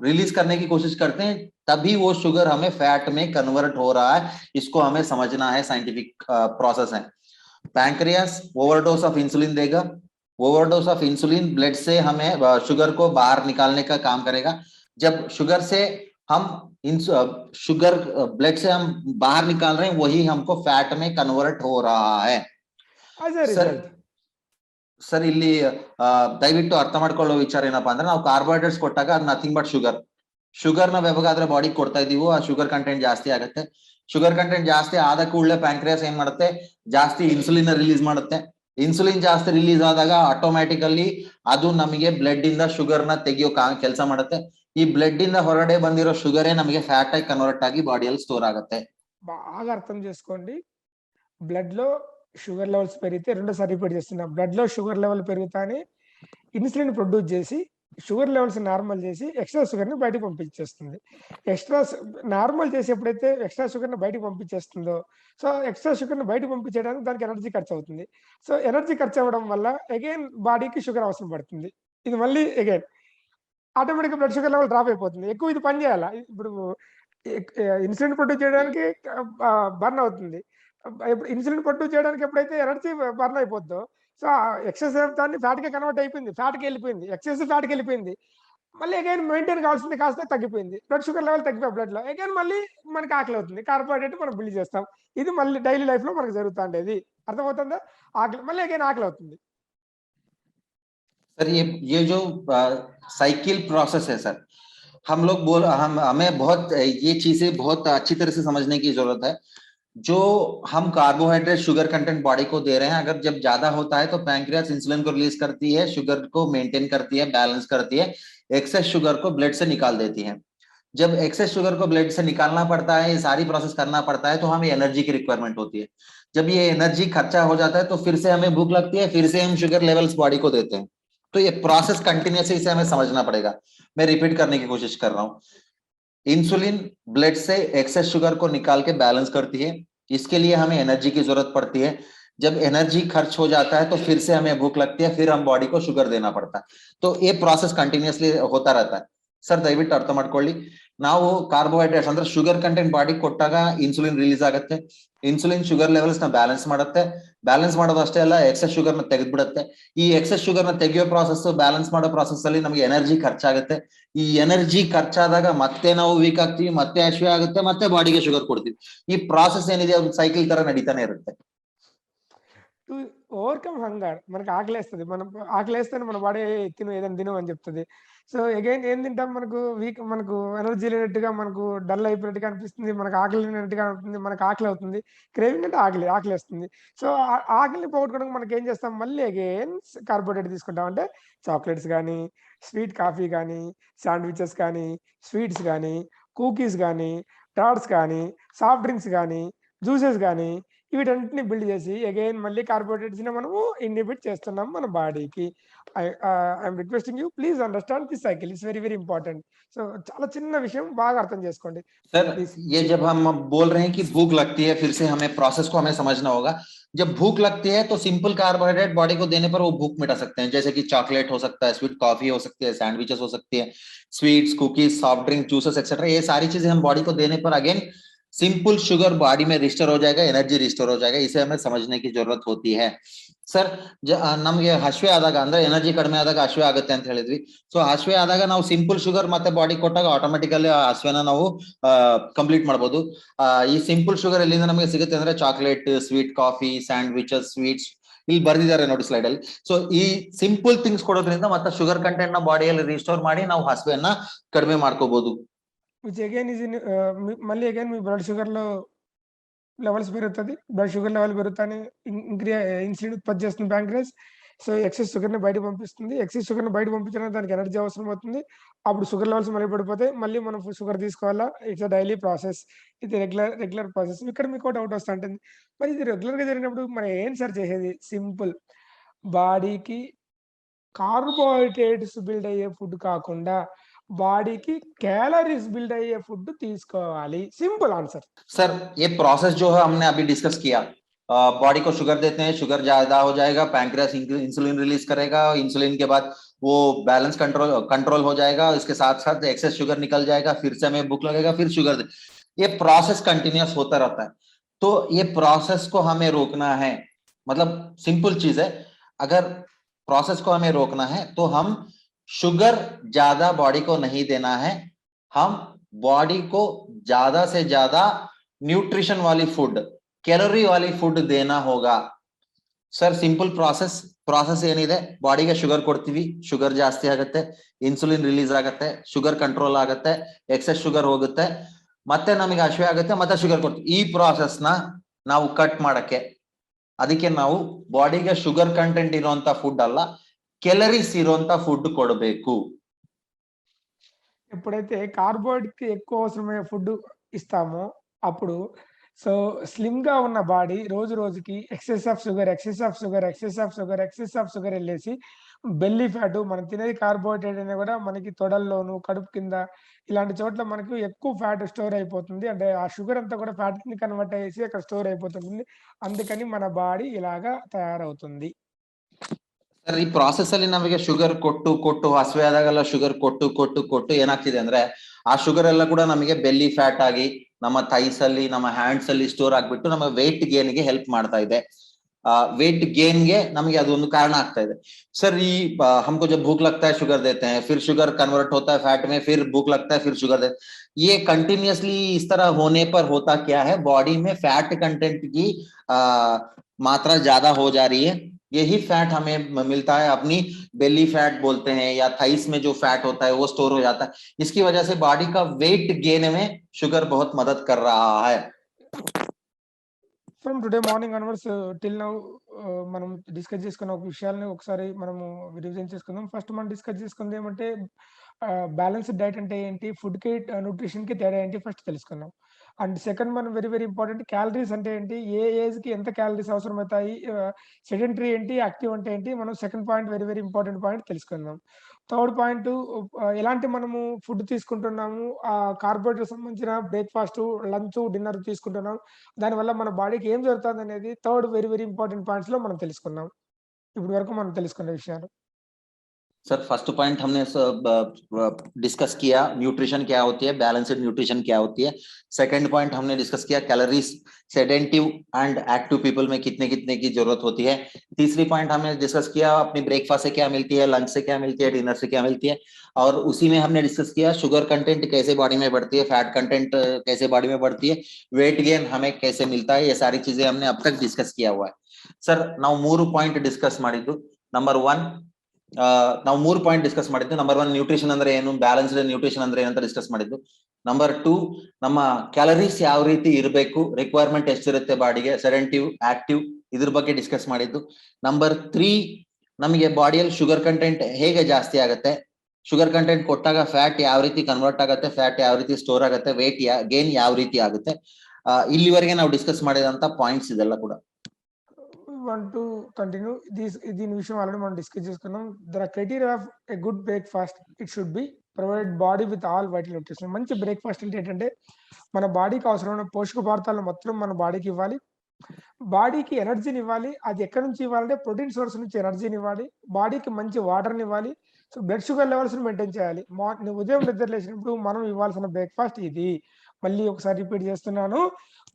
रिलीज करने की कोशिश करते हैं, तभी वो शुगर हमें फैट में कन्वर्ट हो रहा है। इसको हमें समझना है, साइंटिफिक प्रोसेस है। पैंक्रियास ओवरडोज ऑफ इंसुलिन देगा, ओवरडोज ऑफ इंसुलिन ब्लड से हमें शुगर को बाहर निकालने का काम करेगा। जब शुगर से हम शुगर ब्लड से हम बाहर निकाल रहे हैं, वही हमको फैट में कन्वर्ट हो रहा है। as a sir result. Sir ಇಲ್ಲಿ ದಯವಿಟ್ಟು ಅರ್ಥ ಮಾಡ್ಕೊಳ್ಳೋ ವಿಚಾರ ಏನಪ್ಪಾ ಅಂದ್ರೆ, ನಾವು ಕಾರ್ಬೋಹೈಡ್ರೇಟ್ಸ್ ಕೊಟ್ಟಾಗ ಅದು ನಥಿಂಗ್ ಬಟ್ ಶುಗರ್ ನ ಯಾವಾಗಾದ್ರೆ ಬಾಡಿ ಕೊಡ್ತಾ ಇದೀವೋ ಆ ಶುಗರ್ ಕಂಟೆಂಟ್ ಜಾಸ್ತಿ ಆಗುತ್ತೆ. ಶುಗರ್ ಕಂಟೆಂಟ್ ಜಾಸ್ತಿ ಆದ ಕೂಡಲೇ ಪ್ಯಾಂಕ್ರಿಯಾಸ್ ಏನ್ ಮಾಡುತ್ತೆ, ಜಾಸ್ತಿ ಇನ್ಸುಲಿನ್ ರಿಲೀಸ್ ಮಾಡುತ್ತೆ. ಇನ್ಸುಲಿನ್ ಜಾಸ್ತಿ ರಿಲೀಸ್ ಆದಾಗ ಆಟೋಮ್ಯಾಟಿಕಲಿ ಅದು ನಮಗೆ ಬ್ಲಡ್ ಇಂದ ಶುಗರ್ ನ ತೆಗೆಯೋ ಕೆಲಸ ಮಾಡುತ್ತೆ. ಈ ಬ್ಲಡ್ ಇಂದ ಹೊರಗಡೆ ಬಂದಿರೋ ಶುಗರೇ ನಮಗೆ ಫ್ಯಾಟ್ ಆಗಿ ಕನ್ವರ್ಟ್ ಆಗಿ ಬಾಡಿಯಲ್ಲಿ ಸ್ಟೋರ್ ಆಗುತ್ತೆ. బాగా అర్థం చేసుకోండి. బ్లడ్ లో షుగర్ లెవెల్స్ పెరిగితే, రెండోసారి రిపీట్ చేస్తున్నా, బ్లడ్ లో షుగర్ లెవెల్ పెరుగుతానే ఇన్సులిన్ ప్రొడ్యూస్ చేసి షుగర్ లెవెల్స్ నార్మల్ చేసి ఎక్స్ట్రా షుగర్ ని బయటకు పంపించేస్తుంది. ఎక్స్ట్రా నార్మల్ చేసి ఎప్పుడైతే ఎక్స్ట్రా షుగర్ ని బయటకు పంపించేస్తుందో, సో ఎక్స్ట్రా షుగర్ ని బయటకు పంపించేయడానికి దానికి ఎనర్జీ ఖర్చు అవుతుంది. సో ఎనర్జీ ఖర్చు అవ్వడం వల్ల అగైన్ బాడీకి షుగర్ అవసరం పడుతుంది. ఇది మళ్ళీ అగైన్ ఆటోమేటిక్గా బ్లడ్ షుగర్ లెవెల్ డ్రాప్ అయిపోతుంది. ఎక్కువ ఇది పని చేయాలా, ఇప్పుడు ఇన్సులిన్ ప్రొడ్యూస్ చేయడానికి బర్న్ అవుతుంది. ఇప్పుడు ఇన్సులిన్ ప్రొడ్యూస్ చేయడానికి ఎప్పుడైతే ఎనర్జీ బర్న్ అయిపోద్దో, సో ఎక్సెసివ్ దాన్ని ఫ్యాట్ గా కన్వర్ట్ అయిపోయింది, ఫ్యాట్ కి వెళ్ళిపోయింది, ఎక్సెసివ్ ఫ్యాట్ కి వెళ్ళిపోయింది. మళ్ళీ అగైన్ మెయింటైన్ కావాల్సింది కాస్త తగ్గిపోయింది, బ్లడ్ షుగర్ లెవెల్ తగ్గిపోయి బ్లడ్ లో అగైన్ మళ్ళీ మనకి ఆకలి అవుతుంది, కార్బోహైడ్రేట్ మనం బిల్డ్ చేస్తాం. ఇది మళ్ళీ డైలీ లైఫ్ లో మనకు జరుగుతా ఉండేది. అర్థమవుతుందా? ఆకలి మళ్ళీ అగైన్ ఆకలి అవుతుంది. सर ये जो साइकिल प्रोसेस है सर, हमें बहुत ये चीजें बहुत अच्छी तरह से समझने की जरूरत है। जो हम कार्बोहाइड्रेट शुगर कंटेंट बॉडी को दे रहे हैं, अगर जब ज्यादा होता है तो पैंक्रियास इंसुलिन को रिलीज करती है, शुगर को मेंटेन करती है, बैलेंस करती है, एक्सेस शुगर को ब्लड से निकाल देती है। जब एक्सेस शुगर को ब्लड से निकालना पड़ता है, ये सारी प्रोसेस करना पड़ता है, तो हमें एनर्जी की रिक्वायरमेंट होती है। जब ये एनर्जी खर्चा हो जाता है तो फिर से हमें भूख लगती है, फिर से हम शुगर लेवल्स बॉडी को देते हैं। तो ये प्रोसेस कंटिन्यूसली, इसे हमें समझना पड़ेगा। मैं रिपीट करने की कोशिश कर रहा हूं। इंसुलिन ब्लड से एक्सेस शुगर को निकाल के बैलेंस करती है, इसके लिए हमें एनर्जी की जरूरत पड़ती है। जब एनर्जी खर्च हो जाता है तो फिर से हमें भूख लगती है, फिर हम बॉडी को शुगर देना पड़ता है। तो ये प्रोसेस कंटिन्यूसली होता रहता है। ಸರ್ ದಯವಿಟ್ಟು ಅರ್ಥ ಮಾಡ್ಕೊಳ್ಳಿ, ನಾವು ಕಾರ್ಬೋಹೈಡ್ರೇಟ್ಸ್ ಅಂದ್ರೆ ಶುಗರ್ ಕಂಟೆಂಟ್ ಬಾಡಿ ಕೊಟ್ಟಾಗ ಇನ್ಸುಲಿನ್ ರಿಲೀಸ್ ಆಗುತ್ತೆ. ಇನ್ಸುಲಿನ್ ಶುಗರ್ ಲೆವೆಲ್ಸ್ ನ ಬ್ಯಾಲೆನ್ಸ್ ಮಾಡುತ್ತೆ. ಬ್ಯಾಲೆನ್ಸ್ ಮಾಡೋದು ಅಷ್ಟೇ ಅಲ್ಲ, ಎಕ್ಸೆಸ್ ಶುಗರ್ ನ ತೆಗೆದ್ಬಿಡುತ್ತೆ. ಈ ಎಕ್ಸೆಸ್ ಶುಗರ್ ನ ತೆಗೆಯೋ ಪ್ರಾಸೆಸ್, ಬ್ಯಾಲೆನ್ಸ್ ಮಾಡೋ ಪ್ರಾಸೆಸ್ ಅಲ್ಲಿ ನಮಗೆ ಎನರ್ಜಿ ಖರ್ಚಾಗುತ್ತೆ. ಈ ಎನರ್ಜಿ ಖರ್ಚಾದಾಗ ಮತ್ತೆ ನಾವು ವೀಕ್ ಆಗ್ತೀವಿ, ಮತ್ತೆ ಹಸಿವೆ ಆಗುತ್ತೆ, ಮತ್ತೆ ಬಾಡಿಗೆ ಶುಗರ್ ಕೊಡ್ತೀವಿ. ಈ ಪ್ರಾಸೆಸ್ ಏನಿದೆ ಒಂದು ಸೈಕಲ್ ತರ ನಡೀತಾನೆ ಇರುತ್ತೆ. టు ఓవర్కమ్ హంగర్, మనకు ఆకలేస్తుంది, మనం ఆకలేస్తేనే మన బాడీ తిను ఏదైనా తిను అని చెప్తుంది. సో అగైన్ ఏం తింటాం, మనకు వీక్, మనకు ఎనర్జీ లేనట్టుగా, మనకు డల్ అయిపోయినట్టుగా అనిపిస్తుంది, మనకు ఆకలి లేనట్టుగా అనిపిస్తుంది, మనకు ఆకలి అవుతుంది. క్రేవింగ్ అంటే ఆకలేస్తుంది. సో ఆకలిని పోగొట్టుకోవడానికి మనకి ఏం చేస్తాం, మళ్ళీ అగైన్ కార్బోహైడ్రేట్ తీసుకుంటాం. అంటే చాక్లెట్స్ కానీ, స్వీట్ కాఫీ కానీ, శాండ్విచెస్ కానీ, స్వీట్స్ కానీ, కుకీస్ కానీ, టార్ట్స్ కానీ, సాఫ్ట్ డ్రింక్స్ కానీ, జ్యూసెస్ కానీ, వీటన్నిటిని బిల్డ్ చేసి అగైన్ మళ్ళీ కార్బోహైడ్రేట్స్ ని మనము ఇన్హిబిట్ చేస్తున్నాం మన బాడీకి. I'm requesting you, please understand this cycle, it's very very important. So చాలా చిన్న విషయం, బాగా అర్థం చేసుకోండి सर ప్లీజ్. ये जब हम बोल रहे हैं कि भूख लगती है, फिर से हमें प्रोसेस को हमें समझना होगा। जब भूख लगती है तो सिंपल कार्बोहाइड्रेट बॉडी को देने पर वो भूख मिटा सकते हैं, जैसे कि चॉकलेट हो सकता है, स्वीट कॉफी हो सकती है, सैंडविचेस हो सकती है, sweets, cookies, soft drink, juices etcetera. ये सारी चीजें हम बॉडी को देने पर अगेन सिंपल शुगर बॉडी में रिस्टोर हो जाएगा, एनर्जी रिस्टोर हो जाएगा। इसे हमें समझने की जरूरत होती है। ಸರ್ ನಮ್ಗೆ ಹಸಿವೆ ಆದಾಗ, ಅಂದ್ರೆ ಎನರ್ಜಿ ಕಡಿಮೆ ಆದಾಗ ಹಸಿವೆ ಆಗುತ್ತೆ ಅಂತ ಹೇಳಿದ್ವಿ. ಸೊ ಹಸಿವೆ ಆದಾಗ ನಾವು ಸಿಂಪಲ್ ಶುಗರ್ ಮತ್ತೆ ಬಾಡಿ ಕೊಟ್ಟಾಗ ಆಟೋಮೆಟಿಕಲಿ ಆ ಹಸಿವೆನ ನಾವು ಕಂಪ್ಲೀಟ್ ಮಾಡಬಹುದು. ಈ ಸಿಂಪಲ್ ಶುಗರ್ ಎಲ್ಲಿಂದ ನಮಗೆ ಸಿಗುತ್ತೆ ಅಂದ್ರೆ chocolate, sweet coffee, sandwiches, sweets, ಇಲ್ಲಿ ಬರ್ದಿದ್ದಾರೆ ನೋಡಿ ಸ್ಲೈಡ್ ಅಲ್ಲಿ. ಸೊ ಈ ಸಿಂಪಲ್ ಥಿಂಗ್ಸ್ ಕೊಡೋದ್ರಿಂದ ಮತ್ತೆ ಶುಗರ್ ಕಂಟೆಂಟ್ ನ ಬಾಡಿಯಲ್ಲಿ ರಿಸ್ಟೋರ್ ಮಾಡಿ ನಾವು ಹಸಿವೆಯನ್ನ ಕಡಿಮೆ ಮಾಡ್ಕೋಬಹುದು. విచ్ అగైన్ ఇస్ మళ్ళీ అగైన్ మీ బ్లడ్ షుగర్ లో లెవెల్స్ పెరుగుతుంది, బ్లడ్ షుగర్ లెవెల్ పెరుగుతానే ఇన్సులిన్ ఉత్పత్తి చేస్తుంది ప్యాంక్రియాస్. సో ఎక్సెస్ షుగర్‌ని బయటకి పంపిస్తుంది. ఎక్సెస్ షుగర్‌ని బయటకి పంపించడానికి దానికి ఎనర్జీ అవసరం అవుతుంది. అప్పుడు షుగర్ లెవెల్స్ మళ్ళీ పడిపోతాయి. మళ్ళీ మనం షుగర్ తీసుకోవాలా. It's a daily process. ఇది రెగ్యులర్ ప్రాసెస్. ఇక్కడ మీకో డౌట్ వస్తా ఉంటుంది. మరి ఇది రెగ్యులర్‌గా జరిగినప్పుడు మనం ఏం సార్ చేసేది? సింపుల్. బాడీకి కార్బోహైడ్రేట్స్ బిల్డ్ అయ్యే ఫుడ్ కాకుండా బాడీకి క్యాలరీస్ బిల్డ్ అయ్యే ఫుడ్ తీసుకోవాలి. Simple answer. सर ये प्रोसेस जो है हमने अभी डिस्कस किया, बॉडी को शुगर देते हैं, शुगर ज्यादा हो जाएगा, पैंक्रियास इंसुलिन रिलीज करेगा, इंसुलिन के बाद वो बैलेंस कंट्रोल हो जाएगा, इसके साथ साथ एक्सेस शुगर निकल जाएगा, फिर से हमें भूख लगेगा, फिर शुगर दे। ये प्रोसेस कंटिन्यूअस होता रहता है। तो ये प्रोसेस को हमें रोकना है, मतलब सिंपल चीज है। अगर प्रोसेस को हमें रोकना है तो हम शुगर ज्यादा बॉडी को नहीं देना है, हम बॉडी को ज्यादा से ज्यादा न्यूट्रिशन वाली फूड, कैलोरी वाली फूड देना होगा। ಸರ್ ಸಿಂಪಲ್ ಪ್ರಾಸೆಸ್ ಏನಿದೆ, ಬಾಡಿಗೆ ಶುಗರ್ ಕೊಡ್ತೀವಿ, ಶುಗರ್ ಜಾಸ್ತಿ ಆಗುತ್ತೆ, ಇನ್ಸುಲಿನ್ ರಿಲೀಸ್ ಆಗುತ್ತೆ, ಶುಗರ್ ಕಂಟ್ರೋಲ್ ಆಗುತ್ತೆ, ಎಕ್ಸೆಸ್ ಶುಗರ್ ಹೋಗುತ್ತೆ, ಮತ್ತೆ ನಮಗೆ ಹಸಿವೆ ಆಗುತ್ತೆ, ಮತ್ತೆ ಶುಗರ್ ಕೊಡ್ತೀವಿ. ಈ ಪ್ರಾಸೆಸ್ ನ ನಾವು ಕಟ್ ಮಾಡಕ್ಕೆ, ಅದಕ್ಕೆ ನಾವು ಬಾಡಿಗೆ ಶುಗರ್ ಕಂಟೆಂಟ್ ಇರುವಂತ ಫುಡ್ ಅಲ್ಲ, ಕ್ಯಾಲರೀಸ್ ಇರುವಂತ ಫುಡ್ ಕೊಡಬೇಕು. ఎప్పుడైతే కార్బోహైడ్రేట్‌కి ఎక్కువ అవసరమయ్యే ఫుడ్ ఇస్తామో అప్పుడు సో స్లిమ్‌గా ఉన్న బాడీ రోజు రోజుకి ఎక్సెస్ ఆఫ్ షుగర్ ఎళ్ళేసి బెల్లీ ఫ్యాట్ మనం తినేది కార్బోహైడ్రేట్ అయినా కూడా మనకి తొడల్లోను, కడుపు కింద ఇలాంటి చోట్ల మనకు ఎక్కువ ఫ్యాట్ స్టోర్ అయిపోతుంది. అంటే ఆ షుగర్ అంతా కూడా ఫ్యాట్‌ని కన్వర్ట్ అయ్యేసి అక్కడ స్టోర్ అయిపోతుంది. అందుకని మన బాడీ ఇలాగా తయారవుతుంది. ಸರ್ ಈ ಪ್ರಾಸೆಸ್ ಅಲ್ಲಿ ನಮಗೆ ಶುಗರ್ ಕೊಟ್ಟು ಹಸಿವೆ ಆದಾಗೆಲ್ಲ ಶುಗರ್ ಕೊಟ್ಟು ಏನಾಗ್ತಿದೆ ಅಂದ್ರೆ ಆ ಶುಗರ್ ಎಲ್ಲ ಕೂಡ ನಮಗೆ ಬೆಲ್ಲಿ ಫ್ಯಾಟ್ ಆಗಿ ನಮ್ಮ ಥೈಸ್ ಅಲ್ಲಿ, ನಮ್ಮ ಹ್ಯಾಂಡ್ಸ್ ಅಲ್ಲಿ ಸ್ಟೋರ್ ಆಗ್ಬಿಟ್ಟು ನಮ್ಮ ವೆಯ್ಟ್ ಗೇನ್ ಗೆ ಹೆಲ್ಪ್ ಮಾಡ್ತಾ ಇದೆ. वेट गेन गे नಮಗೆ ಅದೊಂದು ಕಾರಣ ಆಗ್ತಾ ಇದೆ. सर ಈ हमको जब भूख लगता है शुगर देते हैं, फिर शुगर कन्वर्ट होता है फैट में, फिर भूख लगता है फिर शुगर देते हैं. ये कंटिन्यूअसली इस तरह होने पर होता क्या है, बॉडी में फैट कंटेंट की मात्रा ज्यादा हो जा रही है. यही फैट हमें मिलता है, अपनी बेली फैट बोलते हैं, या थाइस में जो फैट होता है वो स्टोर हो जाता है. इसकी वजह से बॉडी का वेट गेन में शुगर बहुत मदद कर रहा है. From today morning onwards till now మనం డిస్కస్ చేసుకున్న ఒక విషయాలని ఒకసారి మనము రివిజన్ చేసుకుందాం. ఫస్ట్ మనం డిస్కస్ చేసుకుంది ఏమంటే బ్యాలెన్స్డ్ డైట్ అంటే ఏంటి, ఫుడ్ కి న్యూట్రిషన్ కి తేడా ఏంటి ఫస్ట్ తెలుసుకుందాం. అండ్ సెకండ్ మనం వెరీ ఇంపార్టెంట్ క్యాలరీస్ అంటే ఏంటి, ఏ ఏజ్ కి ఎంత క్యాలరీస్ అవసరం అవుతాయి, సెడెంటరీ ఏంటి, యాక్టివ్ అంటే ఏంటి, మనం second point very important point తెలుసుకుందాం. థర్డ్ పాయింట్ ఎలాంటి మనము ఫుడ్ తీసుకుంటున్నాము, కార్బోహైడ్రేట్ సంబంధించిన బ్రేక్ఫాస్ట్, లంచ్, డిన్నర్ తీసుకుంటున్నాం, దానివల్ల మన బాడీకి ఏం జరుగుతుంది అనేది థర్డ్ వెరీ ఇంపార్టెంట్ పాయింట్స్ లో మనం తెలుసుకున్నాం. ఇప్పటి వరకు మనం తెలుసుకున్న విషయాలు. सर फर्स्ट पॉइंट हमने डिस्कस किया न्यूट्रिशन क्या होती है, बैलेंस्ड न्यूट्रिशन क्या होती है. सेकंड पॉइंट हमने डिस्कस किया कैलोरीज सेडेंटिव एंड एक्टिव पीपल में कितने कितने की जरूरत होती है. तीसरी पॉइंट हमने डिस्कस किया अपनी ब्रेकफास्ट से क्या मिलती है, लंच से क्या मिलती है, डिनर से क्या मिलती है. और उसी में हमने डिस्कस किया शुगर कंटेंट कैसे बॉडी में बढ़ती है, फैट कंटेंट कैसे बॉडी में बढ़ती है, वेट गेन हमें कैसे मिलता है. ये सारी चीजें हमने अब तक डिस्कस किया हुआ है. सर ನಾವು 3 ಪಾಯಿಂಟ್ ಡಿಸ್ಕಸ್ ಮಾಡಿದ್ದು. ನಂಬರ್ 1 ನಾವು 3 ಪಾಯಿಂಟ್ ಡಿಸ್ಕಸ್ ಮಾಡಿದ್ದು. ನಂಬರ್ 1 ನ್ಯೂಟ್ರಿಷನ್ ಅಂದ್ರೆ ಏನು, ಬ್ಯಾಲೆನ್ಸ್ಡ್ ನ್ಯೂಟ್ರಿಷನ್ ಅಂದ್ರೆ ಏನು ಅಂತ ಡಿಸ್ಕಸ್ ಮಾಡಿದ್ದು. ನಂಬರ್ 2 ನಮ್ಮ ಕ್ಯಾಲರೀಸ್ ಯಾವ ರೀತಿ ಇರಬೇಕು, ರಿಕ್ವೈರ್ಮೆಂಟ್ ಎಷ್ಟಿರುತ್ತೆ ಬಾಡಿಗೆ, ಸೆಡೆಂಟಿವ್, ಆಕ್ಟಿವ್, ಇದ್ರ ಬಗ್ಗೆ ಡಿಸ್ಕಸ್ ಮಾಡಿದ್ದು. ನಂಬರ್ 3 ನಮಗೆ ಬಾಡಿಯಲ್ಲಿ ಶುಗರ್ ಕಂಟೆಂಟ್ ಹೇಗೆ ಜಾಸ್ತಿ ಆಗುತ್ತೆ, ಶುಗರ್ ಕಂಟೆಂಟ್ ಕೊಟ್ಟಾಗ ಫ್ಯಾಟ್ ಯಾವ ರೀತಿ ಕನ್ವರ್ಟ್ ಆಗುತ್ತೆ, ಫ್ಯಾಟ್ ಯಾವ ರೀತಿ ಸ್ಟೋರ್ ಆಗುತ್ತೆ, ವೇಟ್ ಗೇನ್ ಯಾವ ರೀತಿ ಆಗುತ್ತೆ. ಇಲ್ಲಿವರೆಗೆ ನಾವು ಡಿಸ್ಕಸ್ ಮಾಡಿದಂತ ಪಾಯಿಂಟ್ಸ್ ಇದೆಲ್ಲ ಕೂಡ. Want to continue దీని విషయం ఆల్రెడీ మనం డిస్కస్ చేసుకున్నాం. The criteria of a good breakfast, it should be provide body with all vital nutrition. మంచి బ్రేక్ఫాస్ట్ అంటే ఏంటంటే మన బాడీకి అవసరమైన పోషక పదార్థాలను మొత్తం మన బాడీకి ఇవ్వాలి, బాడీకి ఎనర్జీని ఇవ్వాలి. అది ఎక్కడి నుంచి ఇవ్వాలంటే ప్రోటీన్ సోర్స్ నుంచి ఎనర్జీని ఇవ్వాలి, బాడీకి మంచి వాటర్ని ఇవ్వాలి. So blood sugar levels maintain చేయాలి. ఉదయం నిద్ర లేచినప్పుడు మనం ఇవ్వాల్సిన బ్రేక్ఫాస్ట్ ఇది. మళ్ళీ ఒకసారి రిపీట్ చేస్తున్నాను,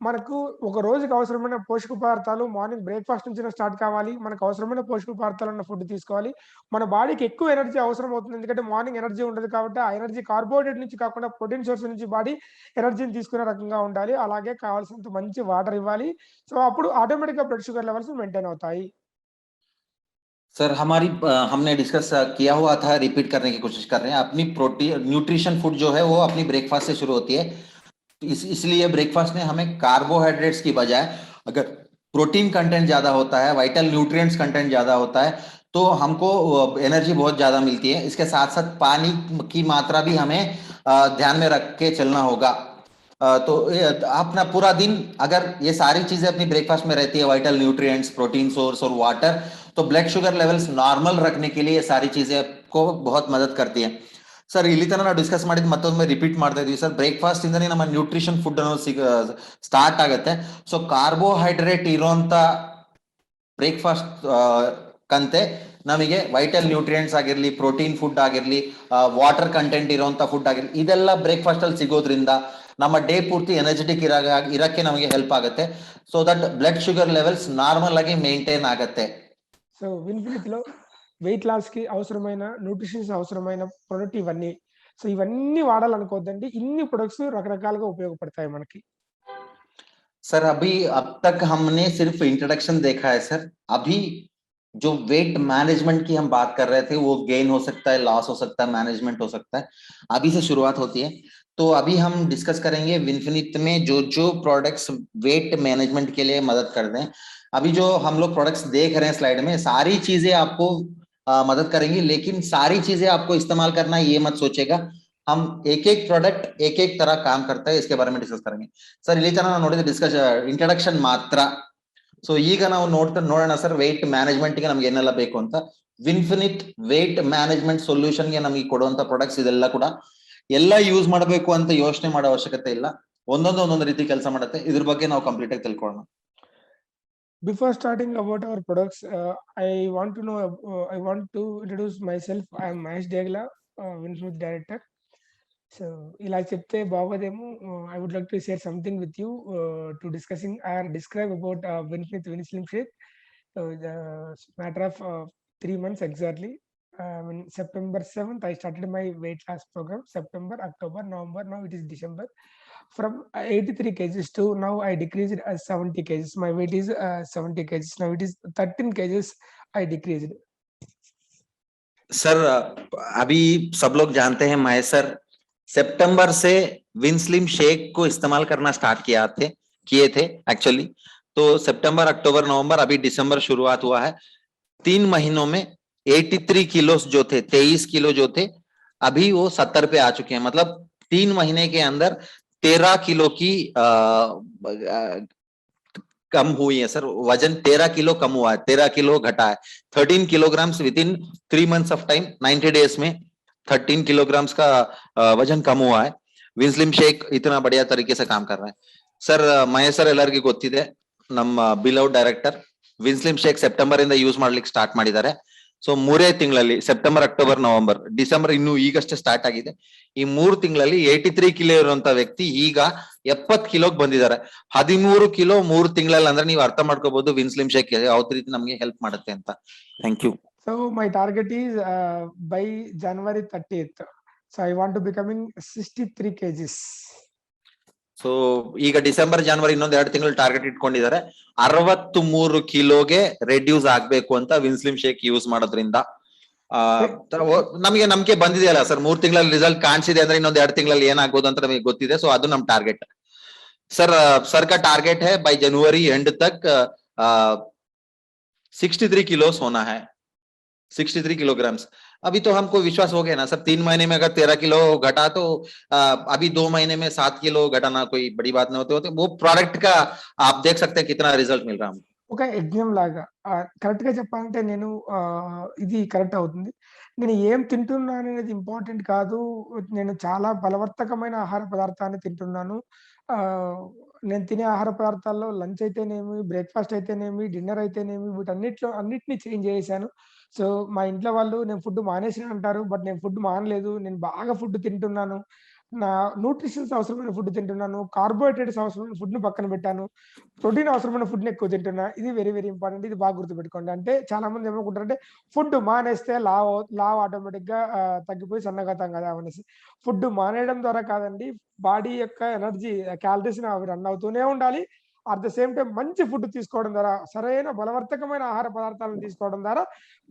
మనకు ఒక రోజుకి అవసరమైన పోషక పదార్థాలు మార్నింగ్ బ్రేక్ఫాస్ట్ నుంచి స్టార్ట్ కావాలి. మనకు అవసరమైన పోషక పదార్థాలు ఉన్న ఫుడ్ తీసుకోవాలి. మన బాడీకి ఎక్కువ ఎనర్జీ అవసరం అవుతుంది, ఎందుకంటే మార్నింగ్ ఎనర్జీ ఉండదు కాబట్టి ఆ ఎనర్జీ కార్బోహైడ్రేట్ నుంచి కాకుండా ప్రోటీన్ సోర్స్ నుంచి బాడీ ఎనర్జీని తీసుకునే రకంగా ఉండాలి. అలాగే కావాల్సినంత మంచి వాటర్ ఇవ్వాలి. సో అప్పుడు ఆటోమేటిక్ గా బ్లడ్ షుగర్ లెవెల్స్ మెయింటైన్ అవుతాయి. सर हमने डिस्कस किया हुआ था, रिपीट करने की कोशिश कर रहे हैं. अपनी प्रोटीन न्यूट्रिशन फूड जो है वो अपनी ब्रेकफास्ट से शुरू होती है. इसलिए ब्रेकफास्ट में हमें कार्बोहाइड्रेट्स की बजाय अगर प्रोटीन कंटेंट ज्यादा होता है, वाइटल न्यूट्रिएंट्स कंटेंट ज्यादा होता है, तो हमको एनर्जी बहुत ज्यादा मिलती है। इसके साथ साथ पानी की मात्रा भी हमें ध्यान में रख के चलना होगा। तो अपना पूरा दिन अगर ये सारी चीजें अपनी ब्रेकफास्ट में रहती है, वाइटल न्यूट्रिएंट्स, प्रोटीन सोर्स और वाटर, तो ब्लड शुगर लेवल्स नॉर्मल रखने के लिए ये सारी चीजें को बहुत मदद करती है। ಸರ್ ಇಲ್ಲಿ ತನಕ ನಾವು ಡಿಸ್ಕಸ್ ಮಾಡಿದ್ ಮತ್ತೊಮ್ಮೆ ರಿಪೀಟ್ ಮಾಡ್ತಾ ಇದೀವಿ ಸರ್. ಬ್ರೇಕ್ಫಾಸ್ಟ್ ಇಂದನೇ ನಮ್ಮ ನ್ಯೂಟ್ರಿಷನ್ ಫುಡ್ ಅನ್ನೋದು ಸ್ಟಾರ್ಟ್ ಆಗುತ್ತೆ. ಸೊ ಕಾರ್ಬೋಹೈಡ್ರೇಟ್ ಇರುವಂತ ಬ್ರೇಕ್ಫಾಸ್ಟ್ ಕಂತೆ ನಮಗೆ ವೈಟಲ್ ನ್ಯೂಟ್ರಿಯೆಂಟ್ಸ್ ಆಗಿರ್ಲಿ, ಪ್ರೋಟೀನ್ ಫುಡ್ ಆಗಿರ್ಲಿ, ವಾಟರ್ ಕಂಟೆಂಟ್ ಇರುವಂತ ಫುಡ್ ಆಗಿರ್ಲಿ, ಇದೆಲ್ಲ ಬ್ರೇಕ್ಫಾಸ್ಟ್ ಅಲ್ಲಿ ಸಿಗೋದ್ರಿಂದ ನಮ್ಮ ಡೇ ಪೂರ್ತಿ ಎನರ್ಜೆಟಿಕ್ ಇರಕ್ಕೆ ನಮಗೆ ಹೆಲ್ಪ್ ಆಗುತ್ತೆ. So that blood sugar levels normal ಆಗಿ ಮೇಂಟೈನ್ ಆಗುತ್ತೆ. సో విన్ఫినిటీలో వెయిట్ లాస్ కి అవసరమైన న్యూట్రిషన్స్ అవసరమైన ప్రొడక్ట్ ఇవన్నీ. సో ఇవన్నీ వాడాలనుకోవద్దండి. ఇన్ని ప్రొడక్ట్స్ రకరకాలుగా ఉపయోగపడతాయి మనకి. सर अभी अब तक हमने सिर्फ इंट्रोडक्शन देखा है सर. अभी जो वेट मैनेजमेंट की हम बात कर रहे थे वो गेन हो सकता है, लॉस हो सकता है, मैनेजमेंट हो सकता है. अभी से शुरुआत होती है. तो अभी हम डिस्कस करेंगे विनफिनिट में जो जो प्रोडक्ट्स वेट मैनेजमेंट के लिए मदद कर दें. अभी जो हम लोग प्रोडक्ट्स देख रहे हैं स्लाइड में, सारी चीजें आपको मदद करेंगी, लेकिन सारी चीजें आपको इस्तेमाल करना ये मत सोचेगा. हम एक एक प्रोडक्ट एक एक तरह काम करता है, इसके बारे में डिस्कस करेंगे. सर ಇಲ್ಲಿ ತನಕ ನಾವು ನೋಡಿದ ಡಿಸ್ಕಸ್ ಇಂಟ್ರಡಕ್ಷನ್ ಮಾತ್ರ. ಸೊ ಈಗ ನಾವು ನೋಡೋಣ ಸರ್ ವೇಟ್ ಮ್ಯಾನೇಜ್ಮೆಂಟ್ ಗೆ ನಮ್ಗೆ ಏನೆಲ್ಲ ಬೇಕು ಅಂತ. ವಿನ್ಫಿನಿಟ್ ವೇಟ್ ಮ್ಯಾನೇಜ್ಮೆಂಟ್ ಸೊಲ್ಯೂಷನ್ ಗೆ ನಮಗೆ ಕೊಡುವಂತ ಪ್ರಾಡಕ್ಟ್ಸ್ ಇದೆಲ್ಲ ಕೂಡ ಎಲ್ಲ ಯೂಸ್ ಮಾಡಬೇಕು ಅಂತ ಯೋಚನೆ ಮಾಡೋ ಅವಶ್ಯಕತೆ ಇಲ್ಲ. ಒಂದೊಂದು ರೀತಿ ಕೆಲಸ ಮಾಡುತ್ತೆ. ಇದ್ರ ಬಗ್ಗೆ ನಾವು ಕಂಪ್ಲೀಟ್ ಆಗಿ ತಿಳ್ಕೊಳ್ಳೋಣ. Before starting about our products, I want to know, I want to introduce myself. I am Mahesh Degla, Winfrey director. So ఇలా చెప్తే బాగోదేమో. I would like to share something with you to discussing or describe about Winfrey Slim Shake. The matter of 3 months exactly. In September 7th, I started my weight loss program. September, October, November, now it is December. From 83 kgs to now I decreased 70 kgs. My weight is 70 kgs. Now it is 13 kgs I decreased. Sir अभी सब लोग जानते हैं Mahesh sir सितंबर से विनस्लिम shake को इस्तेमाल करना start किए थे एक्चुअली. तो सितंबर, अक्टूबर, नवंबर, अभी दिसंबर शुरुआत हुआ है. 3 महीनों में 83 किलो जो थे, 23 किलो जो थे, अभी वो 70 पे आ चुके हैं. मतलब 3 महीने के अंदर 13 किलो की कम हुई है सर. वजन 13 किलो कम हुआ है, 13 किलो घटा है. 13 kilograms with in 3 months of time, 90 days में 13 किलोग्राम्स का वजन कम हुआ है. विनस्लिम शेक इतना बढ़िया तरीके से काम कर रहा है. सर ಮಹೇಶ್ ಸರ್ ಎಲ್ಲರಿಗೂ ಗೊತ್ತಿದೆ, ನಮ್ಮ ಬಿಲೌಡ್ ಡೈರೆಕ್ಟರ್ ವಿನ್ಸ್ಲಿಮ್ ಶೇಕ್ ಸೆಪ್ಟೆಂಬರ್ ಇಂದ ಯೂಸ್ ಮಾಡ್ಲಿಕ್ಕೆ ಸ್ಟಾರ್ಟ್ ಮಾಡಿದ್ದಾರೆ. ಸೊ 3 ತಿಂಗಳಲ್ಲಿ ಸೆಪ್ಟೆಂಬರ್, ಅಕ್ಟೋಬರ್, ನವೆಂಬರ್, ಡಿಸೆಂಬರ್ ಇನ್ನು ಈಗಷ್ಟೇ ಸ್ಟಾರ್ಟ್ ಆಗಿದೆ. ಈ 3 ತಿಂಗಳಲ್ಲಿ 83 ಕಿಲೋ ಇರುವಂತ ವ್ಯಕ್ತಿ ಈಗ 70 ಕಿಲೋಗೆ ಬಂದಿದ್ದಾರೆ. 13 ಕಿಲೋ 3 ತಿಂಗಳಲ್ಲಿ ಅಂದ್ರೆ ನೀವು ಅರ್ಥ ಮಾಡ್ಕೋಬಹುದು ವಿನ್ಸ್ಲಿಮ್ ಶೇಕ್ ಯಾವ ರೀತಿ ನಮಗೆ ಹೆಲ್ಪ್ ಮಾಡುತ್ತೆ ಅಂತ. Thank you. So my target is by January 30th. So I want to becoming 63 kgs. So ಈಗ ಡಿಸೆಂಬರ್, ಜನವರಿ ಇನ್ನೊಂದು 2 ತಿಂಗಳು ಟಾರ್ಗೆಟ್ ಇಟ್ಕೊಂಡಿದ್ದಾರೆ. 63 ಕಿಲೋಗೆ ರೆಡ್ಯೂಸ್ ಆಗ್ಬೇಕು ಅಂತ ವಿನ್ಸ್ಲಿಮ್ ಶೇಕ್ ಯೂಸ್ ಮಾಡೋದ್ರಿಂದ. ನಮಗೆ ನಂಬಿಕೆ ಬಂದಿದೆಯಲ್ಲ ಸರ್, 3 ತಿಂಗಳಲ್ಲಿ ರಿಸಲ್ಟ್ ಕಾಣಿಸಿದೆ ಅಂದ್ರೆ ಇನ್ನೊಂದು 2 ತಿಂಗಳಲ್ಲಿ ಏನಾಗ್ಬೋದು ಅಂತ ನಮಗೆ ಗೊತ್ತಿದೆ. ಸೊ ಅದು ನಮ್ ಟಾರ್ಗೆಟ್. सर का टारगेट है बाय जनवरी एंड तक 63 किलोस होना है, 63 किलोग्राम्स. अभी तो हमको विश्वास हो गया ना सर, 3 महीने में अगर 13 किलो घटा तो अभी 2 महीने में 7 किलो घटाना कोई बड़ी बात नहीं होते. वो प्रोडक्ट का आप देख सकते हैं कितना रिजल्ट मिल रहा है. ఒక యజ్ఞం లాగా కరెక్ట్ గా చెప్పాలంటే నేను ఇది కరెక్ట్ అవుతుంది. నేను ఏం తింటున్నాను అనేది ఇంపార్టెంట్ కాదు. నేను చాలా బలవర్తకమైన ఆహార పదార్థాన్ని తింటున్నాను. నేను తినే ఆహార పదార్థాల్లో లంచ్ అయితేనేమి, బ్రేక్ఫాస్ట్ అయితేనేమి, డిన్నర్ అయితేనేమి, అన్నిటిని చేంజ్ చేశాను. సో మా ఇంట్లో వాళ్ళు నేను ఫుడ్ మానేసిన అంటారు. బట్ నేను ఫుడ్ మానలేదు. నేను బాగా ఫుడ్ తింటున్నాను. నా న్యూట్రిషన్స్ అవసరమైన ఫుడ్ తింటున్నాను. కార్బోహైడ్రేట్స్ అవసరమైన ఫుడ్ ని పక్కన పెట్టాను. ప్రోటీన్ అవసరమైన ఫుడ్ ని ఎక్కువ తింటున్నా. ఇది వెరీ వెరీ ఇంపార్టెంట్. ఇది బాగా గుర్తుపెట్టుకోండి. అంటే చాలా మంది ఏమనుకుంటారంటే ఫుడ్ మానేస్తే లావ్ ఆటోమేటిక్ గా తగ్గిపోయి సన్నగతాం కదా అనేసి. ఫుడ్ మానేయడం ద్వారా కాదండి, బాడీ యొక్క ఎనర్జీ క్యాలరీస్ అవి రన్ అవుతూనే ఉండాలి. అట్ ద సేమ్ టైం మంచి ఫుడ్ తీసుకోవడం ద్వారా, సరైన బలవర్తకమైన ఆహార పదార్థాలను తీసుకోవడం ద్వారా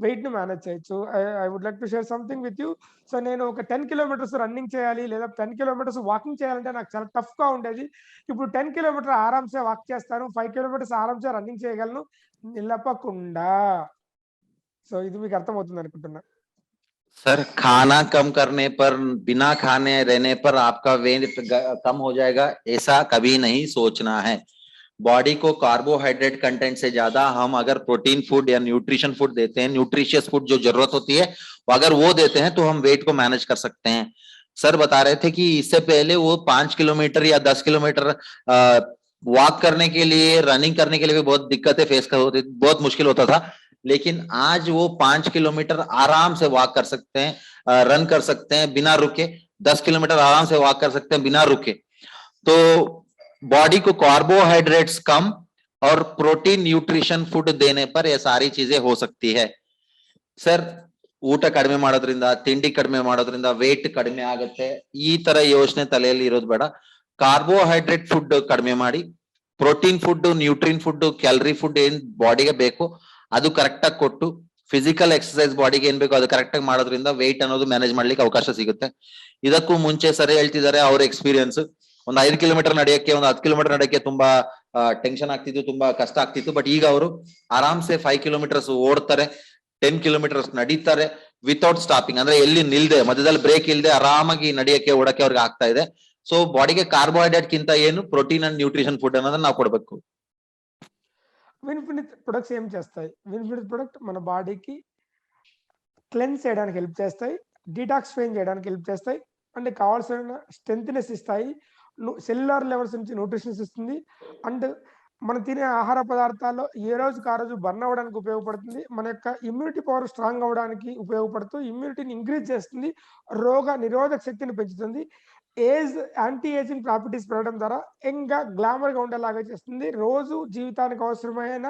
వెయిట్ ని మేనేజ్ చేయొచ్చు. I would like to share something with you. So నేను ఒక 10 కిలోమీటర్స్ రన్నింగ్ చేయాలి లేదా 10 కిలోమీటర్స్ వాకింగ్ చేయాలంటే నాకు చాలా టఫ్ గా ఉండేది. ఇప్పుడు 10 కిలోమీటర్ ఆరాంసే వాక్ చేస్తాను, 5 కిలోమీటర్స్ ఆరాంసే రన్నింగ్ చేయగలను నిలపకుండా. సో ఇది మీకు అర్థమవుతుంది అనుకుంటున్నా. सर खाना कम करने पर, बिना खाने रहने पर आपका वेट कम हो जाएगा, ऐसा कभी नहीं सोचना है. बॉडी को कार्बोहाइड्रेट कंटेंट से ज्यादा हम अगर प्रोटीन फूड या न्यूट्रिशन फूड देते हैं, न्यूट्रिशियस फूड जो जरूरत होती है, अगर वो देते हैं तो हम वेट को मैनेज कर सकते हैं. सर बता रहे थे कि इससे पहले वो 5 किलोमीटर या 10 किलोमीटर वॉक करने के लिए, रनिंग करने के लिए भी बहुत दिक्कतें फेस कर होती, बहुत मुश्किल होता था. लेकिन आज वो 5 किलोमीटर आराम से वॉक कर सकते हैं, रन कर सकते हैं बिना रुके. 10 किलोमीटर आराम से वॉक कर सकते हैं बिना रुके. तो बॉडी को कार्बोहाइड्रेट्स कम और प्रोटीन न्यूट्रिशन फूड देने पर ये सारी चीजें हो सकती है. ಸರ್ ಊಟ ಕಡಿಮೆ ಮಾಡೋದ್ರಿಂದ, ತಿಂಡಿ ಕಡಿಮೆ ಮಾಡೋದ್ರಿಂದ ವೇಟ್ ಕಡಿಮೆ ಆಗುತ್ತೆ, ಈ ತರ ಯೋಚನೆ ತಲೆಯಲ್ಲಿ ಇರೋದು ಬೇಡ. ಕಾರ್ಬೋಹೈಡ್ರೇಟ್ ಫುಡ್ ಕಡಿಮೆ ಮಾಡಿ, protein food, Nutrine food, calorie food ಏನ್ ಬಾಡಿಗೆ ಬೇಕು ಅದು ಕರೆಕ್ಟ್ ಆಗಿ ಕೊಟ್ಟು, ಫಿಸಿಕಲ್ ಎಕ್ಸರ್ಸೈಸ್ ಬಾಡಿಗೆ ಏನ್ ಬೇಕು ಅದು ಕರೆಕ್ಟ್ ಆಗಿ ಮಾಡೋದ್ರಿಂದ ವೇಟ್ ಅನ್ನೋದು ಮ್ಯಾನೇಜ್ ಮಾಡ್ಲಿಕ್ಕೆ ಅವಕಾಶ ಸಿಗುತ್ತೆ. ಇದಕ್ಕೂ ಮುಂಚೆ ಸರಿ ಹೇಳ್ತಿದ್ದಾರೆ ಅವ್ರ ಎಕ್ಸ್ಪೀರಿಯನ್ಸ್. ಒಂದು 5 ಕಿಲೋಮೀಟರ್ ನಡೆಯಕ್ಕೆ, ಒಂದು 10 ಕಿಲೋಮೀಟರ್ ನಡೆಯಕ್ಕೆ ತುಂಬಾ ಟೆನ್ಷನ್ ಆಗ್ತಿತ್ತು, ತುಂಬಾ ಕಷ್ಟ ಆಗ್ತಿತ್ತು. ಬಟ್ ಈಗ ಅವರು ಆರಾಮ್ಸೆ 5 ಕಿಲೋಮೀಟರ್ಸ್ ಓಡ್ತಾರೆ, 10 ಕಿಲೋಮೀಟರ್ಸ್ ನಡೀತಾರೆ ವಿತೌಟ್ ಸ್ಟಾಪಿಂಗ್, ಅಂದ್ರೆ ಎಲ್ಲಿ ನಿಲ್ದೆ, ಮಧ್ಯದಲ್ಲಿ ಬ್ರೇಕ್ ಇಲ್ಲದೆ ಆರಾಮಾಗಿ ನಡೆಯಕ್ಕೆ, ಓಡಕ್ಕೆ ಅವ್ರಿಗೆ ಆಗ್ತಾ ಇದೆ. ಸೊ ಬಾಡಿಗೆ ಕಾರ್ಬೋಹೈಡ್ರೇಟ್ ಕಿಂತ ಏನು ಪ್ರೋಟೀನ್ ಅಂಡ್ ನ್ಯೂಟ್ರಿಷನ್ ಫುಡ್ ಅನ್ನೋದನ್ನ ನಾವು ಕೊಡ್ಬೇಕು. విన్ఫినిట్ ప్రొడక్ట్స్ ఏం చేస్తాయి? విన్ఫినిట్ ప్రొడక్ట్ మన బాడీకి క్లెన్స్ చేయడానికి హెల్ప్ చేస్తాయి, డీటాక్సిఫై చేయడానికి హెల్ప్ చేస్తాయి, అండ్ కావాల్సిన స్ట్రెంత్నెస్ ఇస్తాయి, సెల్యులార్ లెవెల్స్ నుంచి న్యూట్రిషన్స్ ఇస్తుంది, అండ్ మనం తినే ఆహార పదార్థాల్లో ఏ రోజుకి ఆ రోజు బర్న్ అవ్వడానికి ఉపయోగపడుతుంది, మన యొక్క ఇమ్యూనిటీ పవర్ స్ట్రాంగ్ అవ్వడానికి ఉపయోగపడుతూ ఇమ్యూనిటీని ఇంక్రీజ్ చేస్తుంది, రోగ నిరోధక శక్తిని పెంచుతుంది, ఏజ్ యాంటీ ఏజింగ్ ప్రాపర్టీస్ పెరగడం ద్వారా యంగ్గా గ్లామర్గా ఉండేలాగా చేస్తుంది, రోజు జీవితానికి అవసరమైన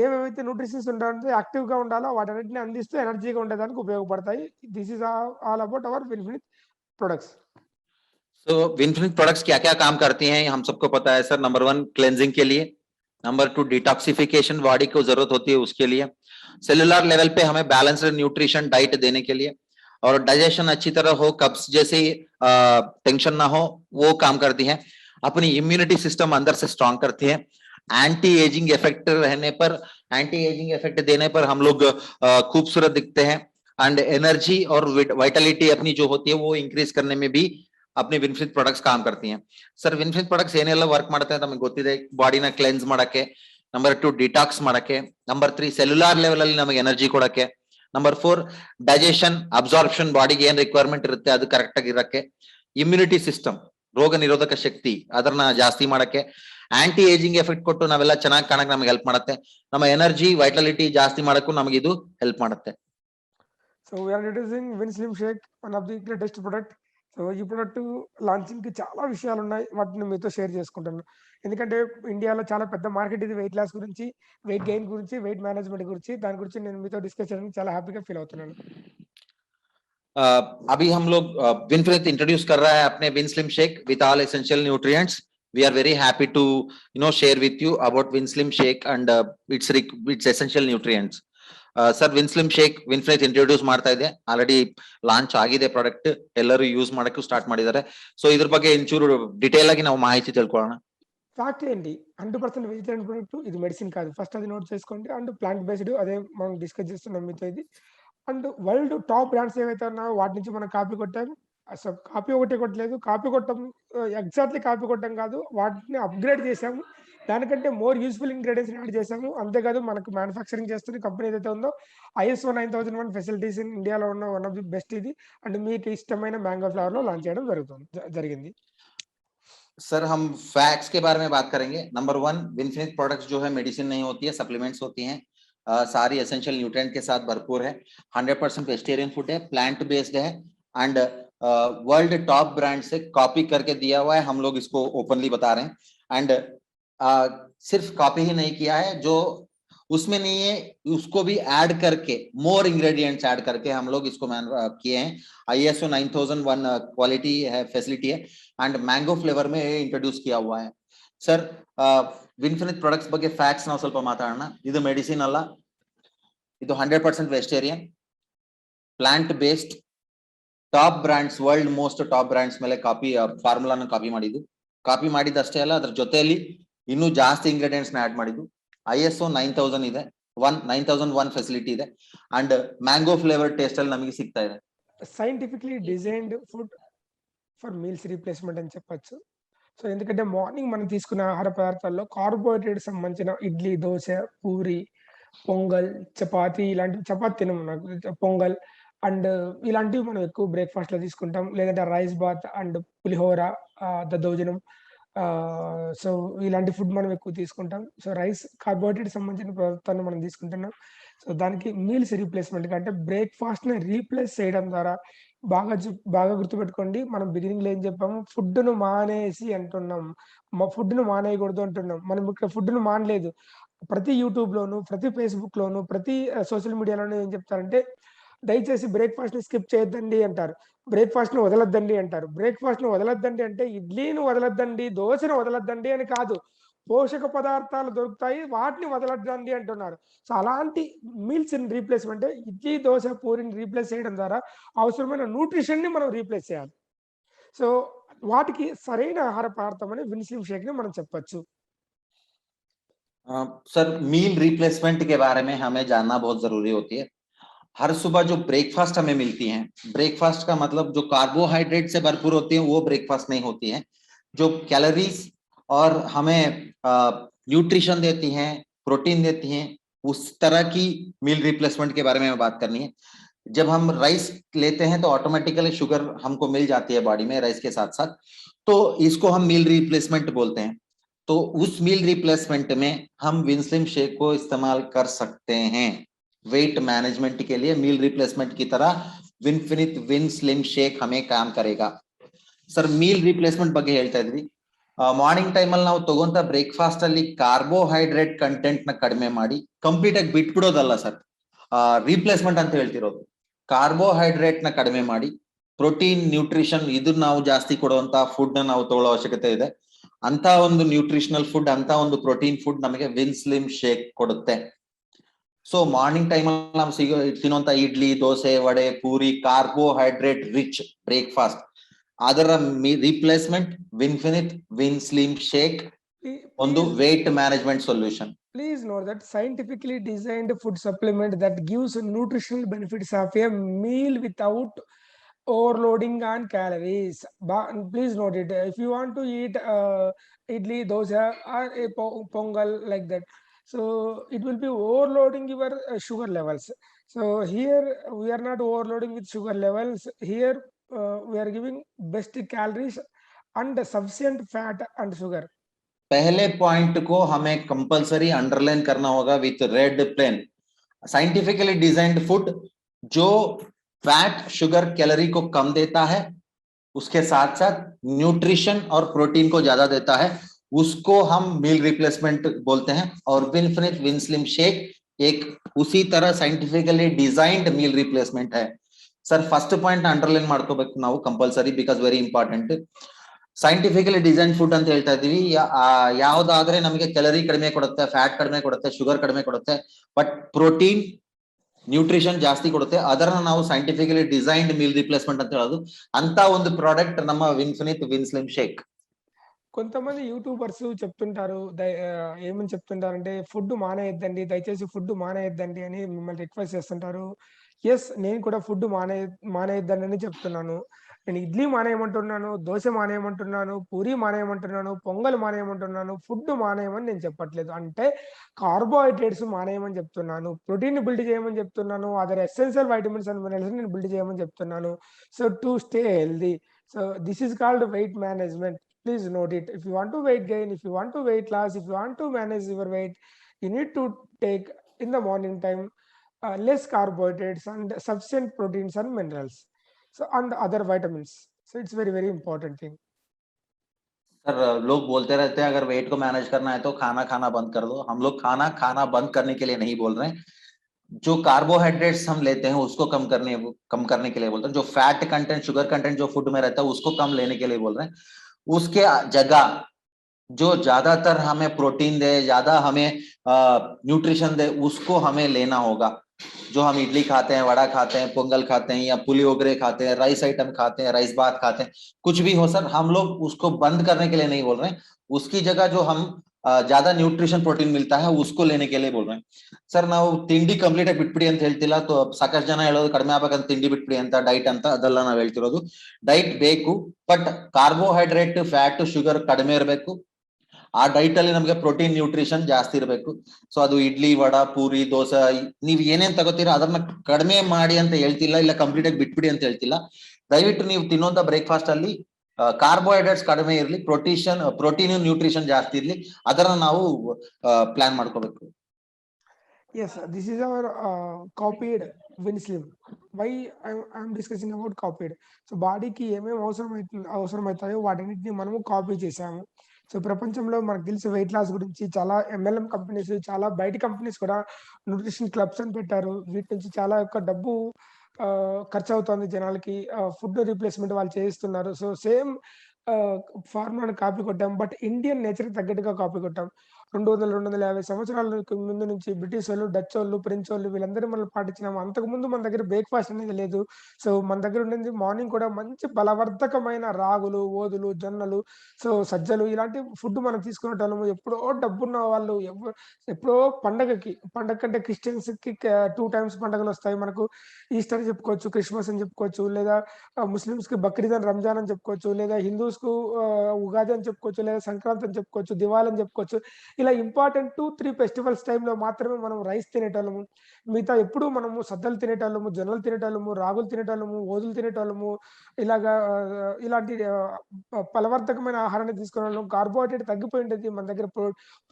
ఏవేవైతే న్యూట్రిషన్స్ ఉండాలంటే యాక్టివ్గా ఉండాలో వాటన్నిటిని అందిస్తూ ఎనర్జీగా ఉండేదానికి ఉపయోగపడతాయి. This is all about our Winfinit products. तो विनफिनिट प्रोडक्ट्स क्या क्या काम करती हैं हम सबको पता है सर. नंबर 1 क्लेंजिंग के लिए, नंबर 2 डिटॉक्सिफिकेशन बॉडी को जरूरत होती है उसके लिए, सेलुलर लेवल पे हमें बैलेंस्ड न्यूट्रिशन डाइट देने के लिए, और डाइजेशन अच्छी तरह हो, कब्ज जैसे टेंशन ना हो वो काम करती हैं. अपनी इम्यूनिटी सिस्टम अंदर से स्ट्रांग करती है. एंटी एजिंग इफेक्ट रहने पर, एंटी एजिंग इफेक्ट देने पर हम लोग खूबसूरत दिखते हैं, एंड एनर्जी और वाइटलिटी अपनी जो होती है वो इंक्रीज करने में भी अपने विनफिनिट प्रोडक्ट्स काम करती हैं. सर विनफिनिट प्रोडक्ट्स ಏನೆಲ್ಲ ವರ್ಕ್ ಮಾಡುತ್ತೆ ಅಂತ ನಮಗೆ ಗೊತ್ತಿದೆ. ಬಾಡಿನ ಕ್ಲೆನ್ಸ್ ಮಾಡಕ್ಕೆ, ನಂಬರ್ 2 ಡಿಟಾಕ್ಸ್ ಮಾಡಕ್ಕೆ, ನಂಬರ್ 3 ಸೆಲ್ಯುಲಾರ್ ಲೆವೆಲ್ ಅಲ್ಲಿ ನಮಗೆ ಎನರ್ಜಿ ಕೊಡಕ್ಕೆ, ನಂಬರ್ 4 ಡೈಜೆಷನ್ ಅಬ್ಸಾರ್ಪ್ಷನ್ ಬಾಡಿಗೆ ಏನ್ ರಿಕ್ವೈರ್ಮೆಂಟ್ ಇರುತ್ತೆ ಅದು ಕರೆಕ್ಟ್ ಆಗಿ ಇರಕ್ಕೆ, ಇಮ್ಯುನಿಟಿ ಸಿಸ್ಟಮ್ ರೋಗ ನಿರೋಧಕ ಶಕ್ತಿ ಅದನ್ನ ಜಾಸ್ತಿ ಮಾಡಕ್ಕೆ, ಆಂಟಿ ಏಜಿಂಗ್ ಎಫೆಕ್ಟ್ ಕೊಟ್ಟು ನಾವೆಲ್ಲ ಚೆನ್ನಾಗಿ ಕಾಣಕ್ಕೆ ನಮಗೆ ಹೆಲ್ಪ್ ಮಾಡುತ್ತೆ, ನಮ್ಮ ಎನರ್ಜಿ ವೈಟಾಲಿಟಿ ಜಾಸ್ತಿ ಮಾಡಕ್ಕೂ ನಮಗೆ ಇದು ಹೆಲ್ಪ್ ಮಾಡುತ್ತೆ. So we are introducing Win slim shake, one of the greatest product. So ఈ ప్రొడక్ట్ లాంచింగ్ కి చాలా విషయాలు ఉన్నాయి, వాటిని మీతో షేర్ చేసుకుంటాను. ఎందుకంటే ఇండియాలో చాలా పెద్ద మార్కెట్ ఇది వెయిట్ లాస్ గురించి, వెయిట్ గెయిన్ గురించి, వెయిట్ మేనేజ్మెంట్ గురించి. దాని గురించి నేను మీతో డిస్కస్ చేయడానికి చాలా హ్యాపీగా ఫీల్ అవుతున్నాను. अभी हम लोग विनफिनिट इंट्रोड्यूस कर रहा है अपने win slim shake with all essential nutrients. We are very happy to share with you about Win Slim Shake and its essential nutrients. Sir Win Slim shake Winfinit introduce ಮಾಡ್ತಾ ಇದೆ, ಆಲ್ರೆಡಿ ಲಾಂಚ್ ಆಗಿದೆ product, ಎಲ್ಲರೂ use ಮಾಡಕ್ಕೂ start ಮಾಡಿದ್ದಾರೆ. So ಇದ್ರ ಬಗ್ಗೆ ಇಂಚೂರು detail ಆಗಿ ನಾವು ಮಾಹಿತಿ ತಿಳ್ಕೊಳ್ಳೋಣ. ఫ్యాక్ట్ ఏంటి, 100% వెజిటేరియన్ ప్రొడక్ట్, ఇది మెడిసిన్ కాదు, ఫస్ట్ అది నోట్ చేసుకోండి. అండ్ ప్లాంట్ బేస్డ్, అదే మనం డిస్కస్ చేస్తున్నాం మీతో ఇది. అండ్ వరల్డ్ టాప్ బ్రాండ్స్ ఏవైతే ఉన్నాయో వాటి నుంచి మనం కాపీ కొట్టాము. అసలు కాపీ ఒకటి కొట్టలేదు, కాపీ కొట్టం, ఎగ్జాక్ట్లీ కాపీ కొట్టం కాదు, వాటిని అప్గ్రేడ్ చేసాము, దానికంటే మోర్ యూస్ఫుల్ ఇంగ్రీడియంట్స్ యాడ్ చేసాము. అంతేకాదు మనకు మ్యానుఫ్యాక్చరింగ్ చేస్తున్న కంపెనీ ఏదైతే ఉందో ISO 9001 ఫెసిలిటీస్ ఇన్ ఇండియాలో ఉన్న వన్ ఆఫ్ ది బెస్ట్ ఇది. అండ్ మీకు ఇష్టమైన మ్యాంగో ఫ్లేవర్ లో లాంచ్ చేయడం జరిగింది. सर हम फैक्ट्स के बारे में बात करेंगे. नंबर 1, विनफिनिट प्रोडक्ट्स जो है मेडिसिन नहीं होती है, सप्लीमेंट्स होती हैं, सारी एसेंशियल न्यूट्रिएंट के साथ भरपूर है, 100% वेजिटेरियन फूड है, प्लांट बेस्ड है, एंड वर्ल्ड टॉप ब्रांड से कॉपी करके दिया हुआ है. हम लोग इसको ओपनली बता रहे हैं. एंड सिर्फ कॉपी ही नहीं किया है, जो उसमें नहीं है उसको भी ऐड करके, मोर इंग्रेडिएंट्स ऐड करके हम लोग इसको किए हैं. ISO 9001 क्वालिटी है, फैसिलिटी है, एंड मैंगो फ्लेवर में इंट्रोड्यूस किया हुआ है. सर ವಿನ್ಫಿನಿಟ್ ಪ್ರಾಡಕ್ಟ್ಸ್ ಬಗ್ಗೆ ಫ್ಯಾಕ್ಟ್ಸ್ ನಾವು ಸ್ವಲ್ಪ ಮಾತಾಡೋಣ. ಇದು ಮೆಡಿಸಿನ್ ಅಲ್ಲ, ಇದು 100% vegetarian, plant based, top brands, world most top brands ಮೇಲೆ ಫಾರ್ಮುಲಾನ ಕಾಪಿ ಮಾಡಿದ್ದಷ್ಟೇ ಅಲ್ಲ, ಅದ್ರ ಜೊತೆಯಲ್ಲಿ ಇನ್ನೂ ಜಾಸ್ತಿ ಇಂಗ್ರೀಡಿಯೆಂಟ್ಸ್ ನ ಆಡ್ ಮಾಡಿದ್ದು. ISO 9000 ಇದೆ, 9001 ಫೆಸಿಲಿಟಿ ಇದೆ ಅಂಡ್ ಮ್ಯಾಂಗೋ ಫ್ಲೇವರ್ ಟೇಸ್ಟ್ ಅಲ್ಲಿ ನಮಗೆ ಸಿಗ್ತಾ ಇದೆ. Scientifically designed food for meals replacement అని చెప్పొచ్చు. సో ఎందుకంటే మార్నింగ్ మనం తీసుకునే ఆహార పదార్థాల్లో కార్బోహైడ్రేట్ సంబంధించిన ఇడ్లీ, దోస, పూరి, పొంగల్, చపాతీ ఇలాంటివి చపాతీ తినము నాకు పొంగల్ అండ్ ఇలాంటివి మనం ఎక్కువ బ్రేక్‌ఫాస్ట్‌లో తీసుకుంటాం. లేదంటే రైస్ బాత్ అండ్ పులిహోర, దద్దోజనం, సో ఇలాంటి ఫుడ్ మనం ఎక్కువ తీసుకుంటాం. సో రైస్ కార్బోహైడ్రేట్ సంబంధించిన పదార్థాన్ని మనం తీసుకుంటున్నాం. సో దానికి మీల్స్ రీప్లేస్‌మెంట్‌గా అంటే బ్రేక్‌ఫాస్ట్‌ని రీప్లేస్ చేయడం ద్వారా బాగా గుర్తుపెట్టుకోండి. మనం బిగినింగ్‌లో ఏం చెప్పాము? ఫుడ్‌ను మానేసి అంటున్నాం. ఫుడ్‌ను మానేయకూడదు అంటున్నాం. మనం ఇక్కడ ఫుడ్‌ను మానలేదు. ప్రతి యూట్యూబ్‌లోను, ప్రతి ఫేస్‌బుక్‌లోను, ప్రతి సోషల్ మీడియాలోను ఏం చెప్తారంటే, దయచేసి బ్రేక్‌ఫాస్ట్‌ని స్కిప్ చేయొద్దండి అంటారు. బ్రేక్‌ఫాస్ట్‌ని వదలొద్దండి అంటారు. బ్రేక్‌ఫాస్ట్‌ని వదలొద్దండి అంటే ఇడ్లీని వదలొద్దండి, దోసని వదలొద్దండి అని కాదు. పోషక పదార్థాలు దొరుకుతాయి. వాటిని వదలొద్దండి అంటున్నారు. సో, అలాంటి మీల్స్‌ని రీప్లేస్‌మెంట్ ఇడ్లీ, దోస, పూరిని రీప్లేస్ చేయడం ద్వారా అవసరమైన న్యూట్రిషన్‌ని మనం రీప్లేస్ చేయాలి. సో, వాటికి సరైన ఆహార పదార్థం అని విన్‌స్లిమ్ షేక్‌ని మనం చెప్పొచ్చు. सर मील रिप्लेसमेंट के बारे में हमें जानना बहुत जरूरी होती है. हर सुबह जो ब्रेकफास्ट हमें मिलती है, ब्रेकफास्ट का मतलब जो कार्बोहाइड्रेट से भरपूर होती है वो ब्रेकफास्ट नहीं होती है. जो कैलोरीज और हमें न्यूट्रिशन देती हैं, प्रोटीन देती हैं, उस तरह की मील रिप्लेसमेंट के बारे में बात करनी है. जब हम राइस लेते हैं तो ऑटोमेटिकली शुगर हमको मिल जाती है बॉडी में राइस के साथ साथ, तो इसको हम मील रिप्लेसमेंट बोलते हैं. तो उस मील रिप्लेसमेंट में हम विनस्लिम शेक को इस्तेमाल कर सकते हैं वेट मैनेजमेंट के लिए. मील रिप्लेसमेंट की तरह विनफिनिट विनस्लिम शेक हमें काम करेगा. सर मील रिप्लेसमेंट ಬಗ್ಗೆ ಹೇಳ್ತಾ ಇದ್ವಿ. ಮಾರ್ನಿಂಗ್ ಟೈಮ್ ಅಲ್ಲಿ ನಾವು ತಗೊಂತ ಬ್ರೇಕ್ಫಾಸ್ಟ್ ಅಲ್ಲಿ ಕಾರ್ಬೋಹೈಡ್ರೇಟ್ ಕಂಟೆಂಟ್ ನ ಕಡಿಮೆ ಮಾಡಿ ಕಂಪ್ಲೀಟ್ ಆಗಿ ಬಿಟ್ಬಿಡೋದಲ್ಲ ಸರ್, ರಿಪ್ಲೇಸ್ಮೆಂಟ್ ಅಂತ ಹೇಳ್ತಿರೋದು. ಕಾರ್ಬೋಹೈಡ್ರೇಟ್ ನ ಕಡಿಮೆ ಮಾಡಿ ಪ್ರೋಟೀನ್ ನ್ಯೂಟ್ರಿಷನ್ ಇದು ನಾವು ಜಾಸ್ತಿ ಕೊಡುವಂತ ಫುಡ್ ನ ನಾವು ತಗೊಳ್ಳೋ ಅವಶ್ಯಕತೆ ಇದೆ. ಅಂತ ಒಂದು ನ್ಯೂಟ್ರಿಷನಲ್ ಫುಡ್, ಅಂತ ಒಂದು ಪ್ರೋಟೀನ್ ಫುಡ್ ನಮಗೆ ವಿನ್ಸ್ಲಿಮ್ ಶೇಕ್ ಕೊಡುತ್ತೆ. ಸೊ ಮಾರ್ನಿಂಗ್ ಟೈಮ್ ಅಲ್ಲಿ ನಾವು ತಿನ್ನುವಂತ idli, dosa, vada, puri carbohydrate rich breakfast, ಅದರ ರಿಪ್ಲೇಸ್ಮೆಂಟ್ ವಿನ್ಫಿನಿಟ್ ವಿನ್ಸ್ಲಿಮ್ ಶೇಕ್ ಒಂದು weight management solution. Please note that scientifically designed food supplement that gives nutritional benefits of a meal without overloading on calories. Please note it. If you want to eat idli, dosa or a pongal like that, so it will be overloading your sugar levels. So here we are not overloading with sugar levels. Here we are giving best calories and sufficient fat and sugar. पहले point को हमें compulsory underline करना होगा with red pen. Scientifically designed food जो fat, sugar, calorie को कम देता है, उसके साथ साथ न्यूट्रिशन और प्रोटीन को ज्यादा देता है, उसको हम मील रिप्लेसमेंट बोलते हैं. और विनफिनिट विनस्लिम शेक एक उसी तरह साइंटिफिकली डिजाइन्ड मील रिप्लेसमेंट है. सर फर्स्ट पॉइंट अंडरलाइन ಮಾಡ್ಕೋಬೇಕು ನಾವು compulsory because very important. Scientifically design food ಅಂತ ಹೇಳ್ತಾ ಇದೀವಿ. ಯಾವ್ದಾದ್ರೆ ನಮಗೆ ಕ್ಯಾಲರಿ ಕಡಿಮೆ ಕೊಡುತ್ತೆ, ಫ್ಯಾಟ್ ಕಡಿಮೆ ಕೊಡುತ್ತೆ, ಶುಗರ್ ಕಡಿಮೆ ಕೊಡುತ್ತೆ, ಬಟ್ ಪ್ರೋಟೀನ್, ನ್ಯೂಟ್ರಿಷನ್ ಜಾಸ್ತಿ ಕೊಡುತ್ತೆ, ಅದನ್ನ ನಾವು ಸೈಂಟಿಫಿಕಲಿ ಡಿಸೈನ್ಡ್ ಮೀಲ್ ರಿಪ್ಲೇಸ್ಮೆಂಟ್ ಅಂತ ಹೇಳೋದು. ಅಂತ ಒಂದು ಪ್ರಾಡಕ್ಟ್ ನಮ್ಮ ವಿನ್ಫಿನಿಟ್ ವಿನ್ಸ್ಲಿಮ್ ಶೇಕ್. కొంతమంది యూట్యూబర్స్ చెప్తుంటారు, ఏమని చెప్తుంటారంటే ఫుడ్ మానేయొద్దండి, దయచేసి ఫుడ్ మానేయొద్దండి అని మిమ్మల్ని రిక్వెస్ట్ చేస్తుంటారు. ఎస్, నేను కూడా ఫుడ్ మానేయొద్దండి అని చెప్తున్నాను. నేను ఇడ్లీ మానేయమంటున్నాను, దోశ మానేయమంటున్నాను, పూరి మానేయమంటున్నాను, పొంగల్ మానేయమంటున్నాను. ఫుడ్ మానేయమని నేను చెప్పట్లేదు. అంటే కార్బోహైడ్రేట్స్ మానేయమని చెప్తున్నాను, ప్రోటీన్ బిల్డ్ చేయమని చెప్తున్నాను, other essential vitamins and minerals నేను బిల్డ్ చేయమని చెప్తున్నాను. So to stay healthy. So this is called weight management. Please note it. If you want to weight gain, if you want to weight loss, if you want to manage your weight, you need to take in the morning time less carbohydrates and sufficient proteins and minerals, so and other vitamins. So it's very very important thing. Sir लोग बोलते रहते हैं अगर wait को manage करना है तो खाना खाना बंद कर दो. हम लोग खाना खाना बंद करने के लिए नहीं बोल रहे हैं. जो कार्बोहाइड्रेट्स हम लेते हैं उसको कम करने के लिए बोलते हैं. जो फैट कंटेंट, शुगर कंटेंट जो फूड में रहता है उसको कम लेने के लिए बोल रहे हैं. उसके जगह जो ज्यादातर हमें प्रोटीन दे, ज्यादा हमें न्यूट्रिशन दे, उसको हमें लेना होगा. जो हम इडली खाते हैं, वड़ा खाते हैं, पोंगल खाते हैं, या पुलियोगरे खाते हैं, राइस आइटम खाते हैं, राइस बात खाते हैं, कुछ भी हो सर, हम लोग उसको बंद करने के लिए नहीं बोल रहे हैं. उसकी जगह जो हम ज्यादा न्यूट्रिशन प्रोटीन मिलता है उसको लेने के लिए बोल रहे हैं ಸರ್ ನಾವು ತಿಂಡಿ ಕಂಪ್ಲೀಟ್ ಆಗಿ ಬಿಟ್ಬಿಡಿ ಅಂತ ಹೇಳ್ತಿಲ್ಲ ಸಾಕಷ್ಟು ಜನ ಹೇಳೋದು ಕಡಿಮೆ ಆಗ್ಬೇಕಂತ ತಿಂಡಿ ಬಿಟ್ಬಿಡಿ ಅಂತ ಡೈಟ್ ಅಂತ ಅದೆಲ್ಲ ನಾವು ಹೇಳ್ತಿರೋದು ಡೈಟ್ ಬೇಕು ಬಟ್ ಕಾರ್ಬೋಹೈಡ್ರೇಟ್ ಫ್ಯಾಟ್ ಶುಗರ್ ಕಡಿಮೆ ಇರಬೇಕು ಆ ಡೈಟ್ ಅಲ್ಲಿ ನಮಗೆ ಪ್ರೋಟೀನ್ ನ್ಯೂಟ್ರಿಷನ್ ಜಾಸ್ತಿ ಇರಬೇಕು ಸೊ ಅದು ಇಡ್ಲಿ ವಡಾ ಪೂರಿ ದೋಸೆ ನೀವು ಏನೇನ್ ತಗೋತೀರಾ ಅದನ್ನ ಕಡಿಮೆ ಮಾಡಿ ಅಂತ ಹೇಳ್ತಿಲ್ಲ ಇಲ್ಲ ಕಂಪ್ಲೀಟ್ ಆಗಿ ಬಿಟ್ಬಿಡಿ ಅಂತ ಹೇಳ್ತಿಲ್ಲ ದಯವಿಟ್ಟು ನೀವು ತಿನ್ನೋಂತ ಬ್ರೇಕ್ಫಾಸ್ಟ್ ಅಲ್ಲಿ ಕಾರ್ಬೋಹೈಡ್ರೇಟ್ಸ್ ಕಡಿಮೆ ಇರಲಿ ಪ್ರೋಟೀನ್ ನ್ಯೂಟ್ರಿಷನ್ ಜಾಸ್ತಿ ಇರಲಿ ಅದನ್ನ ನಾವು ಪ್ಲಾನ್ ಮಾಡ್ಕೋಬೇಕು Yes, this is our copied Winslim. Why I'm discussing about copied. So బాడీకి ఏమేమి అవసరమవుతాయో వాటన్నిటిని మనము కాపీ చేసాము. సో ప్రపంచంలో మనకు తెలిసి వెయిట్ లాస్ గురించి చాలా ఎంఎల్ఎం కంపెనీస్, చాలా బయట కంపెనీస్ కూడా న్యూట్రిషన్ క్లబ్స్ అని పెట్టారు. వీటి నుంచి చాలా యొక్క డబ్బు ఖర్చు అవుతుంది జనాలకి. ఫుడ్ రీప్లేస్మెంట్ వాళ్ళు చేయిస్తున్నారు. సో సేమ్ ఫార్ములాని కాపీ కొట్టాం. బట్ ఇండియన్ నేచర్‌కి తగ్గట్టుగా కాపీ కొట్టాం. 200, 250 సంవత్సరాలకు ముందు నుంచి బ్రిటిష్ వాళ్ళు, డచ్ వాళ్ళు, ఫ్రెంచ్ వాళ్ళు వీళ్ళందరూ మనం పాటించినాము. అంతకుముందు మన దగ్గర బ్రేక్‌ఫాస్ట్ అనేది లేదు. సో మన దగ్గర ఉండేది మార్నింగ్ కూడా మంచి బలవర్ధకమైన రాగులు, ఓదులు, జొన్నలు, సో సజ్జలు ఇలాంటి ఫుడ్ మనం తీసుకునేటోళ్ళము. ఎప్పుడో డబ్బున్న వాళ్ళు ఎప్పుడో పండగ కంటే క్రిస్టియన్స్‌కి 2 టైమ్స్ పండగలొస్తాయి. మనకు ఈస్టర్ అని చెప్పుకోవచ్చు, క్రిస్మస్ అని చెప్పుకోవచ్చు, లేదా ముస్లిమ్స్‌కి బక్రీద్ అని, రంజాన్ అని చెప్పుకోవచ్చు, లేదా హిందూస్‌కు ఉగాది అని చెప్పుకోవచ్చు, లేదా సంక్రాంతి అని చెప్పుకోవచ్చు, దివాళీ అని చెప్పుకోవచ్చు. ఇలా ఇంపార్టెంట్ 2-3 ఫెస్టివల్స్ టైంలో మాత్రమే మనం రైస్ తినేటోళ్ళము. మిగతా ఎప్పుడు మనము సద్దలు తినేటోళ్ళము, జొన్నలు తినేటోళ్ళము, రాగులు తినేటోళ్ళము, ఓదులు తినేటోళ్ళము. ఇలాగా ఇలాంటి ఫలవర్ధకమైన ఆహారాన్ని తీసుకునేవాళ్ళం. కార్బోహైడ్రేట్ తగ్గిపోయి ఉండేది. మన దగ్గర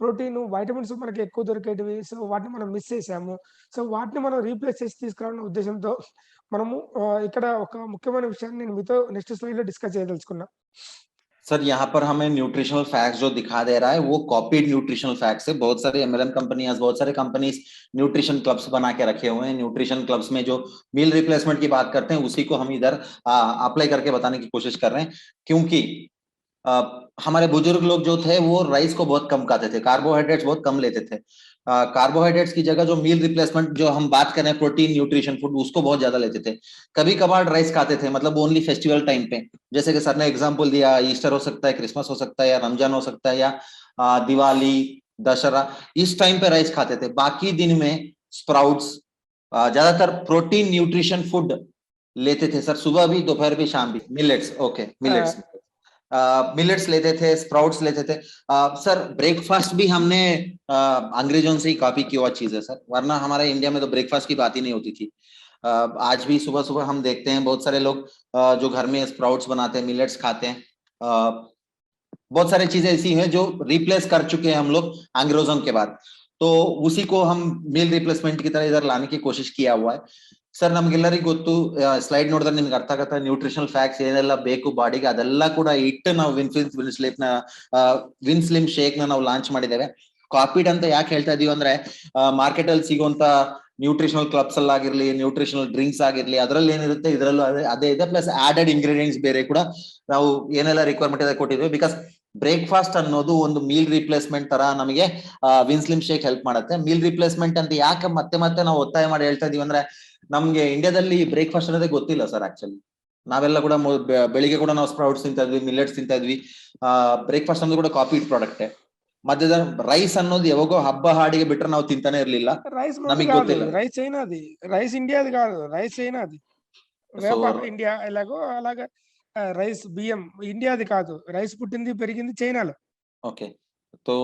ప్రోటీన్, వైటమిన్స్ మనకి ఎక్కువ దొరికేటివి. సో వాటిని మనం మిస్ చేసాము. సో వాటిని మనం రీప్లేస్ చేసి తీసుకురావాలనే ఉద్దేశంతో మనము ఇక్కడ ఒక ముఖ్యమైన విషయాన్ని నేను మీతో నెక్స్ట్ స్లైడ్‌లో డిస్కస్ చేయదలుచుకున్నా. सर यहाँ पर हमें न्यूट्रिशनल फैक्ट्स जो दिखा दे रहा है वो कॉपीड न्यूट्रिशनल फैक्ट्स है बहुत सारे एमएलएम कंपनियां बहुत सारे कंपनीज न्यूट्रिशन क्लब्स बना के रखे हुए हैं न्यूट्रिशन क्लब्स में जो मील रिप्लेसमेंट की बात करते हैं उसी को हम इधर अप्लाई करके बताने की कोशिश कर रहे हैं क्योंकि हमारे बुजुर्ग लोग जो थे वो राइस को बहुत कम खाते थे कार्बोहाइड्रेट्स बहुत कम लेते थे कार्बोहाइड्रेट्स की जगह जो मील रिप्लेसमेंट जो हम बात करें प्रोटीन न्यूट्रिशन फूड उसको बहुत ज्यादा लेते थे कभी कभार राइस खाते थे मतलब ओनली फेस्टिवल टाइम पे जैसे कि सर ने एग्जांपल दिया ईस्टर हो सकता है क्रिसमस हो सकता है या रमजान हो सकता है या दिवाली दशहरा इस टाइम पे राइस खाते थे बाकी दिन में स्प्राउट्स ज्यादातर प्रोटीन न्यूट्रिशन फूड लेते थे सर सुबह भी दोपहर भी शाम भी मिलेट्स ओके मिलेट्स मिलेट्स लेते थे स्प्राउट्स लेते थे सर ब्रेकफास्ट भी हमने अंग्रेजों से ही कॉपी किया हुआ चीज है सर वरना हमारे इंडिया में तो ब्रेकफास्ट की बात ही नहीं होती थी आज भी सुबह सुबह हम देखते हैं बहुत सारे लोग जो घर में स्प्राउट्स बनाते हैं मिलेट्स खाते हैं बहुत सारी चीजें ऐसी हैं जो रिप्लेस कर चुके हैं हम लोग अंग्रेजों के बाद तो उसी को हम मील रिप्लेसमेंट की तरह इधर लाने की कोशिश किया हुआ है ಸರ್ ನಮ್ಗೆಲ್ಲರಿಗೂ ಗೊತ್ತು ಸ್ಲೈಡ್ ನೋಡಿದ್ರೆ ನಿಮ್ಗೆ ಅರ್ಥ ಆಗತ್ತ ನ್ಯೂಟ್ರಿಷನಲ್ ಫ್ಯಾಕ್ಟ್ಸ್ ಏನೆಲ್ಲ ಬೇಕು ಬಾಡಿಗೆ ಅದೆಲ್ಲ ಕೂಡ ಇಟ್ಟು ನಾವು ವಿನ್ಸ್ಲಿಮ್ ಶೇಕ್ ನ ನಾವು ಲಾಂಚ್ ಮಾಡಿದ್ದೇವೆ ಕಾಪಿಡ್ ಅಂತ ಯಾಕೆ ಹೇಳ್ತಾ ಇದೀವಿ ಅಂದ್ರೆ ಮಾರ್ಕೆಟ್ ಅಲ್ಲಿ ಸಿಗುವಂತ ನ್ಯೂಟ್ರಿಷನಲ್ ಕ್ಲಬ್ಸ್ ಅಲ್ಲಿ ಆಗಿರ್ಲಿ ನ್ಯೂಟ್ರಿಷನಲ್ ಡ್ರಿಂಕ್ಸ್ ಆಗಿರ್ಲಿ ಅದ್ರಲ್ಲಿ ಏನಿರುತ್ತೆ ಇದ್ರಲ್ಲೂ ಅದೇ ಇದೆ ಪ್ಲಸ್ ಆಡೆಡ್ ಇಂಗ್ರೀಡಿಯೆಂಟ್ಸ್ ಬೇರೆ ಕೂಡ ನಾವು ಏನೆಲ್ಲ ರಿಕ್ವೈರ್ಮೆಂಟ್ ಇದೆ ಕೊಟ್ಟಿದ್ವಿ ಬಿಕಾಸ್ ಬ್ರೇಕ್ಫಾಸ್ಟ್ ಅನ್ನೋದು ಒಂದು ಮೀಲ್ ರಿಪ್ಲೇಸ್ಮೆಂಟ್ ತರ ನಮಗೆ ವಿನ್ಸ್ಲಿಮ್ ಶೇಕ್ ಹೆಲ್ಪ್ ಮಾಡುತ್ತೆ ಮೀಲ್ ರಿಪ್ಲೇಸ್ಮೆಂಟ್ ಅಂತ ಯಾಕೆ ಮತ್ತೆ ನಾವು ಒತ್ತಾಯ ಮಾಡಿ ಹೇಳ್ತಾ ಇದೀವಿ ಅಂದ್ರೆ ನಮ್ಗೆ ಇಂಡಿಯಾದಲ್ಲಿ ಬ್ರೇಕ್ಫಾಸ್ಟ್ ಅನ್ನೋದೇ ಗೊತ್ತಿಲ್ಲ ಸರ್ ಆಕ್ಚುಲಿ ನಾವೆಲ್ಲ ಕೂಡ ಬೆಳಿಗ್ಗೆ ಕೂಡ ನಾವು ಸ್ಪ್ರೌಟ್ಸ್ ತಿಂತಾ ಇದ್ವಿ ಮಿಲೆಟ್ಸ್ ತಿಂತಾ ಇದ್ವಿ ಬ್ರೇಕ್ಫಾಸ್ಟ್ ಅನ್ನೋದು ಕೂಡ ಕಾಪಿ ಪ್ರಾಡಕ್ಟ್ ಮಧ್ಯದ ರೈಸ್ ಅನ್ನೋದು ಯಾವಾಗೋ ಹಬ್ಬ ಹಾಡಿಗೆ ಬಿಟ್ರೆ ನಾವು ತಿಂತಾನೆ ಇರ್ಲಿಲ್ಲ ನಮಗೆ ಗೊತ್ತಿಲ್ಲ రైస్ చైనాది రైస్ ఇండియాది కాదు రైస్ చైనాది వ్యాపారం ఇండియా ఎలాగో అలాగా రైస్ బియ్యం ఇండియాది కాదు రైస్ పుట్టింది పెరిగింది చైనాలో okay so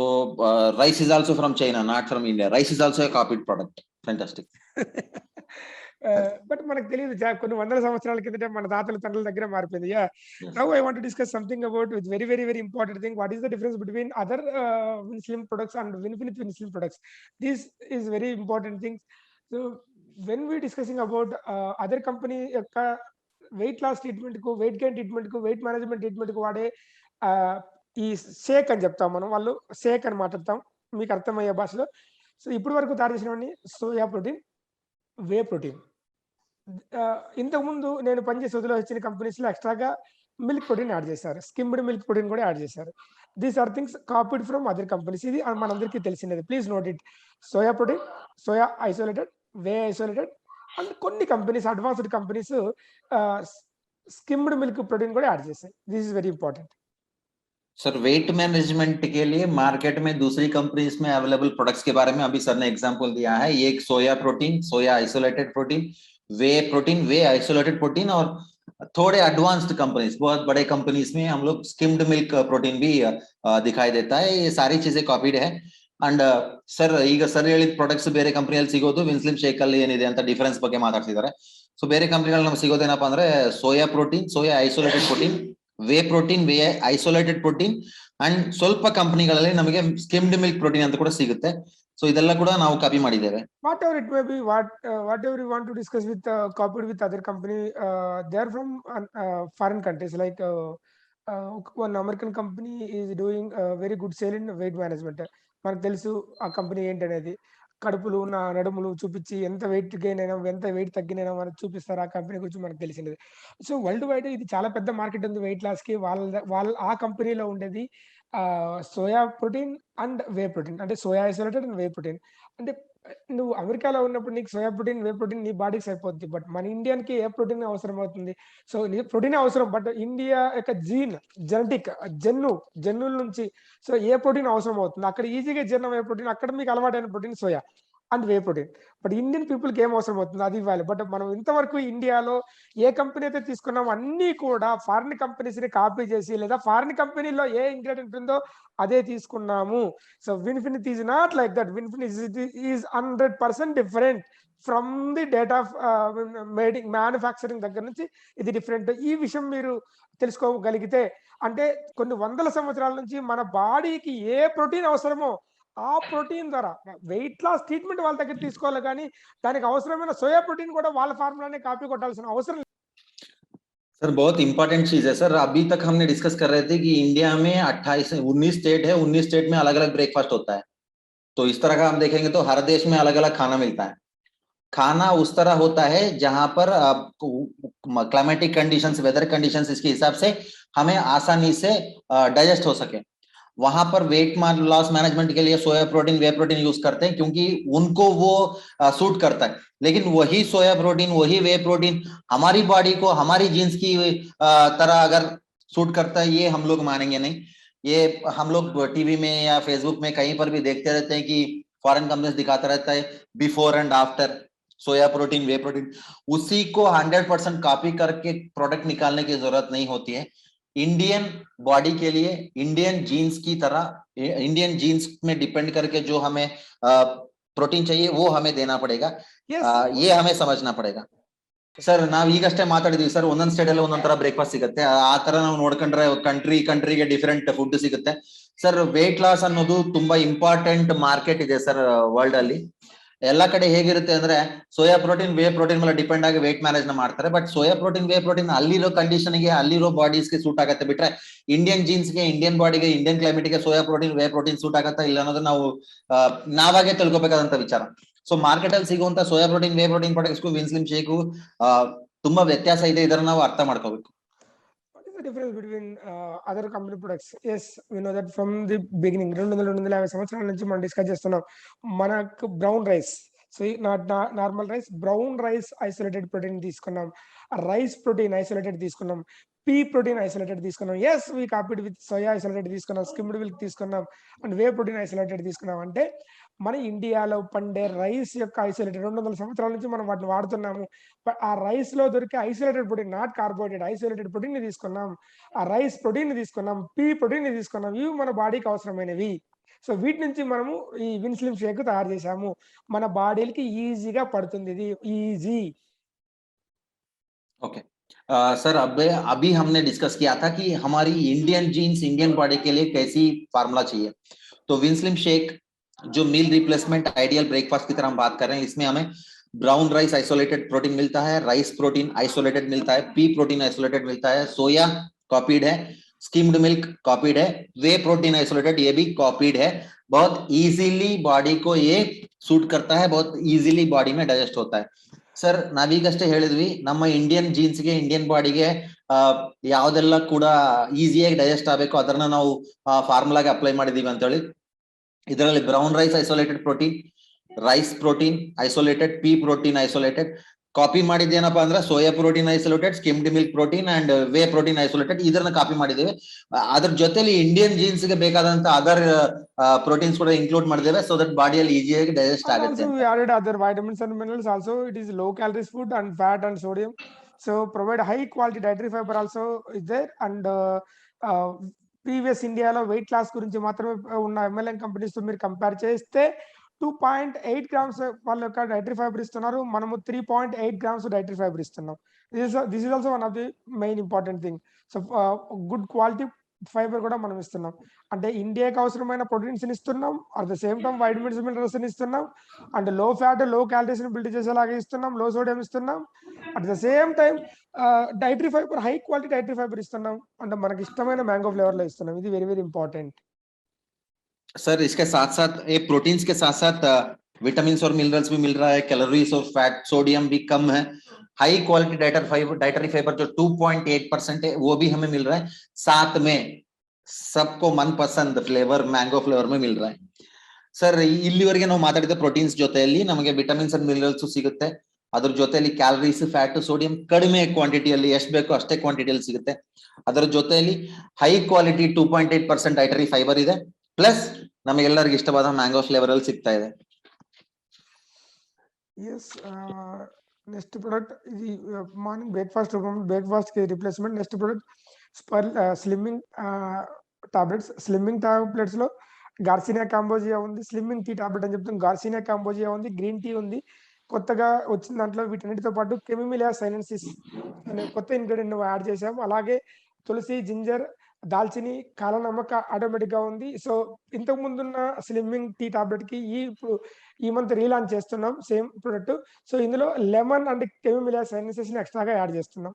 rice is also from China not from India rice is also a copied product fantastic but మనకు తెలియదు కొన్ని వందల సంవత్సరాల కిందట మన తాతల తండ్రుల దగ్గర మారిపోయింది now I want to discuss something about with very very very important thing what is the difference between other Winslim products and Winslim products this is very important thing so when we discussing about other company యొక్క weight loss treatment కు weight gain treatment కు weight management treatment కు వాడే ఈ షేక్ అని చెప్తాం మనం వాళ్ళు షేక్ అని మాట్లాడతాం మీకు అర్థమయ్యే భాషలో సో ఇప్పటి వరకు తయారు చేసినవన్నీ సోయా ప్రోటీన్ వే ప్రోటీన్ ఇంతకుముందు నేను పనిచేసే వదిలో వచ్చిన కంపెనీస్ లో ఎక్స్ట్రాగా మిల్క్ ప్రోటీన్ యాడ్ చేశారు స్కిమ్డ్ మిల్క్ ప్రోటీన్ కూడా యాడ్ చేశారు these are things copied from other companies ఇది మనందరికీ తెలిసినది please note it soya protein soya isolated whey isolated and కొన్ని companies advanced companies skimmed milk protein కూడా యాడ్ చేశాయి this is very important sir weight management के लिए market में दूसरी कंपनीज में अवेलेबल प्रोडक्ट्स के बारे में अभी सर ने एग्जांपल दिया है। ये एक सोया प्रोटीन, सोया आइसोलेटेड प्रोटीन, वे आइसोलेटेड प्रोटीन, और थोड़े एडवांस्ड कंपनीज, बहुत बड़े कंपनीज में हम लोग स्किम्ड मिल्क प्रोटीन भी दिखाई देता है। ये सारी चीजें कॉपीड है। ಅಂಡ್ ಸರ್ ಈಗ ಸರ್ ಹೇಳಿದ ಪ್ರಾಡಕ್ಟ್ಸ್ ಬೇರೆ ಕಂಪನಿಯಲ್ಲಿ ಸಿಗೋದು ವಿನ್ಸ್ಲಿಮ್ ಶೇಕ್ ಅಲ್ಲಿ ಏನಿದೆ ಅಂತ ಡಿಫರೆನ್ಸ್ ಬಗ್ಗೆ ಮಾತಾಡ್ತಿದ್ದಾರೆ. ಸೊ ಬೇರೆ ಕಂಪನಿಗಳಲ್ಲಿ ನಮ್ಗೆ ಸಿಗೋದೇನಪ್ಪ ಅಂದ್ರೆ soya protein, soya isolated protein, way isolated protein, and ಸ್ವಲ್ಪ ಕಂಪನಿಗಳಲ್ಲಿ ನಮಗೆ ಸ್ಕಿಮ್ಡ್ ಮಿಲ್ಕ್ ಪ್ರೋಟೀನ್ ಅಂತ ಕೂಡ ಸಿಗುತ್ತೆ. ಸೊ ಇದೆಲ್ಲ ಕೂಡ ನಾವು ಕಾಪಿ ಮಾಡಿದ್ದೇವೆ. Whatever it may be, whatever you want to discuss with copied with other company, they are from foreign countries. Like one American company is doing very good sale in weight management. మనకు తెలుసు ఆ company ఏంటనేది. కడుపులు నడుములు చూపించి ఎంత weight gain అయినా ఎంత wait తగ్గినైనా మనకు చూపిస్తారు. ఆ కంపెనీ గురించి మనకు తెలిసినది. సో వరల్డ్ వైడ్ ఇది చాలా పెద్ద మార్కెట్ ఉంది వెయిట్ లాస్ కి. వాళ్ళ ఆ కంపెనీలో ఉండేది soya protein and whey protein, అంటే soya isolated and whey protein. అంటే నువ్వు అమెరికాలో ఉన్నప్పుడు నీకు సోయా ప్రోటీన్, వే ప్రోటీన్ నీ బాడీకి సరిపోద్ది. బట్ మన ఇండియన్‌కి ఏ ప్రోటీన్ అవసరం అవుతుంది? సో నీ ప్రోటీన్ అవసరం. బట్ ఇండియా యొక్క జెనెటిక్ జన్నుల నుంచి సో ఏ ప్రోటీన్ అవసరం అవుతుంది? అక్కడ ఈజీగా జీర్ణమయ్యే ప్రోటీన్, అక్కడ మీకు అలవాటైన protein soya and whey protein. But Indian పీపుల్‌కి ఏం అవసరం అవుతుంది? అది ఇవ్వాలి. బట్ మనం ఇంతవరకు ఇండియాలో ఏ కంపెనీ అయితే తీసుకున్నామో అన్నీ కూడా ఫారిన్ కంపెనీస్‌ని కాపీ చేసి, లేదా ఫారిన్ కంపెనీలో ఏ ఇంగ్రీడియెంట్ ఉందో అదే తీసుకున్నాము. So Winfinity is not like that. Winfinity is 100% different from the date of manufacturing దగ్గర నుంచి ఇది డిఫరెంట్. ఈ విషయం మీరు తెలుసుకోగలిగితే, అంటే కొన్ని వందల సంవత్సరాల నుంచి మన బాడీకి ఏ ప్రోటీన్ అవసరమో ఆ ప్రోటీన్ ద్వారా వెయిట్ లాస్ ట్రీట్మెంట్ వాళ్ళ దగ్గర తీసుకోవాలి. కానీ దానికి అవసరమైన సోయా ప్రోటీన్ కూడా వాళ్ళ ఫార్ములానే కాపీ కొట్టాల్సిన అవసరం లేదు. सर बहुत इंपॉर्टेंट चीज है सर। अभी तक हमने डिस्कस कर रहे थे कि इंडिया में 19 स्टेट है, 19 स्टेट में अलग अलग ब्रेकफास्ट होता है। तो इस तरह का हम देखेंगे तो हर देश में अलग अलग खाना मिलता है। खाना उस तरह होता है जहां पर क्लाइमेटिक कंडीशंस, वेदर कंडीशंस इसके हिसाब से हमें आसानी से डाइजेस्ट हो सके। वहां पर वेट लॉस मैनेजमेंट के लिए सोया प्रोटीन, वे प्रोटीन यूज करते हैं क्योंकि उनको वो सूट करता है। लेकिन वही सोया प्रोटीन, वही वे प्रोटीन हमारी बॉडी को, हमारी जीन्स की तरह अगर सूट करता है, ये हम लोग मानेंगे नहीं। ये हम लोग टीवी में या फेसबुक में कहीं पर भी देखते रहते हैं कि फॉरेन कंपनीज दिखाता रहता है before and after soya protein, way protein. उसी को 100% कॉपी करके प्रोडक्ट निकालने की जरूरत नहीं होती है। इंडियन बॉडी के लिए, इंडियन जीन्स की तरह, इंडियन जीन्स में डिपेंड करके जो हमें प्रोटीन चाहिए वो हमें देना पड़ेगा। ये हमें समझना पड़ेगा. ಸರ್ ನಾವ್ ಈಗಷ್ಟೇ ಮಾತಾಡಿದೀವಿ ಸರ್, ಒಂದೊಂದ್ ಸ್ಟೇಟ್ ಅಲ್ಲಿ ಒಂದೊಂದ್ ತರ ಬ್ರೇಕ್ಫಾಸ್ಟ್ ಸಿಗುತ್ತೆ. ಆ ತರ ನಾವು ನೋಡ್ಕೊಂಡ್ರೆ ಕಂಟ್ರಿಗೆ ಡಿಫರೆಂಟ್ ಫುಡ್ ಸಿಗುತ್ತೆ. ಸರ್ ವೇಟ್ ಲಾಸ್ ಅನ್ನೋದು ತುಂಬಾ ಇಂಪಾರ್ಟೆಂಟ್ ಮಾರ್ಕೆಟ್ ಇದೆ ಸರ್ ವರ್ಲ್ಡ್ ಅಲ್ಲಿ. ಎಲ್ಲಾ ಕಡೆ ಹೇಗಿರುತ್ತೆ ಅಂದ್ರೆ ಸೋಯಾ ಪ್ರೋಟೀನ್, ವೇ ಪ್ರೋಟೀನ್ ಮೇಲೆ ಡಿಪೆಂಡ್ ಆಗಿ ವೇಟ್ ಮ್ಯಾನೇಜ್ ಮಾಡ್ತಾರೆ. But soya protein, whey protein ಅಲ್ಲಿರೋ ಕಂಡೀಷನ್ ಗೆ, ಅಲ್ಲಿರೋ ಬಾಡೀಸ್ ಗೆ ಸೂಟ್ ಆಗತ್ತೆ. ಬಿಟ್ರೆ ಇಂಡಿಯನ್ ಜೀನ್ಸ್ ಗೆ, ಇಂಡಿಯನ್ ಬಾಡಿಗೆ, ಇಂಡಿಯನ್ ಕ್ಲೈಮೇಟ್ ಗೆ soya protein, whey protein suit ಆಗತ್ತಾ ಇಲ್ಲ ಅನ್ನೋದು ನಾವು ನಾವಾಗೆ ತಿಳ್ಕೊಬೇಕಾದಂತ ವಿಚಾರ. ಸೊ ಮಾರ್ಕೆಟ್ ಅಲ್ಲಿ ಸಿಗುವಂತ soya protein, whey protein products Winslim shake ತುಂಬಾ ವ್ಯತ್ಯಾಸ ಇದೆ. ಇದನ್ನ ನಾವು ಅರ್ಥ ಮಾಡ್ಕೋಬೇಕು. What is the difference between other company products? Yes, we know that from the beginning 250 సంవత్సరాల నుంచి మనం డిస్కస్ చేస్తున్నాం. మనకు brown rice, so normal rice, brown rice isolated protein తీసుకున్నాం, రైస్ ప్రోటీన్ ఐసోలేటెడ్ తీసుకున్నాం, పీ ప్రోటీన్ ఐసోలేటెడ్ తీసుకున్నాం. Yes we copied with soya isolated తీసుకున్నాం, skimmed milk తీసుకున్నాం, అండ్ వే ప్రోటీన్ ఐసోలేటెడ్ తీసుకున్నాం. అంటే మన ఇండియాలో పండే రైస్ యొక్క ఐసోలేటెడ్ 200 సంవత్సరాల నుంచి మనం వాటిని వాడుతున్నాము. ఆ రైస్ లో దొరికే isolated protein, not carbohydrate, isolated protein ని తీసుకున్నాం, ఆ రైస్ ప్రోటీన్ ని తీసుకున్నాం, పీ ప్రోటీన్ ని తీసుకున్నాం. ఇవి మన బాడీకి అవసరమైనవి. సో వీటి నుంచి మనము ఈ విన్స్లిమ్ షేక్ తయారు చేసాము. మన బాడీకి ఈజీగా పడుతుంది, ఇది ఈజీ. ओके सर, अभी हमने डिस्कस किया था कि हमारी इंडियन जीन्स, इंडियन बॉडी के लिए कैसी फार्मूला चाहिए. तो विन्स्लिम शेक जो मील रिप्लेसमेंट आइडियल ब्रेकफास्ट की तरह हम बात कर रहे हैं, इसमें हमें ब्राउन राइस आइसोलेटेड प्रोटीन मिलता है, राइस प्रोटीन आइसोलेटेड मिलता है, पी प्रोटीन आइसोलेटेड मिलता है, सोया कॉपीड है, स्किम्ड मिल्क कॉपीड है, वे प्रोटीन आइसोलेटेड ये भी कॉपीड है. बहुत इजीली बॉडी को ये सूट करता है, बहुत इजीली बॉडी में डाइजेस्ट होता है. ಸರ್ ನಾವೀಗಷ್ಟೇ ಹೇಳಿದ್ವಿ ನಮ್ಮ ಇಂಡಿಯನ್ ಜೀನ್ಸ್ ಗೆ, ಇಂಡಿಯನ್ ಬಾಡಿಗೆ ಯಾವ್ದೆಲ್ಲ ಕೂಡ ಈಸಿಯಾಗಿ ಡೈಜೆಸ್ಟ್ ಆಗಬೇಕು ಅದನ್ನ ನಾವು ಫಾರ್ಮುಲಾಗೆ ಅಪ್ಲೈ ಮಾಡಿದೀವಿ ಅಂತ ಹೇಳಿ. ಇದರಲ್ಲಿ brown rice isolated protein, rice protein isolated, pea protein isolated, copy ಮಾಡಿದ್ದೇನಪ್ಪ ಅಂದ್ರೆ soya protein isolated, skimmed milk protein and whey protein isolated ಇದನ್ನ ಕಾಪಿ ಮಾಡಿದ್ದೇವೆ. ಅದ್ರ ಜೊತೆಲಿ ಇಂಡಿಯನ್ ಜೀನ್ಸ್ ಗೆ ಬೇಕಾದಂತ ಅದರ್ ಪ್ರೋಟೀನ್ಸ್ ಕೂಡ ಇನ್ಕ್ಲೂಡ್ ಮಾಡಿದ್ದೇವೆ, ಸೊ ದಟ್ ಬಾಡಿಯಲ್ಲಿ ಈಸಿಯಾಗಿ ಡೈಜೆಸ್ಟ್ And ಆಗುತ್ತೆ. also we added other vitamins and minerals also. It is low calories food and fat and sodium. So provide high quality dietary fiber also is there. And previous ఇండియాలో weight loss గురించి మాత్రమే ఉన్న MLN companies తో మీరు compare చేస్తే 2.8 grams వాళ్ళ యొక్క dietary fibre ఇస్తున్నారు, మనము 3.8 గ్రామ్స్ డైటరీ ఫైబర్ ఇస్తున్నాం. This is also one of the main important thing. So good quality fibre కూడా మనం ఇస్తున్నాం. అంటే ఇండియాకి అవసరమైన ప్రోటీన్స్ ఇస్తున్నాం, at the same time vitamins minerals ఇస్తున్నాం, అండ్ లో ఫ్యాట్ లో క్యాలరీస్ బిల్డ్ చేసేలాగా ఇస్తున్నాం, లో సోడియం ఇస్తున్నాం, at the same time dietary fibre high quality dietary fibre ఇస్తున్నాం, అంటే మనకి ఇష్టమైన మ్యాంగో ఫ్లేవర్ లో ఇస్తున్నాం. ఇది వెరీ వెరీ ఇంపార్టెంట్. सर इसके साथ साथ ये प्रोटीन्स के साथ साथ विटामिन और मिनरल्स भी मिल रहा है, कैलोरीज और फैट सोडियम भी कम है, हाई क्वालिटी डाइटरी फाइबर जो 2.8% है वो भी हमें मिल रहा है, साथ में सबको मनपसंद फ्लेवर मैंगो फ्लेवर में मिल रहा है. ಸರ್ ಇಲ್ಲಿವರೆಗೆ ನಾವು ಮಾತಾಡಿದ ಪ್ರೋಟೀನ್ಸ್ ಜೊತೆಯಲ್ಲಿ ನಮಗೆ ವಿಟಮಿನ್ಸ್ ಅಂಡ್ ಮಿನರಲ್ಸ್ ಸಿಗುತ್ತೆ, ಅದ್ರ ಜೊತೆಯಲ್ಲಿ ಕ್ಯಾಲರೀಸ್ ಫ್ಯಾಟ್ ಸೋಡಿಯಂ ಕಡಿಮೆ ಕ್ವಾಂಟಿಟಿಯಲ್ಲಿ ಎಷ್ಟು ಬೇಕೋ ಅಷ್ಟೇ ಕ್ವಾಂಟಿಟಿಯಲ್ಲಿ ಸಿಗುತ್ತೆ. ಅದರ ಜೊತೆಯಲ್ಲಿ ಹೈ ಕ್ವಾಲಿಟಿ 2.8% ಡೈಟರಿ ಫೈಬರ್ ಇದೆ, ಪ್ಲಸ್ ನಮಗೆಲ್ಲರಿಗೂ ಇಷ್ಟವಾದ ಮ್ಯಾಂಗೋ ಫ್ಲೇವರ್ ಅಲ್ಲಿ ಸಿಗ್ತಾ ಇದೆ. ಎಸ್, ನೆಕ್ಸ್ಟ್ ಪ್ರಾಡಕ್ಟ್ ఇది మార్నింగ్ బ్రేక్ఫాస్ట్ కి replacement. Next product slimming tablets. Slimming tablets లో గార్సినియా కాంబోజియా ఉంది, స్లిమ్మింగ్ టీ టాబ్లెట్ అని చెప్తాం. గార్సినియా కాంబోజియా ఉంది, గ్రీన్ టీ ఉంది. కొత్తగా వచ్చిన దాంట్లో వీటన్నిటితో పాటు కెమిమిలియా సైనెన్సిస్ అనే కొత్త ఇంగ్రీడియంట్ యాడ్ చేసాము. అలాగే తులసి, జింజర్, దాల్చిని, కాలనమక ఆటోమేటిక్ గా ఉంది. సో ఇంతకు ముందున్న స్లిమ్మింగ్ టీ టాబ్లెట్ కి ఇప్పుడు ఈ మంత్ రీలాంచ్ చేస్తున్నాం సేమ్ ప్రొడక్ట్. సో ఇందులో లెమన్ అండ్ కెమిమిలియా సైనెన్సిస్ ని ఎక్స్ట్రాగా యాడ్ చేస్తున్నాం.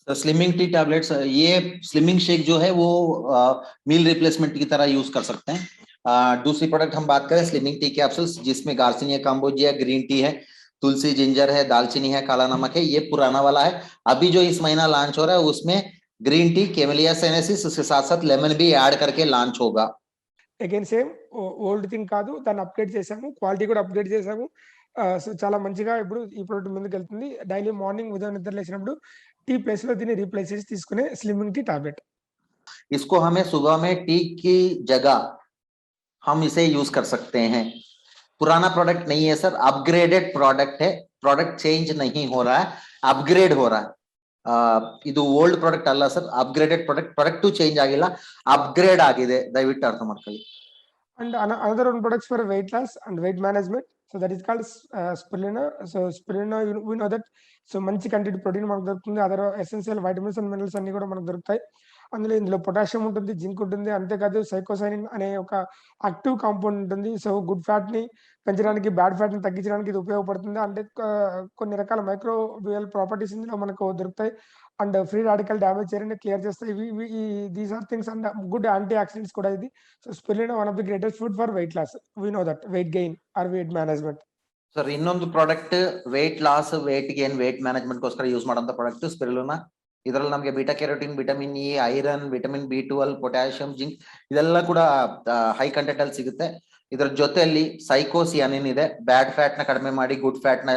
स्लिमिंग टी टैबलेट्स, ये स्लिमिंग शेक जो है वो मील रिप्लेसमेंट की तरह यूज कर सकते हैं. दूसरी प्रोडक्ट हम बात करें स्लिमिंग टी कैप्सूल्स, जिसमें गार्सिनिया काम्बोजिया, ग्रीन टी है, तुलसी, जिंजर है, दालचीनी है, काला नमक है. ये पुराना वाला है. अभी जो इस महीना लॉन्च हो रहा है उसमें ग्रीन टी, कैमेलिया सैनेसिस, उसके साथ साथ लेमन भी ऐड करके लॉन्च होगा. అగైన్ సేమ్ ఓల్డ్ థింగ్ కాదు, దాన్ని అప్గ్రేడ్ చేసాము, క్వాలిటీ కూడా అప్గ్రేడ్ చేసాము. సో చాలా మంచిగా ఇప్పుడు ఈ ప్రోడక్ట్ ముందుకు వెళ్తుంది. డైలీ మార్నింగ్ ఉదయం నిద్ర లేచినప్పుడు టీ ప్లేస్ లో దీన్ని రీప్లేస్ చేసి తీసుకునే స్లిమ్మింగ్ టీ టాబ్లెట్. इसको हमें सुबह में टी की जगह हम इसे यूज कर सकते हैं. पुराना प्रोडक्ट नहीं है सर, अपग्रेडेड प्रोडक्ट है. प्रोडक्ट चेंज नहीं हो रहा है, अपग्रेड हो रहा है. ಇದು ಓಲ್ಡ್ ಪ್ರಾಡಕ್ಟ್ ಅಲ್ಲ ಸರ್, ಅಪ್ಗ್ರೇಡೆಡ್ ಪ್ರಾಡಕ್ಟ್ ಚೇಂಜ್ ಆಗಿಲ್ಲ, ಅಪ್ಗ್ರೇಡ್ ಆಗಿದೆ, ದಯವಿಟ್ಟು ಅರ್ಥ ಮಾಡ್ಕೊಳ್ಳಿ. And another one products for weight loss and weight management. So that is called spirulina. So spirulina, we know that. So మంచి కంటెంట్ ప్రోటీన్ మనకు దొరుకుతుంది, other essential vitamins and minerals అన్ని కూడా మనకు దొరుకుతాయి. ఇందులో పొటాషియం ఉంటుంది, జింక్ ఉంటుంది, అంతేకాదు సైకోసైనిన్ అనే ఒక యాక్టివ్ కాంపౌండ్ ఉంటుంది. సో గుడ్ ఫ్యాట్ ని పెంచడానికి, బ్యాడ్ ఫ్యాట్ ని తగ్గించడానికి ఇది ఉపయోగపడుతుంది. అంటే కొన్ని రకాల మైక్రోబియల్ ప్రాపర్టీస్ ఇందులో మనకు దొరుకుతాయి. అండ్ ఫ్రీ రాడికల్ డ్యామేజ్ చేయడానికి క్లియర్ చేస్తాయి. These are things and good antioxidants కూడా ఇది. So spirulina one of the greatest food for weight loss. We know that weight gain or weight management. Sir ಇನ್ನೊಂದು product weight loss, weight gain, weight management ಗೋಸ್ಕರ use ಮಾಡೋಂಥ product spirulina. ಇದರಲ್ಲಿ ನಮಗೆ beta carotene, vitamin E, iron, vitamin B12, potassium, zinc ಇದೆಲ್ಲ ಕೂಡ high content ಅಲ್ಲಿ ಸಿಗುತ್ತೆ. ಇದರ ಜೊತೆಯಲ್ಲಿ ಸೈಕೋಸಿಯಾನಿನ್ ಇದೆ, ಬ್ಯಾಡ್ ಫ್ಯಾಟ್ ನ ಕಡಿಮೆ ಮಾಡಿ ಗುಡ್ ಫ್ಯಾಟ್ ನ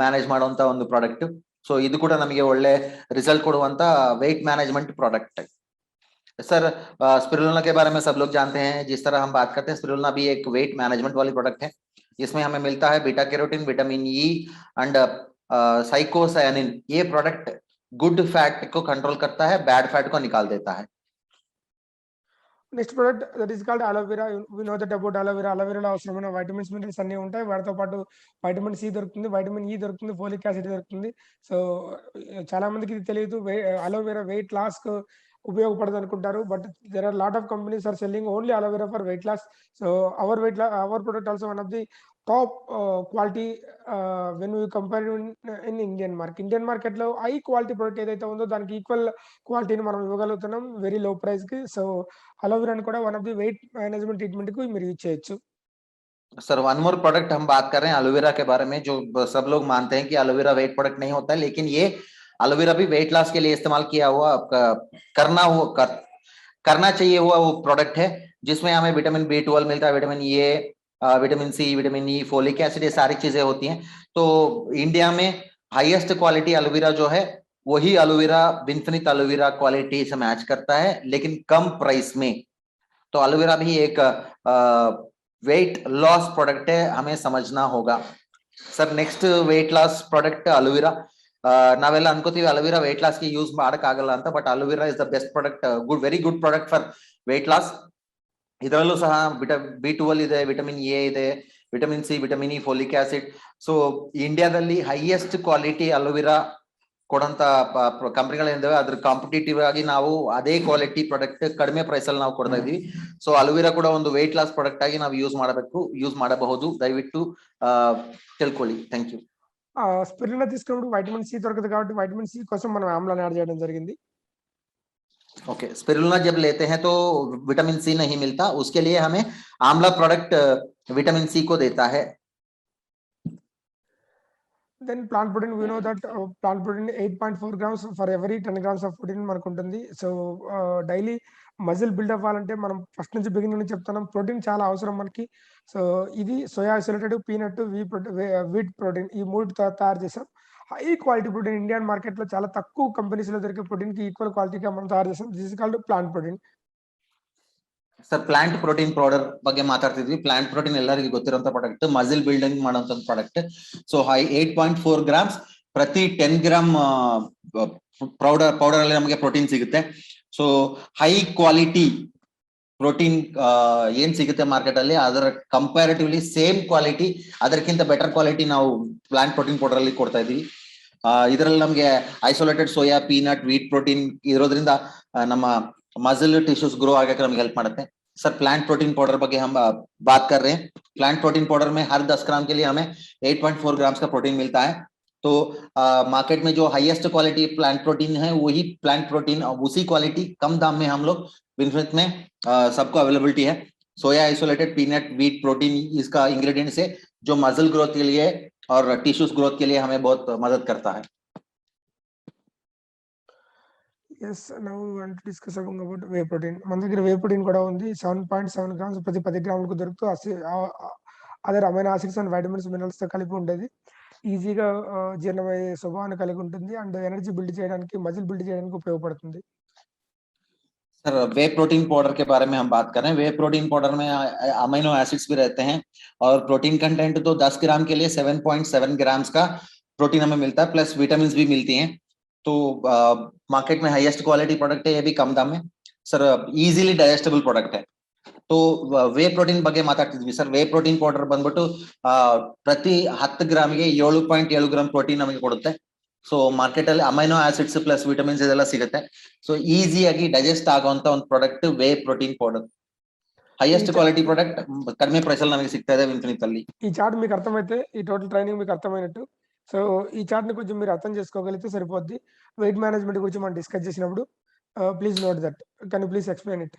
ಮ್ಯಾನೇಜ್ ಮಾಡುವಂತ ಒಂದು ಪ್ರಾಡಕ್ಟ್. ಸೊ ಇದು ಕೂಡ ನಮಗೆ ಒಳ್ಳೆ ರಿಸಲ್ಟ್ ಕೊಡುವಂತ ವೇಟ್ मैनेजमेंट प्रोडक्ट है. सर स्पिरुलिना के बारे में सब लोग जानते हैं, जिस तरह हम बात करते हैं स्पिरुलिना भी एक वेट मैनेजमेंट वाली प्रोडक्ट है, जिसमें हमें मिलता है beta carotene, vitamin E and phycocyanin. ये प्रोडक्ट गुड फैट को कंट्रोल करता है, बैड फैट को निकाल देता है. Next product that is called aloe vera. We know that about aloe vera. అలోవెరాలో అవసరమైన వైటమిన్స్, మినరల్స్ అన్ని ఉంటాయి. వాటితో పాటు వైటమిన్ సి దొరుకుతుంది, వైటమిన్ ఈ దొరుకుతుంది, ఫోలిక్ యాసిడ్ దొరుకుతుంది. సో చాలా మందికి ఇది తెలియదు, అలోవెరా వెయిట్ లాస్ కు ఉపయోగపడదు అనుకుంటారు. But there are lot of companies are selling only aloe vera for weight loss. So our product also one of the top quality when you compare in Indian market. Indian market లో high quality product ఏదైతే ఉందో దానికి equal క్వాలిటీని మనం ఇవ్వగలుగుతున్నాం very low price కి. So అలోవెరాని కూడా one of the weight management treatment కు మీరు యూజ్ చేయొచ్చు. सर वन मोर प्रोडक्ट हम बात कर रहे हैं एलोवेरा के बारे में, जो सब लोग मानते हैं कि एलोवेरा वेट प्रोडक्ट नहीं होता है, लेकिन ये एलोवेरा भी वेट लॉस के लिए इस्तेमाल किया हुआ करना चाहिए हुआ वो प्रोडक्ट है, जिसमें हमें विटामिन B12 मिलता है, vitamin A, vitamin C, vitamin E, folic acid, ये सारी चीजें होती हैं। तो इंडिया में हाईएस्ट क्वालिटी एलोवेरा जो है वही एलोवेरा विनफिनिथ एलोवेरा क्वालिटी से मैच करता है, लेकिन कम प्राइस में। तो एलोवेरा भी एक वेट लॉस प्रोडक्ट है, हमें समझना होगा। Sir next weight loss product aloe vera. ನಾವೆಲ್ಲ ಅನ್ಕೋತೀವಿ ಅಲೋವೆರಾ ವೇಟ್ ಲಾಸ್ ಗೆ ಯೂಸ್ ಮಾಡಕ್ ಆಗಲ್ಲ ಅಂತ, but aloe vera is the best product, very good product for weight loss. ಇದರಲ್ಲೂ ಸಹ B12 ಇದೆ, ವಿಟಮಿನ್ ಎ ಇದೆ, vitamin C, vitamin E, folic acid. So ಇಂಡಿಯಾದಲ್ಲಿ ಹೈಯೆಸ್ಟ್ ಕ್ವಾಲಿಟಿ ಅಲೋವೆರಾ ಕೊಡಂತ ಕಂಪನಿಗಳಿದ್ದಾವೆ. ಅದ್ರ ಕಾಂಪಿಟೇಟಿವ್ ಆಗಿ ನಾವು ಅದೇ ಕ್ವಾಲಿಟಿ ಪ್ರಾಡಕ್ಟ್ ಕಡಿಮೆ ಪ್ರೈಸ್ ಅಲ್ಲಿ ನಾವು ಕೊಡ್ತಾ ಇದೀವಿ. ಸೊ ಅಲೋವೆರಾ ಕೂಡ ಒಂದು ವೇಟ್ ಲಾಸ್ ಪ್ರಾಡಕ್ಟ್ ಆಗಿ ನಾವು ಯೂಸ್ ಮಾಡಬಹುದು. ದಯವಿಟ್ಟು ತಿಳ್ಕೊಳ್ಳಿ. Thank you. స్పిరులినా తీసుకున్నప్పుడు వైటమిన్ సి దొరకదు కాబట్టి వైటమిన్ సి కోసం మనం ఆమ్లాన్ని యాడ్ చేయడం జరిగింది. ओके, स्पिरुलिना जब लेते हैं तो विटामिन सी नहीं मिलता, उसके लिए हमें आंवला प्रोडक्ट विटामिन सी को देता है. Then plant protein, we know that plant protein 8.4 grams for every 10 grams of protein మనకు ఉంటుంది. సో డైలీ మజిల్ బిల్డ్ అవ్వాలంటే మనం ఫస్ట్ నుంచి బిగినింగ్ నుంచి చెప్తున్నాం, ప్రోటీన్ చాలా అవసరం మనకి. సో ఇది soya isolated, peanut, wheat protein, ఈ మూడు తయారు చేసాం. High quality protein Indian market లో చాలా తక్కువ కంపెనీస్ లో దొరికే ప్రోటీన్ కి ఈక్వల్ క్వాలిటీగా మనం తయారు చేసాం. This is called plant protein. Sir plant protein powder ಬಗ್ಗೆ ಮಾತಾಡ್ತಿದ್ವಿ. ಪ್ಲಾಂಟ್ ಪ್ರೋಟೀನ್ ಎಲ್ಲರಿಗೂ ಗೊತ್ತಿರುವಂತ ಪ್ರಾಡಕ್ಟ್, ಮಸಿಲ್ ಬಿಲ್ಡಿಂಗ್ ಮಾಡುವಂತ ಪ್ರಾಡಕ್ಟ್. ಸೊ 8.4 ಗ್ರಾಮ್ಸ್ ಪ್ರತಿ 10 ಗ್ರಾಮ್ ಪೌಡರ್ ಅಲ್ಲಿ ನಮಗೆ ಪ್ರೋಟೀನ್ ಸಿಗುತ್ತೆ. ಸೊ ಹೈ ಕ್ವಾಲಿಟಿ ಪ್ರೋಟೀನ್ ಏನ್ ಸಿಗುತ್ತೆ ಮಾರ್ಕೆಟ್ ಅಲ್ಲಿ, ಅದರ ಕಂಪ್ಯಾರಿಟಿವ್ಲಿ ಸೇಮ್ ಕ್ವಾಲಿಟಿ, ಅದಕ್ಕಿಂತ ಬೆಟರ್ ಕ್ವಾಲಿಟಿ ನಾವು ಪ್ಲಾಂಟ್ ಪ್ರೋಟೀನ್ ಪೌಡರ್ ಅಲ್ಲಿ ಕೊಡ್ತಾ ಇದೀವಿ. ಇದರಲ್ಲಿ ನಮಗೆ isolated soya, peanut, wheat protein ಇರೋದ್ರಿಂದ ನಮ್ಮ मसल टिश्यूज ग्रो आगे हमें हेल्प करते हैं. सर प्लांट प्रोटीन पाउडर ಬಗ್ಗೆ हम बात कर रहे हैं. प्लांट प्रोटीन पाउडर में हर 10 ग्राम के लिए हमें 8.4 ग्राम्स का प्रोटीन मिलता है. तो मार्केट में जो हाईएस्ट क्वालिटी प्लांट प्रोटीन है वही प्लांट प्रोटीन, उसी क्वालिटी कम दाम में हम लोग विनफिनिथ में सबको अवेलेबिलिटी है. सोया आइसोलेटेड, पीनट, व्हीट प्रोटीन इसका इंग्रेडिएंट्स है जो मसल ग्रोथ के लिए और टिश्यूज ग्रोथ के लिए हमें बहुत मदद करता है. Yes, now we want to discuss about whey protein. మన దగ్గర whey protein కూడా ఉంది. 7.7 grams ప్రతి 10 గ్రాములకు దొరుకుతూ other amino acids and vitamins, minerals తో కలిపి ఉండేది. ఈజీగా జీర్ణమయ్యే స్వభావాన్ని కలిగి ఉంటుంది అండ్ ఎనర్జీ బిల్డ్ చేయడానికి, మజిల్ బిల్డ్ చేయడానికి ఉపయోగపడుతుంది. सर वे प्रोटीन पाउडर के बारे में हम बात कर रहे हैं. वे प्रोटीन पाउडर में अमीनो एसिड्स भी रहते हैं और प्रोटीन कंटेंट तो 10 ग्राम के लिए 7.7 ग्राम्स का प्रोटीन हमें मिलता है, प्लस विटामिन भी मिलती हैं. तो मार्केट में हाईएस्ट क्वालिटी प्रोडक्ट है, ये भी कम दाम में. सर ಈಸಿಲಿ ಡೈಜೆಸ್ಟಬಲ್ ಪ್ರಾಡಕ್ಟ್ है. तो वे प्रोटीन ಬಗ್ಗೆ ಮಾತಾಡ್ತಿದ್ವಿ ಸರ್. वे प्रोटीन ಪೌಡರ್ ಬಂದ್ಬಿಟ್ಟು ಪ್ರತಿ 10 ಗ್ರಾಮ್ಗೆ 7.7 ಗ್ರಾಮ್ ಪ್ರೋಟೀನ್ ನಮಗೆ ಕೊಡುತ್ತೆ. ಸೊ ಮಾರ್ಕೆಟ್ ಅಲ್ಲಿ ಅಮೈನೋ ಆಸಿಡ್ಸ್ ಪ್ಲಸ್ ವಿಟಮಿನ್ಸ್ ಇದೆಲ್ಲ ಸಿಗುತ್ತೆ. ಸೊ ಈಸಿಯಾಗಿ ಡೈಜೆಸ್ಟ್ ಆಗುವಂತ ಒಂದು product whey protein powder. Highest quality product ಕಡಿಮೆ ಪ್ರೈಸ್ ಅಲ್ಲಿ ನಮಗೆ ಸಿಗ್ತಾ ಇದೆ ವಿನ್ಫಿನಿತ್ ಅಲ್ಲಿ. ఈ చార్ట్ మీకు అర్థమైతే, ఈ టోటల్ ట్రైనింగ్ మీకు అర్థమైనట్టు. సో ఈ చార్ట్ ని కొంచెం మీరు అర్థం చేసుకోగలిగితే సరిపోద్ది. వెయిట్ మేనేజ్మెంట్ గురించి మనం డిస్కస్ చేసినప్పుడు please note that. Can you please explain it?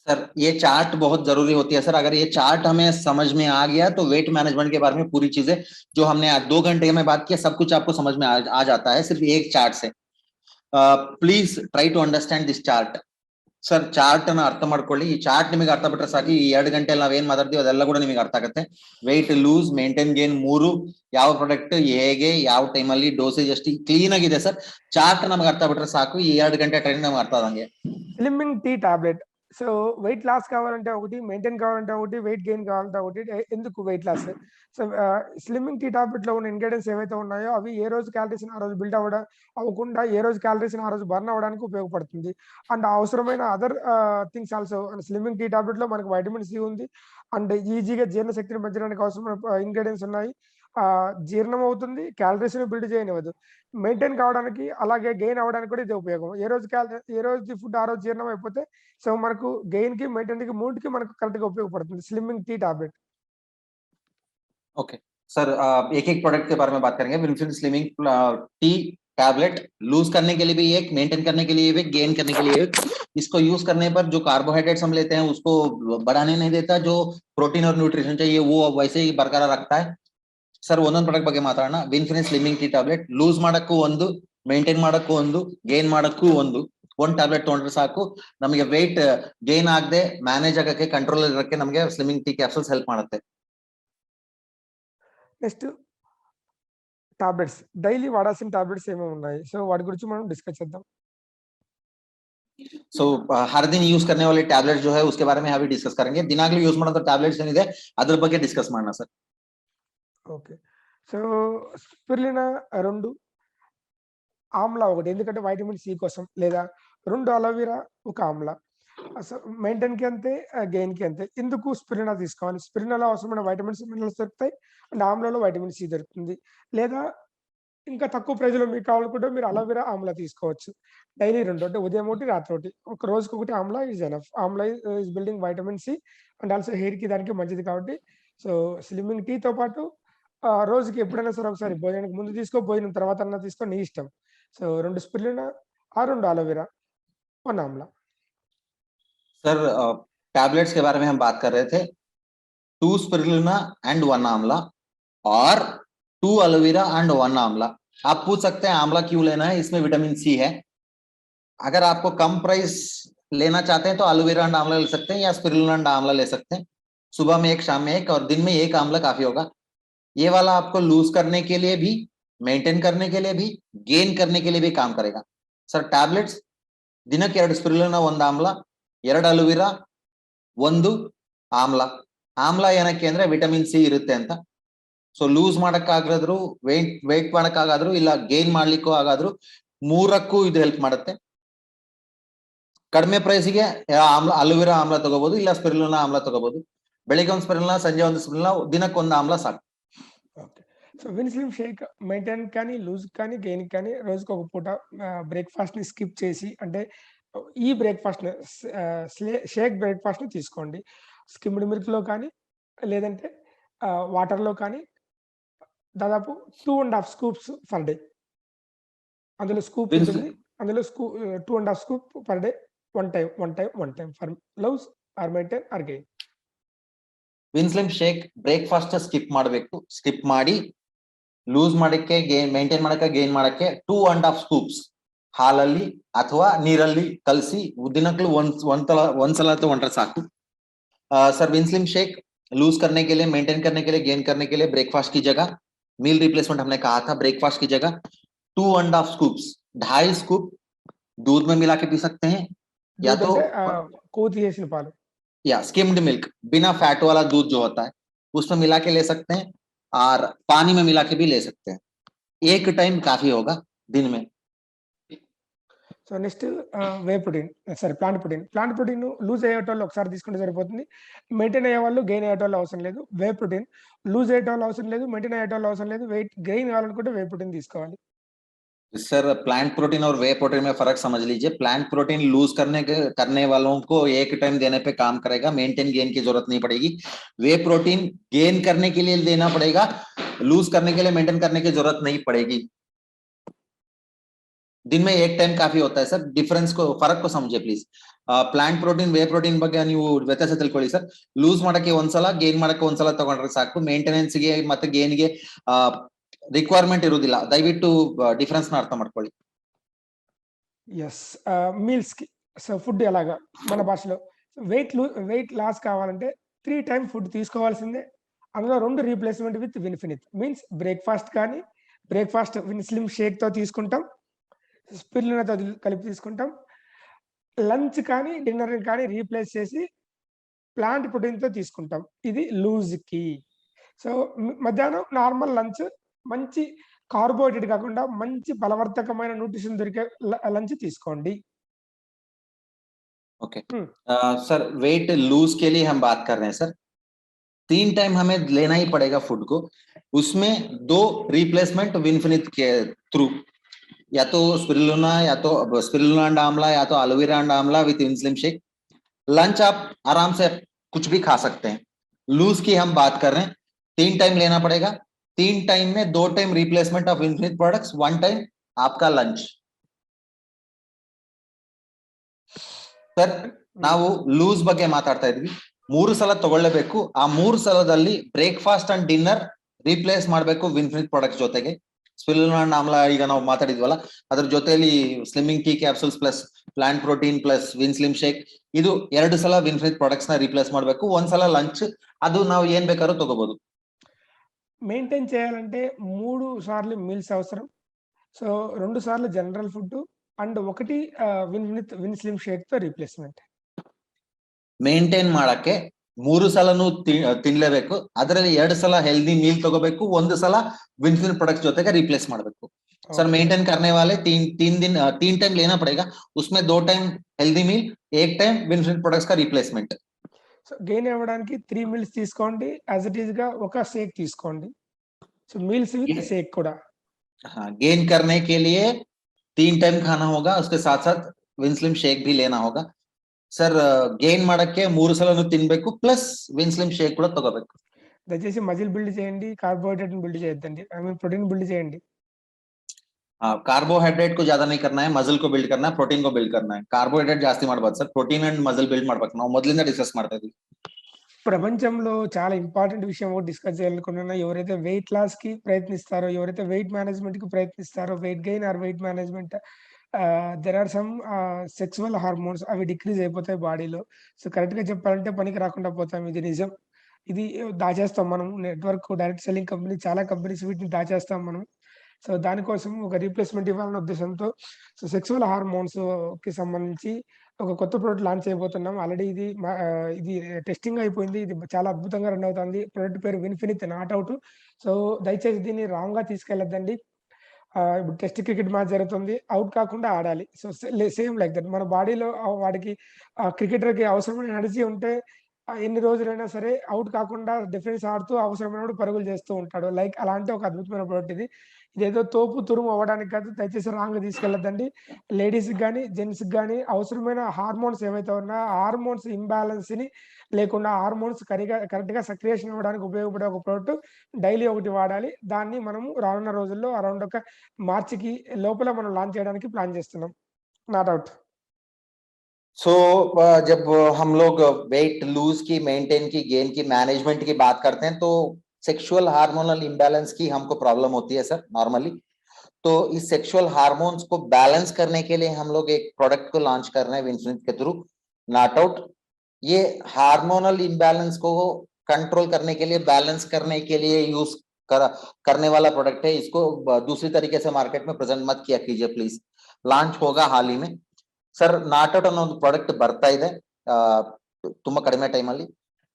Sir ये चार्ट बहुत जरूरी होती है सर. अगर ये चार्ट हमें समझ में आ गया तो वेट मैनेजमेंट के बारे में पूरी चीजें जो हमने आज 2 घंटे में बात किया सब कुछ आपको समझ में आ जाता है सिर्फ एक चार्ट से. Please try to understand this chart. Sir chart ಅನ್ನ ಅರ್ಥ ಮಾಡ್ಕೊಳ್ಳಿ. ಈ ಚಾರ್ಟ್ ನಿಮಗೆ ಅರ್ಥ ಬಿಟ್ರೆ ಸಾಕು. ಈ 2 ಗಂಟೆಯಲ್ಲಿ ನಾವೇನ್ ಮಾತಾಡ್ತೀವಿ ಅದೆಲ್ಲ ಕೂಡ ನಿಮಗೆ ಅರ್ಥ ಆಗುತ್ತೆ. ವೆಯ್ಟ್ ಲೂಸ್, ಮೇಂಟೈನ್, ಗೇನ್ 3 ಯಾವ ಪ್ರಾಡಕ್ಟ್ ಹೇಗೆ ಯಾವ ಟೈಮ್ ಅಲ್ಲಿ ಡೋಸೇಜ್ ಎಷ್ಟು ಕ್ಲೀನ್ ಆಗಿದೆ ಸರ್. ಚಾರ್ಟ್ ನಮಗೆ ಅರ್ಥ ಬಿಟ್ರೆ ಸಾಕು. ಈ 2 ಗಂಟೆ ಟ್ರೈನಿಂಗ್ ನಮಗೆ ಅರ್ಥ ಆದಂಗೆ. Slimming tea tablet. So weight loss కావాలంటే ఒకటి, మెయింటైన్ కావాలంటే ఒకటి, వెయిట్ గెయిన్ కావాలంటే ఒకటి. ఎందుకు weight loss? So slimming tea tablet లో ఉన్న ఇంగ్రీడియంట్స్ ఏవైతే ఉన్నాయో అవి ఏ రోజు క్యాలరీస్ ఆ రోజు బిల్డ్ అవ్వకుండా ఏ రోజు క్యాలరీస్ ఆ రోజు బర్న్ అవ్వడానికి ఉపయోగపడుతుంది. అండ్ అవసరమైన other things also. Slimming tea tablet లో మనకు వైటమిన్ సి ఉంది అండ్ ఈజీగా జీర్ణ శక్తిని పెంచడానికి అవసరమైన ఇంగ్రీడియంట్స్ ఉన్నాయి. జీర్ణం అవుతుంది, క్యాలరీస్ ని బిల్డ్ చేయనివ్వదు. మెయింటైన్ కావడానికి అలాగే గెయిన్ అవ్వడానికి కూడా ఇది ఉపయోగం. ఏ రోజు ఫుడ్ ఆ రోజు జీర్ణం అయిపోతే సో మనకు గెయిన్ కి, మెయింటైన్ కి, మూడ్ కి మనకు కరెక్ట్ గా ఉపయోగపడుతుంది slimming tea tablet. Okay sir, एक एक प्रोडक्ट के बारे में बात करेंगे. विनफिनिथ स्लिमिंग टी टैबलेट लूज करने के लिए भी एक, मेंटेन करने के लिए भी, गेन करने के लिए एक. इसको यूज करने पर जो कार्बोहाइड्रेट्स हम लेते हैं उसको बढ़ाने नहीं देता, जो प्रोटीन और न्यूट्रिशन चाहिए वो वैसे ही बरकरार रखता है. सर ಒಂದೊಂದು ಪ್ರಾಡಕ್ಟ್ ಬಗ್ಗೆ ಮಾತಾಡೋಣ. ವಿನ್ಫಿನಿತ್ ಸ್ಲಿಮ್ಮಿಂಗ್ ಟಿ ಟ್ಯಾಬ್ಲೆಟ್ ಲೂಸ್ ಮಾಡಕ್ಕೂ ಒಂದು, ಮೇಂಟೈನ್ ಮಾಡಕ್ಕೂ ಒಂದು, ಗೇನ್ ಮಾಡಕ್ಕೂ ಒಂದು. ಒಂದು ಟ್ಯಾಬ್ಲೆಟ್ ತಗೊಂಡ್ರೆ ಸಾಕು, ನಮಗೆ ವೆಯ್ಟ್ ಗೇನ್ ಆಗದೆ ಮ್ಯಾನೇಜ್ ಆಗಕ್ಕೆ, ಕಂಟ್ರೋಲ್ ಇರಕ್ಕೆ ನಮಗೆ ಸ್ಲಿಮ್ಮಿಂಗ್ ಟಿ ಕ್ಯಾಪ್ಸೂಲ್ಸ್ ಹೆಲ್ಪ್ ಮಾಡುತ್ತೆ. నెక్స్ట్ టాబ్లెట్స్, డైలీ వాడాల్సిన టాబ్లెట్స్ ఏమేమి ఉన్నాయి, సో వాటి గురించి మనం డిస్కస్ చేద్దాం. ಸೊ ಹರ್ ದಿನ ಯೂಸ್ करने वाले टैबलेट जो है उसके बारे में अभी डिस्कस करेंगे. ದಿನಾಗ್ಲೂ ಯೂಸ್ ಮಾಡೋ ಟ್ಯಾಬ್ಲೆಟ್ಸ್ ಏನಿದೆ ಅದ್ರ ಬಗ್ಗೆ ಡಿಸ್ಕಸ್ ಮಾಡೋಣ sir. Okay, so spirulina 2, Amla 1, ఎందుకంటే వైటమిన్ సి కోసం, లేదా 2 అలోవెరా 1 ఆమ్లా. మెయింటైన్ కి అంతే, గెయిన్ కి అంతే. ఎందుకు స్పిరులినా తీసుకోవాలి? స్పిరులినాలో అవసరమైన వైటమిన్స్, మినరల్స్ దొరుకుతాయి, అండ్ ఆమ్లాలో వైటమిన్ సి దొరుకుతుంది. లేదా ఇంకా తక్కువ ప్రైజ్ లో మీకు కావాలనుకుంటే మీరు అలోవెరా ఆమ్లా తీసుకోవచ్చు. డైలీ 2, అంటే ఉదయం 1, రాత్రి 1, ఒక రోజుకి 1 amla is enough. Amla is building vitamin C and also hair కి దానికి మంచిది కాబట్టి. సో స్లిమ్మింగ్ టీ తో పాటు రోజుకి ఎప్పుడైనా సరే ఒకసారి భోజనానికి ముందు తీసుకో, భోజనం తర్వాత అన్నా తీసుకో, నీ ఇష్టం. సో 2 స్పిరులినా, 2 అలోవెరా, 1 आंवला. सर टैबलेट्स के बारे में हम बात कर रहे थे. 2 स्पिरुलिना एंड 1 आंवला और 2 एलोवेरा एंड 1 आंवला. आप पूछ सकते हैं आंवला क्यों लेना है, इसमें विटामिन सी है. अगर आपको कम प्राइस लेना चाहते हैं तो एलोवेरा एंड आंवला ले सकते हैं, या स्पिरुलिना एंड आंवला ले सकते हैं. सुबह में 1, शाम में 1 और दिन में 1 आंवला काफी होगा. ये वाला आपको लूज करने के लिए भी, मेंटेन करने के लिए भी, गेन करने के लिए भी काम करेगा. सर टैबलेट्स ದಿನಕ್ಕೆ 2 ಸ್ಪಿರುಲಿನಾ, 1 ಆಮ್ಲ, 2 ಅಲೋವೆರಾ, 1 ಆಮ್ಲ. ಆಮ್ಲ ಏನಕ್ಕೆ ಅಂದ್ರೆ ವಿಟಮಿನ್ ಸಿ ಇರುತ್ತೆ ಅಂತ. ಸೊ ಲೂಸ್ ಮಾಡಕ್ಕಾಗಾದ್ರೂ, ವೆಯ್ಟ್ ಮಾಡಕ್ಕಾಗಾದ್ರೂ, ಇಲ್ಲ ಗೇನ್ ಮಾಡ್ಲಿಕ್ಕೂ ಆಗಾದ್ರೂ, 3ಕ್ಕೂ ಇದು ಹೆಲ್ಪ್ ಮಾಡುತ್ತೆ. ಕಡಿಮೆ ಪ್ರೈಸಿಗೆ ಅಲೋವೆರಾ ಆಮ್ಲ ತಗೋಬಹುದು, ಇಲ್ಲ ಸ್ಪಿರುಲಿನಾ ಆಮ್ಲ ತಗೋಬಹುದು. ಬೆಳಿಗ್ಗೆ 1 ಸ್ಪಿರುಲಿನಾ, ಸಂಜೆ 1 ಸ್ಪಿರುಲಿನಾ, ದಿನಕ್ಕೆ 1 ಆಮ್ಲ ಸಾಕು. సో విన్స్లిమ్ షేక్ మెయింటైన్ కానీ, లూజ్ కానీ, గెయిన్ కానీ రోజుకి ఒక పూట బ్రేక్ఫాస్ట్ ని స్కిప్ చేసి, అంటే ఈ బ్రేక్ఫాస్ట్ షేక్ బ్రేక్ఫాస్ట్ ని తీసుకోండి. స్కిమ్డ్ మిల్క్ లో కానీ, లేదంటే వాటర్ లో కానీ, దాదాపు 2.5 స్కూప్స్ పర్ డే. అందులో స్కూప్ ఉంటుంది, అందులో 2.5 scoop per day, one time for lose or maintain or gain. Winslim shake breakfast skip ಮಾಡಬೇಕು. ಸ್ಕಿಪ್ ಮಾಡಿ ಲೂಸ್ ಮಾಡಕ್ಕೆ, ಮೇಂಟೈನ್ ಮಾಡಕ್ಕೆ, ಗೇನ್ ಮಾಡಕ್ಕೆ 2.5 ಸ್ಕೂಪ್ಸ್ ಹಾಲಲ್ಲಿ ಅಥವಾ ನೀರಲ್ಲಿ ಕಲಸಿ ದಿನಕ್ಕೂ ಒಂದ್ಸಲ ತಗೊಂಡ್ರೆ ಸಾಕು. सर विन्स्लिम शेक लूज करने के लिए, मेंटेन करने के लिए, गेन करने के लिए ब्रेकफास्ट की जगह, मील रिप्लेसमेंट हमने कहा था, ब्रेकफास्ट की जगह 2.5 स्कूप्स, 2.5 स्कूप दूध में मिला के पी सकते हैं, या तो या स्किम्ड मिल्क, बिना फैट वाला दूध जो होता है उसमें मिला के ले सकते हैं, और पानी में मिला के भी ले सकते हैं. 1 टाइम काफी होगा दिन में. So next whey protein, sorry plant protein lose అయ్యేటోళ్ళు ఒకసారి తీసుకుంటే సరిపోతుంది. మెయింటైన్ అయ్యే వాళ్ళు, గెయిన్ అయ్యేటోళ్ళు అవసరం లేదు. వే ప్రోటీన్ లూజ్ అయ్యేటోళ్ళు అవసరం లేదు, మెయింటైన్ అయ్యేటోళ్ళు అవసరం లేదు. వెయిట్ గెయిన్ కావాలనుకుంటే వే ప్రోటీన్ తీసుకోవాలి. सर प्लांट प्रोटीन और वे प्रोटीन में फर्क समझ लीजिए. प्लांट प्रोटीन लूज करने वालों को 1 टाइम देने पे काम करेगा, मेंटेन गेन की जरूरत नहीं पड़ेगी. वे प्रोटीन गेन करने के लिए देना पड़ेगा, लूज करने के लिए, मेंटेन करने की जरूरत नहीं पड़ेगी. दिन में 1 टाइम काफी होता है. सर डिफरेंस को, फर्क को समझे please. Plant protein, way protein ಬಗ್ಗೆ ನೀವು ವ್ಯತ್ಯಾಸ ತಿಳ್ಕೊಳ್ಳಿ ಸರ್. ಲೂಸ್ ಮಾಡಕ್ಕೆ ಒಂದ್ಸಲ, ಗೇನ್ ಮಾಡಕ್ಕೆ ಒಂದ್ಸಲ ತಗೊಂಡ್ರೆ ಸಾಕು. ಮೇಂಟೆನೆನ್ಸ್ ಗೆ ಮತ್ತೆ ಗೇನ್ ಗೆ ರಿಕ್ವೈರ್ಮೆಂಟ್ ಇರುವುದಿಲ್ಲ. ದಯವಿಟ್ಟು ಡಿಫರೆನ್ಸ್ ನ ಅರ್ಥ ಮಾಡ್ಕೊಳ್ಳಿ. ఎస్, మీల్స్ కి, సో ఫుడ్ ఎలాగా మన భాషలో వెయిట్ లాస్ కావాలంటే 3 టైమ్ ఫుడ్ తీసుకోవాల్సిందే. అందులో 2 రీప్లేస్మెంట్ విత్ విన్ఫినిత్ మీన్స్ బ్రేక్ఫాస్ట్ కానీ, బ్రేక్ఫాస్ట్ విన్స్లిమ్ షేక్ తో తీసుకుంటాం, స్పిరులినాతో కలిపి తీసుకుంటాం. లంచ్ కానీ, డిన్నర్ కానీ రీప్లేస్ చేసి ప్లాంట్ ప్రోటీన్ తో తీసుకుంటాం. ఇది లూజ్ కి. సో మధ్యాహ్నం నార్మల్ లంచ్, మంచి కార్బోహైడ్రేట్ కాకుండా మంచి బలవర్ధకమైన న్యూట్రిషన్ దొరికే లంచ్ తీసుకోండి. ओके सर, वेट लूज के लिए हम बात कर रहे हैं सर. 3 टाइम हमें लेना ही पड़ेगा फूड को. उसमें 2 रिप्लेसमेंट विन्फिनिट के थ्रू, या तो स्पिरुलिना, या तो स्पिरुलिना एंड आंवला, या तो एलोवेरा एंड आंवला विद विन्स्लिम शेक. लंच आप आराम से कुछ भी खा सकते हैं. लूज की हम बात कर रहे हैं, 3 टाइम लेना पड़ेगा. 3 टाइम में 2 time replacement of Winfinit products, 1 time आपका लंच. ಸರ್ ನಾವು ಲೂಸ್ ಬಗ್ಗೆ ಮಾತಾಡ್ತಾ ಇದ್ವಿ. 3 ಸಲ ತಗೊಳ್ಳೇಬೇಕು. ಆ 3 ಸಲದಲ್ಲಿ ಬ್ರೇಕ್ಫಾಸ್ಟ್ ಅಂಡ್ ಡಿನ್ನರ್ ರಿಪ್ಲೇಸ್ ಮಾಡಬೇಕು ವಿನ್ಫಿನಿಟ್ ಪ್ರಾಡಕ್ಟ್ಸ್ ಜೊತೆಗೆ. ಸ್ಪಿರುಲಿನಾ ಅಂಡ್ ಆಮ್ಲ ಈಗ ನಾವು ಮಾತಾಡಿದ್ವಲ್ಲ, ಅದ್ರ ಜೊತೆಲಿ slimming tea capsules plus plant protein plus Win Slim shake, ಇದು 2 ಸಲ ವಿನ್ಫಿನಿಟ್ ಪ್ರಾಡಕ್ಟ್ಸ್ ನ ರಿಪ್ಲೇಸ್ ಮಾಡಬೇಕು. ಒಂದ್ಸಲ ಲಂಚ್ ಅದು ನಾವು ಏನ್ ಬೇಕಾದ್ರೂ ತಗೋಬಹುದು. మెయింటైన్ చేయాలంటే 3 సార్లు మీల్స్ అవసరం. సో 2 సార్లు general food and 1 Win Slim షేక్‌తో రిప్లేస్‌మెంట్. ಮೇಂಟೈನ್ ಮಾಡಕ್ಕೆ 3 ಸಲನು ತಿನ್ಲೇಬೇಕು. ಅದರಲ್ಲಿ 2 ಸಲ ಹೆಲ್ದಿ ಮೀಲ್ ತಗೋಬೇಕು, 1 ಸಲ ವಿನ್ಫಿನಿಟ್ ಪ್ರಾಡಕ್ಟ್ಸ್ ಜೊತೆಗೆ ರಿಪ್ಲೇಸ್ ಮಾಡಬೇಕು. सर मेंटेन करने वाले 3 टाइम लेना पड़ेगा, उसमें 2 time healthy meal, 1 time Winfinit products का रिप्लेसमेंट. సో గెయిన్ అవ్వడానికి 3 మీల్స్ తీసుకోండి. యాస్ ఇట్ ఈస్‌గా ఒక షేక్ తీసుకోండి. సో మీల్స్ విత్ షేక్ కూడా. हाँ, गेन करने के लिए 3 टाइम खाना होगा, उसके साथ-साथ विन स्लिम शेक भी लेना होगा. ಸರ್ ಗೇನ್ ಮಾಡಕ್ಕೆ 3 ಸಲನು ತಿನ್ಬೇಕು ಪ್ಲಸ್ ವಿನ್ ಸ್ಲಿಮ್ ಶೇಕ್ ಕೂಡ ತಗೋಬೇಕು. దయచేసి మజిల్ బిల్డ్ చేయండి, కార్బోహైడ్రేట్ బిల్డ్ చేయొద్దండి. ఐ మీన్ ప్రోటీన్ బిల్డ్ చేయండి. ಕಾರ್ಬೋಹೈಡ್ರೇಟ್ को ज्यादा नहीं करना है, मसल को बिल्ड करना है, प्रोटीन को बिल्ड करना है. ಕಾರ್ಬೋಹೈಡ್ರೇಟ್ ಜಾಸ್ತಿ ಮಾಡಬಾರದು sir, protein and muscle build ಮಾಡಬೇಕು. ನಾವು ಮೊದಲಿಂದ ಡಿಸ್ಕಸ್ ಮಾಡ್ತಾ ಇದೀವಿ. ప్రపంచంలో చాలా ఇంపార్టెంట్ విషయం ఒకటి డిస్కస్ చేయాలనుకుంటున్నా. ఎవరైతే వెయిట్ లాస్‌కి ప్రయత్నిస్తారో, ఎవరైతే వెయిట్ మేనేజ్‌మెంట్‌కి ప్రయత్నిస్తారో, weight gain or weight management there are some sexual hormones అవి డిక్రీజ్ అయిపోతాయి బాడీలో. సో కరెక్ట్‌గా చెప్పాలంటే పనికి రాకుండా పోతాం. ఇది నిజం. ఇది దాచేస్తాం మనం. నెట్‌వర్క్ డైరెక్ట్ సెల్లింగ్ కంపెనీ చాలా కంపెనీస్ వీటిని దాచేస్తాం మనం. సో దానికోసం ఒక రీప్లేస్‌మెంట్ ఇవ్వాలనే ఉద్దేశంతో సో సెక్సువల్ హార్మోన్స్‌కి సంబంధించి ఒక కొత్త ప్రొడక్ట్ లాంచ్ చేయబోతున్నాం. ఆల్రెడీ ఇది టెస్టింగ్ అయిపోయింది. ఇది చాలా అద్భుతంగా రన్ అవుతుంది. ప్రొడక్ట్ పేరు విన్ఫినిట్ నాట్ ఔట్. సో దయచేసి దీన్ని రాంగ్‌గా తీసుకెళ్లొద్దండి. ఇప్పుడు టెస్ట్ క్రికెట్ మ్యాచ్ జరుగుతుంది. ఔట్ కాకుండా ఆడాలి. సో సేమ్ లైక్ దట్ మన బాడీలో వాడికి క్రికెటర్‌కి అవసరమైన ఎనర్జీ ఉంటే ఎన్ని రోజులైనా సరే ఔట్ కాకుండా డిఫెన్స్ ఆడుతూ అవసరమైనప్పుడు పరుగులు చేస్తూ ఉంటాడు. లైక్ అలాంటి ఒక అద్భుతమైన ప్రొడక్ట్ ఇది. ఇదేదో తోపు తురుము అవ్వడానికి కాదు. దయచేసి రాంగ్‌గా తీసుకెళ్లొద్దండి. లేడీస్‌కి గాని, జెంట్స్‌కి గాని అవసరమైన హార్మోన్స్ ఏవైతే ఉన్నాయో, ఆ హార్మోన్స్ ఇంబాలెన్స్‌ని లేకుండా హార్మోన్స్ కరెక్ట్‌గా సెక్రియేషన్ ఇవ్వడానికి ఉపయోగపడే ఒక ప్రొడక్ట్ డైలీ ఒకటి వాడాలి. దాన్ని మనము రానున్న రోజుల్లో అరౌండ్ ఒక మార్చికి లోపల మనం లాంచ్ చేయడానికి ప్లాన్ చేస్తున్నాం. Not out. सो जब हम लोग वेट लूज की, मेंटेन की, गेन की, मैनेजमेंट की बात करते हैं तो सेक्सुअल हार्मोनल इंबैलेंस की हमको प्रॉब्लम होती है सर नॉर्मली. तो इस सेक्सुअल हार्मोन्स को बैलेंस करने के लिए हम लोग एक प्रोडक्ट को लॉन्च कर रहे हैं विनफिनिट के थ्रू, नॉट आउट. ये हार्मोनल इंबैलेंस को कंट्रोल करने के लिए, बैलेंस करने के लिए यूज करने वाला प्रोडक्ट है. इसको दूसरी तरीके से मार्केट में प्रेजेंट मत किया कीजिए प्लीज. लॉन्च होगा हाल ही में. ಸರ್ ನಾಟ್ ಔಟ್ ಅನ್ನೋ ಒಂದು ಪ್ರಾಡಕ್ಟ್ ಬರ್ತಾ ಇದೆ ತುಂಬಾ ಕಡಿಮೆ ಟೈಮ್ ಅಲ್ಲಿ.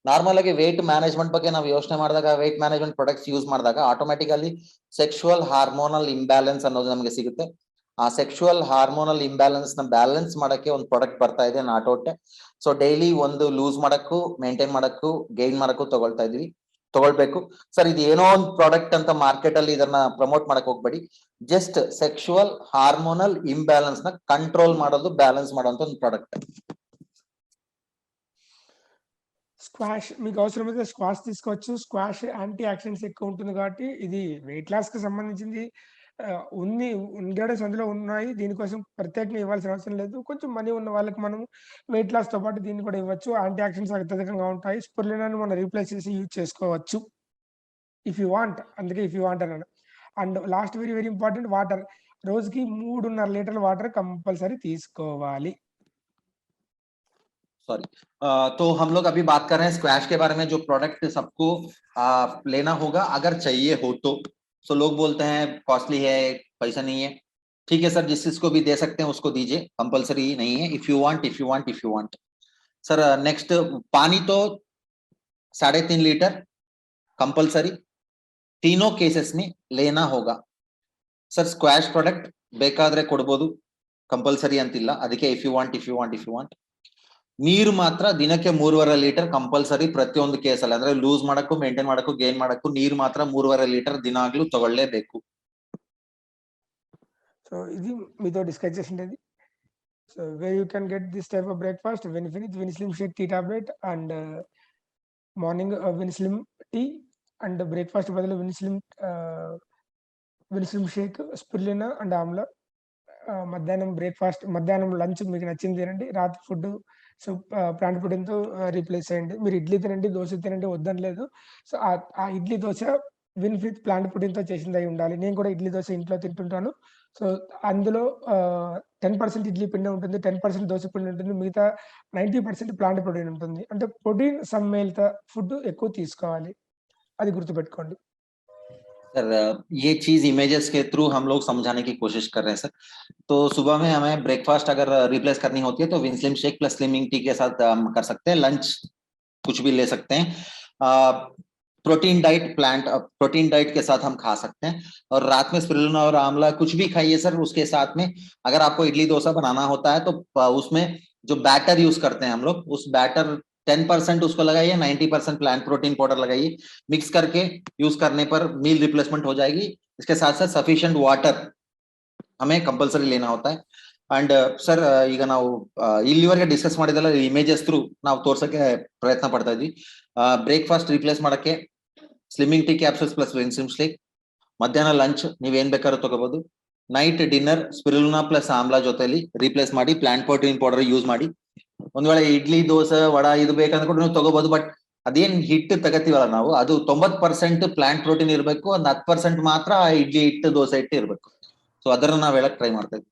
ನಾರ್ಮಲ್ ಆಗಿ ವೇಟ್ ಮ್ಯಾನೇಜ್ಮೆಂಟ್ ಬಗ್ಗೆ ನಾವು ಯೋಚನೆ ಮಾಡಿದಾಗ, ವೇಟ್ ಮ್ಯಾನೇಜ್ಮೆಂಟ್ ಪ್ರಾಡಕ್ಟ್ಸ್ ಯೂಸ್ ಮಾಡಿದಾಗ ಆಟೋಮ್ಯಾಟಿಕಲಿ ಸೆಕ್ಸುವಲ್ ಹಾರ್ಮೋನಲ್ ಇಂಬ್ಯಾಲೆನ್ಸ್ ಅನ್ನೋದು ನಮಗೆ ಸಿಗುತ್ತೆ. ಆ ಸೆಕ್ಸುವಲ್ ಹಾರ್ಮೋನಲ್ ಇಂಬ್ಯಾಲೆನ್ಸ್ ನ ಬ್ಯಾಲೆನ್ಸ್ ಮಾಡಕ್ಕೆ ಒಂದು ಪ್ರಾಡಕ್ಟ್ ಬರ್ತಾ ಇದೆ ನಾಟ್ ಔಟ್. ಸೊ ಡೈಲಿ ಒಂದು ಲೂಸ್ ಮಾಡಕ್ಕೂ, ಮೇಂಟೈನ್ ಮಾಡಕ್ಕೂ, ಗೈನ್ ಮಾಡಕ್ಕೂ ತಗೊಳ್ಬೇಕು ಸರ್. ಇದು ಏನೋ ಒಂದು ಪ್ರಾಡಕ್ಟ್ ಅಂತ ಮಾರ್ಕೆಟ್ ಅಲ್ಲಿ ಇದನ್ನ ಪ್ರಮೋಟ್ ಮಾಡಕ್ ಹೋಗ್ಬೇಡಿ. ಜಸ್ಟ್ ಸೆಕ್ಸುವಲ್ ಹಾರ್ಮೋನಲ್ ಇಂಬ್ಯಾಲೆನ್ಸ್ ನ ಕಂಟ್ರೋಲ್ ಮಾಡೋದು, ಬ್ಯಾಲೆನ್ಸ್ ಮಾಡುವಂತ ಒಂದು ಪ್ರಾಡಕ್ಟ್. స్క్వాష్ మీకు అవసరమైతే స్క్వాష్ తీసుకోవచ్చు. స్క్వాష్ యాంటీ ఆక్సిడెంట్స్ ఎక్కువ ఉంటుంది కాబట్టి ఇది వెయిట్ లాస్‌కి సంబంధించింది. ఇంగ్రీడియెంట్స్ అందులో ఉన్నాయి. దీనికోసం ప్రత్యేకంగా ఇవ్వాల్సిన అవసరం లేదు. కొంచెం మనీ ఉన్న వాళ్ళకి మనం వెయిట్ లాస్‌తో పాటు దీన్ని కూడా ఇవ్వచ్చు. యాంటీ ఆక్సిడెంట్స్ అత్యధికంగా ఉంటాయి. స్పిరులినాని మనం రీప్లేస్ చేసి యూజ్ చేసుకోవచ్చు. If you want. అందుకే ఇఫ్ యూ వాంట్ అన్నాను. And last very very important water. రోజుకి 3.5 లీటర్ల వాటర్ కంపల్సరీ తీసుకోవాలి. सॉरी, तो हम लोग अभी बात कर रहे हैं स्क्वैश के बारे में, जो प्रोडक्ट सबको लेना होगा अगर चाहिए हो तो. सो लोग बोलते हैं कॉस्टली है, पैसा नहीं है. ठीक है सर, जिस जिसको भी दे सकते हैं उसको दीजिए, कंपलसरी नहीं है. If you want. Sir next, पानी तो 3.5 लीटर कंपलसरी तीनों केसेस में लेना होगा. सर स्क्वैश प्रोडक्ಟ್ ಬೇಕಾದ್ರೆ ಕೊಡಬಹುದು, ಕಂಪಲ್ಸರಿ ಅಂತಿಲ್ಲ. ಅದಕ್ಕೆ ಇಫ್ ಯು ವಾಂಟ್. ನೀರು ಮಾತ್ರ ದಿನಕ್ಕೆ 3.5 ಲೀಟರ್ ಕಂಪಲ್ಸರಿ ಪ್ರತಿಯೊಂದು ಕೇಸಲ್ಲಿ. ಅಂದ್ರೆ ಲೂಸ್ ಮಾಡಕ್ಕೂ, ಮೇಂಟೈನ್ ಮಾಡಕ್ಕೂ, ಗೇನ್ ಮಾಡಕ್ಕೂ ನೀರು ಮಾತ್ರ 3.5 ಲೀಟರ್ ದಿನಾಗ್ಲೂ ತಗೊಳ್ಳೇಬೇಕು. సో ఇది మీతో డిస్కస్ చేసిండేది. So where you can get this type of breakfast win slim shake tea tablet and morning win slim tea and breakfast బదులు win slim shake, spirulina and amla. మధ్యాహ్నం lunch మీకు నచ్చింది తినండి. రాత్రి ఫుడ్ సో ప్లాంట్ ప్రోటీన్‌తో replace చేయండి. మీరు ఇడ్లీ తినండి, దోస తినండి వద్దనలేదు. సో ఆ ఇడ్లీ, దోస విన్‌ఫ్రీత్ ప్లాంట్ ప్రోటీన్‌తో చేసిందై ఉండాలి. నేను కూడా ఇడ్లీ, దోస ఇంట్లో తింటుంటాను. సో, అందులో 10% ఇడ్లీ పిండి ఉంటుంది. 10% దోస పిండి ఉంటుంది. మిగతా 90% ప్లాంట్ ప్రోటీన్ ఉంటుంది. అంటే ప్రోటీన్ సమ్మేళిత ఫుడ్ ఎక్కువ తీసుకోవాలి. అది గుర్తుపెట్టుకోండి. सर ये चीज इमेजेस के थ्रू हम लोग समझाने की कोशिश कर रहे हैं सर। तो सुबह में हमें ब्रेकफास्ट अगर रिप्लेस करनी होती है तो विंस्लिम शेक प्लस स्लिमिंग टी के साथ हम कर सकते हैं। लंच कुछ भी ले सकते हैं। प्रोटीन डाइट के साथ हम खा सकते हैं और रात में स्पिरुलिना और आंवला कुछ भी खाइए सर। उसके साथ में अगर आपको इडली डोसा बनाना होता है तो उसमें जो बैटर यूज करते हैं हम लोग, उस बैटर 10% उसको लगाइए, 90% प्लांट प्रोटीन पाउडर लगाइए। मिक्स करके यूज करने पर मील रिप्लेसमेंट हो जाएगी। इसके साथ साथ सफिशिएंट वाटर हमें कंपल्सरी लेना होता है। ಅಂಡ್ ಸರ್ ಈಗ ನಾವು ಇಲ್ಲಿವರೆಗೆ ಡಿಸ್ಕಸ್ ಮಾಡಿದಲ್ಲ ಇಮೇಜಸ್ ಥ್ರೂ ನಾವು ತೋರ್ಸಕ್ಕೆ ಪ್ರಯತ್ನ ಪಡ್ತಾ ಇದ್ವಿ. ಬ್ರೇಕ್ಫಾಸ್ಟ್ ರಿಪ್ಲೇಸ್ ಮಾಡಕ್ಕೆ ಸ್ಲಿಮ್ಮಿಂಗ್ ಟಿ ಕ್ಯಾಪ್ಸೂಲ್ಸ್ ಪ್ಲಸ್ ವಿನ್ಸಿಮ್ ಸ್ಲೇಕ್, ಮಧ್ಯಾಹ್ನ ಲಂಚ್ ನೀವೇನ್ ಬೇಕಾದ್ರೂ ತಗೋಬಹುದು, night dinner spirulina plus amla ಜೊತೆಲಿ ರಿಪ್ಲೇಸ್ ಮಾಡಿ ಪ್ಲಾಂಟ್ ಪ್ರೋಟೀನ್ ಪೌಡರ್ ಯೂಸ್ ಮಾಡಿ. ಒಂದ್ ವೇಳೆ ಇಡ್ಲಿ ದೋಸೆ ವಡ ಇದು ಬೇಕಂದ್ರೆ ಕೂಡ ನೀವು ತಗೋಬಹುದು. ಬಟ್ ಅದೇನ್ ಹಿಟ್ಟು ತಗತೀವಲ್ಲ ನಾವು, ಅದು 90% ಪ್ಲಾಂಟ್ ಪ್ರೋಟೀನ್ ಇರಬೇಕು, ಒಂದು 10% ಮಾತ್ರ ಇಡ್ಲಿ ಹಿಟ್ಟು ದೋಸೆ ಹಿಟ್ಟು ಇರಬೇಕು. సో ಅದನ್ನ ನಾವು ಹೇಳಕ್ ಟ್ರೈ ಮಾಡ್ತಾ ಇದ್ವಿ.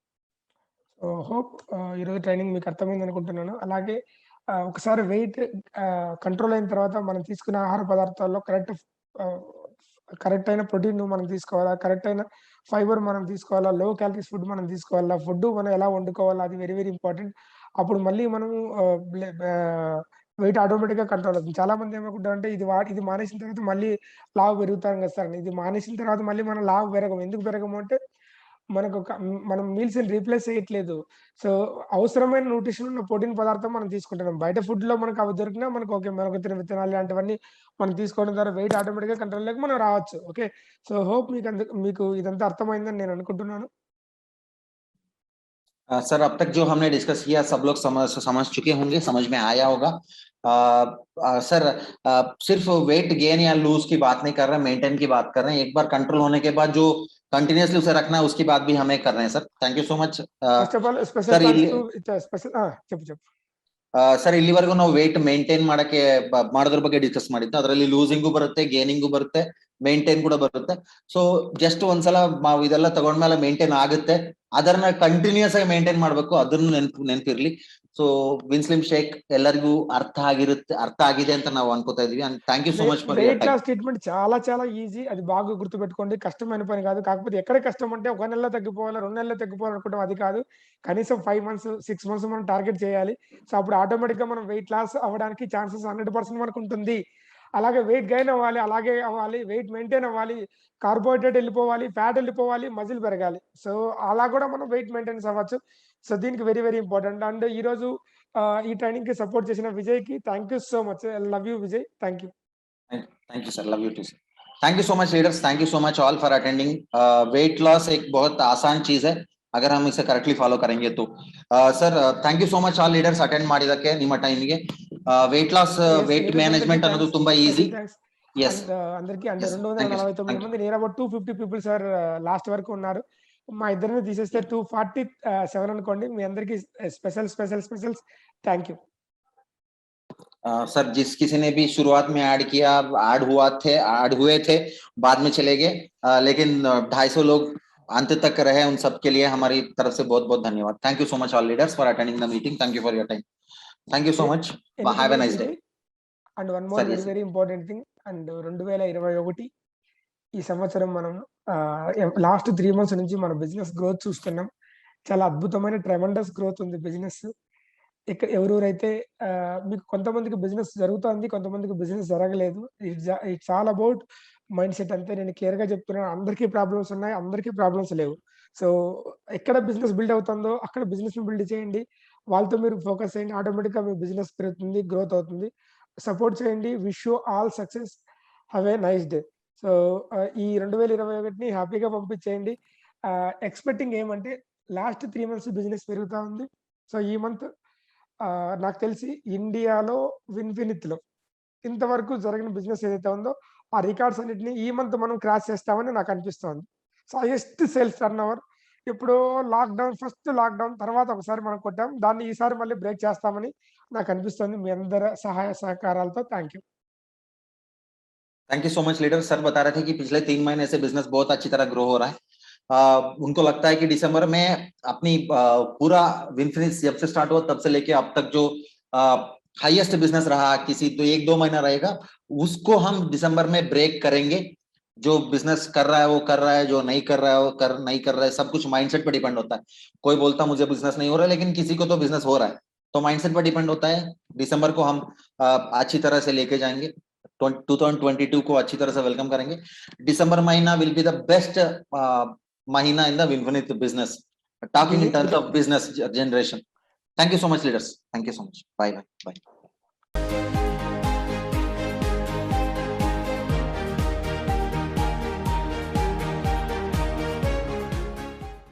హోప్ ఈరోజు ట్రైనింగ్ మీకు అర్థమైంది అనుకుంటున్నాను. అలాగే ఒకసారి వెయిట్ కంట్రోల్ అయిన తర్వాత మనం తీసుకునే ఆహార పదార్థాల్లో కరెక్ట్ అయిన ప్రోటీన్ మనం తీసుకోవాలా, కరెక్ట్ అయిన ఫైబర్ మనం తీసుకోవాలా, లో క్యాలరీస్ ఫుడ్ మనం తీసుకోవాలా, ఫుడ్ మనం ఎలా వండుకోవాలా, అది వెరీ వెరీ ఇంపార్టెంట్. అప్పుడు మళ్ళీ మనం వెయిట్ ఆటోమేటిక్‌గా కంట్రోల్ అవుతుంది. చాలా మంది ఏమనుకుంటారంటే ఇది మానేసిన తర్వాత మళ్ళీ లావు పెరుగుతాం కదా సార్ అని. ఇది మానేసిన తర్వాత మళ్ళీ మనం లావు పెరగము. ఎందుకు పెరగము అంటే మనం మీల్స్‌ని రీప్లేస్ చేయట్లేదు. సో, అవసరమైన న్యూట్రిషన్ ఉన్న ప్రోటీన్ పదార్థం మనం తీసుకుంటున్నాం. బయట ఫుడ్‌లో మనకు అవి దొరికినా మనకు ఓకే. మొలకెత్తిన విత్తనాలు ఇలాంటివన్నీ మనం తీసుకోవడం ద్వారా వెయిట్ ఆటోమేటిక్‌గా కంట్రోల్‌లోకి మనం రావచ్చు. ఓకే. సో, హోప్ మీకు ఇదంతా అర్థమైందని నేను అనుకుంటున్నాను. सर अब तक जो हमने डिस्कस किया सब लोग समझ चुके होंगे, समझ में आया होगा। सर सिर्फ वेट गेन या लूज की बात नहीं कर रहे हैं, मेंटेन की बात कर रहे हैं। एक बार कंट्रोल होने के बाद जो कंटिन्यूअसली उसे रखना है उसकी बात भी हमें कर रहे हैं sir. Thank you so much first of all special sir. Thanks to special చెప్పు. ಸರ್ ಇಲ್ಲಿವರೆಗೂ ನಾವು ವೇಟ್ ಮೇಂಟೈನ್ ಮಾಡಕ್ಕೆ ಮಾಡೋದ್ರ ಬಗ್ಗೆ ಡಿಸ್ಕಸ್ ಮಾಡಿದ್ದು. ಅದರಲ್ಲಿ ಲೂಸಿಂಗು ಬರುತ್ತೆ, ಗೇನಿಂಗು ಬರುತ್ತೆ, ಮೇಂಟೈನ್ ಕೂಡ ಬರುತ್ತೆ. ಸೊ ಜಸ್ಟ್ ಒಂದ್ಸಲ ಇದೆಲ್ಲ ತಗೊಂಡ್ಮೇಲೆ ಮೇಂಟೈನ್ ಆಗುತ್ತೆ, ಅದನ್ನ ಕಂಟಿನ್ಯೂಸ್ ಆಗಿ ಮೇಂಟೈನ್ ಮಾಡ್ಬೇಕು, ಅದನ್ನು ನೆನಪಿರ್ಲಿ. ಸೊ ವಿನ್ಸ್ಲಿಮ್ ಶೇಕ್ ಎಲ್ಲರಿಗೂ ಅರ್ಥ ಆಗಿದೆ ಅಂತ ನಾವು ಅನ್ಕೋತಾ ಇದೀವಿ. And thank you so much for your weight time. Loss treatment చాలా ఈజీ. అది బాగా గుర్తుపెట్టుకోండి. కష్టమైన పని కాదు. కాకపోతే ఎక్కడ కష్టం అంటే 1 నెలలో తగ్గిపోవాలా, 2 నెలల్లో తగ్గిపోవాలనుకోవడం అది కాదు. కనీసం 5 మంత్స్, 6 మంత్స్ మనం టార్గెట్ చేయాలి. సో అప్పుడు ఆటోమేటిక్‌గా మనం వెయిట్ లాస్ అవ్వడానికి ఛాన్సెస్ 100% మనకుంటుంది. అలాగే వెయిట్ గెయిన్ అవ్వాలి, అలాగే అవ్వాలి. వెయిట్ మెయింటైన్ అవ్వాలి. కార్బోహైడ్రేట్ ఎళ్ళిపోవాలి, ఫ్యాట్ ఎళ్ళిపోవాలి, మజిల్ పెరగాలి. సో అలా కూడా మనం వెయిట్ మెయింటెనెన్స్ అవ్వచ్చు. సో దీనికి వెరీ వెరీ ఇంపార్టెంట్. అండ్ ఈరోజు ఈ ట్రైనింగ్‌కి సపోర్ట్ చేసిన విజయ్‌కి thank you so much. Love you Vijay. Thank you. Thank you sir, love you too sir. Thank you so much leaders, thank you so much all for attending. Weight loss एक बहुत आसान चीज है अगर हम इसे करेक्टली फॉलो करेंगे तो। Sir thank you so much all leaders attend ಮಾಡಿದಕ್ಕೆ ನಿಮ್ಮ ಟೈಮಿಗೆ। weight loss weight management ಅನ್ನೋದು ತುಂಬಾ ಈಜಿ. yes అందరికి అంటే yes thank you 249 మంది, near about 250 people sir last వరకు ఉన్నారు. మా ఇద్దరిని తీసేస్తే 247 అనుకోండి. మీ అందరికి స్పెషల్స్ థాంక్ యూ. सर जिस किसी ने भी शुरुआत में ऐड किया, ऐड हुए थे, बाद में चले गए, लेकिन 250 लोग अंत तक रहे, उन सब के लिए हमारी तरफ से बहुत बहुत धन्यवाद। Thank you so much all leaders for attending the meeting. Thank you for your time. Thank you so much. Have a nice day. And one more Sir, very yes. Very important thing. And 2021 ఈ సంవత్సరం మనం last 3 months నుంచి మన business growth చూస్తున్నాం. చాలా అద్భుతమైన tremendous growth ఉంది business. ఎవరెవరైతే మీకు కొంతమందికి బిజినెస్ జరుగుతోంది, కొంతమందికి బిజినెస్ జరగలేదు. It's all about mind set అంతే. నేను క్లియర్‌గా చెప్తున్నాను. అందరికీ ప్రాబ్లమ్స్ ఉన్నాయి, అందరికీ ప్రాబ్లమ్స్ లేవు. సో ఎక్కడ బిజినెస్ బిల్డ్ అవుతుందో అక్కడ బిజినెస్‌ని బిల్డ్ చేయండి. వాళ్ళతో మీరు ఫోకస్ చేయండి. ఆటోమేటిక్‌గా మీ బిజినెస్ పెరుగుతుంది, గ్రోత్ అవుతుంది. సపోర్ట్ చేయండి. Wish you all success. Have a nice day. So ఈ 2021ని హ్యాపీగా పంపించేయండి. ఎక్స్‌పెక్టింగ్ ఏమంటే లాస్ట్ 3 మంత్స్ బిజినెస్ పెరుగుతా ఉంది. సో ఈ మంత్ నాకు తెలిసి ఇండియాలో విన్‌ఫినిత్‌లో ఇంతవరకు జరిగిన బిజినెస్ ఏదైతే ఉందో ఆ రికార్డ్స్ అన్నిటిని ఈ మంత్ మనం క్రాస్ చేస్తామని నాకు అనిపిస్తోంది. సో హైయెస్ట్ సేల్స్ టర్నోవర్ ఎప్పుడో ఫస్ట్ లాక్‌డౌన్ తర్వాత ఒకసారి మనం కొట్టాం. దాన్ని ఈసారి మళ్ళీ బ్రేక్ చేస్తామని నాకు అనిపిస్తుంది. మీ అందరి సహాయ సహకారాలతో thank you. Thank you so much leader. Sir बता रहे थे कि पिछले 3 महीने से बिजनेस बहुत अच्छी तरह ग्रो हो रहा है। उनको लगता है कि दिसंबर में अपनी पूरा विनफिनिश जब से स्टार्ट हुआ तब से लेके अब तक जो हाईएस्ट बिजनेस रहा, किसी तो 1-2 महीना रहेगा, उसको हम दिसंबर में ब्रेक करेंगे। जो बिजनेस कर रहा है वो कर रहा है, जो नहीं कर रहा है वो नहीं कर रहा है। सब कुछ माइंडसेट पर डिपेंड होता है। कोई बोलता मुझे बिजनेस नहीं हो रहा है, लेकिन किसी को तो बिजनेस हो रहा है, तो माइंडसेट पर डिपेंड होता है। दिसंबर को हम अच्छी तरह से लेके जाएंगे, 2022 को अच्छी तरह से वेलकम करेंगे। दिसंबर महीना विल बी द बेस्ट महीना in the Winfinite business, talking in terms of business generation. Thank you so much leaders, thank you so much, bye bye bye.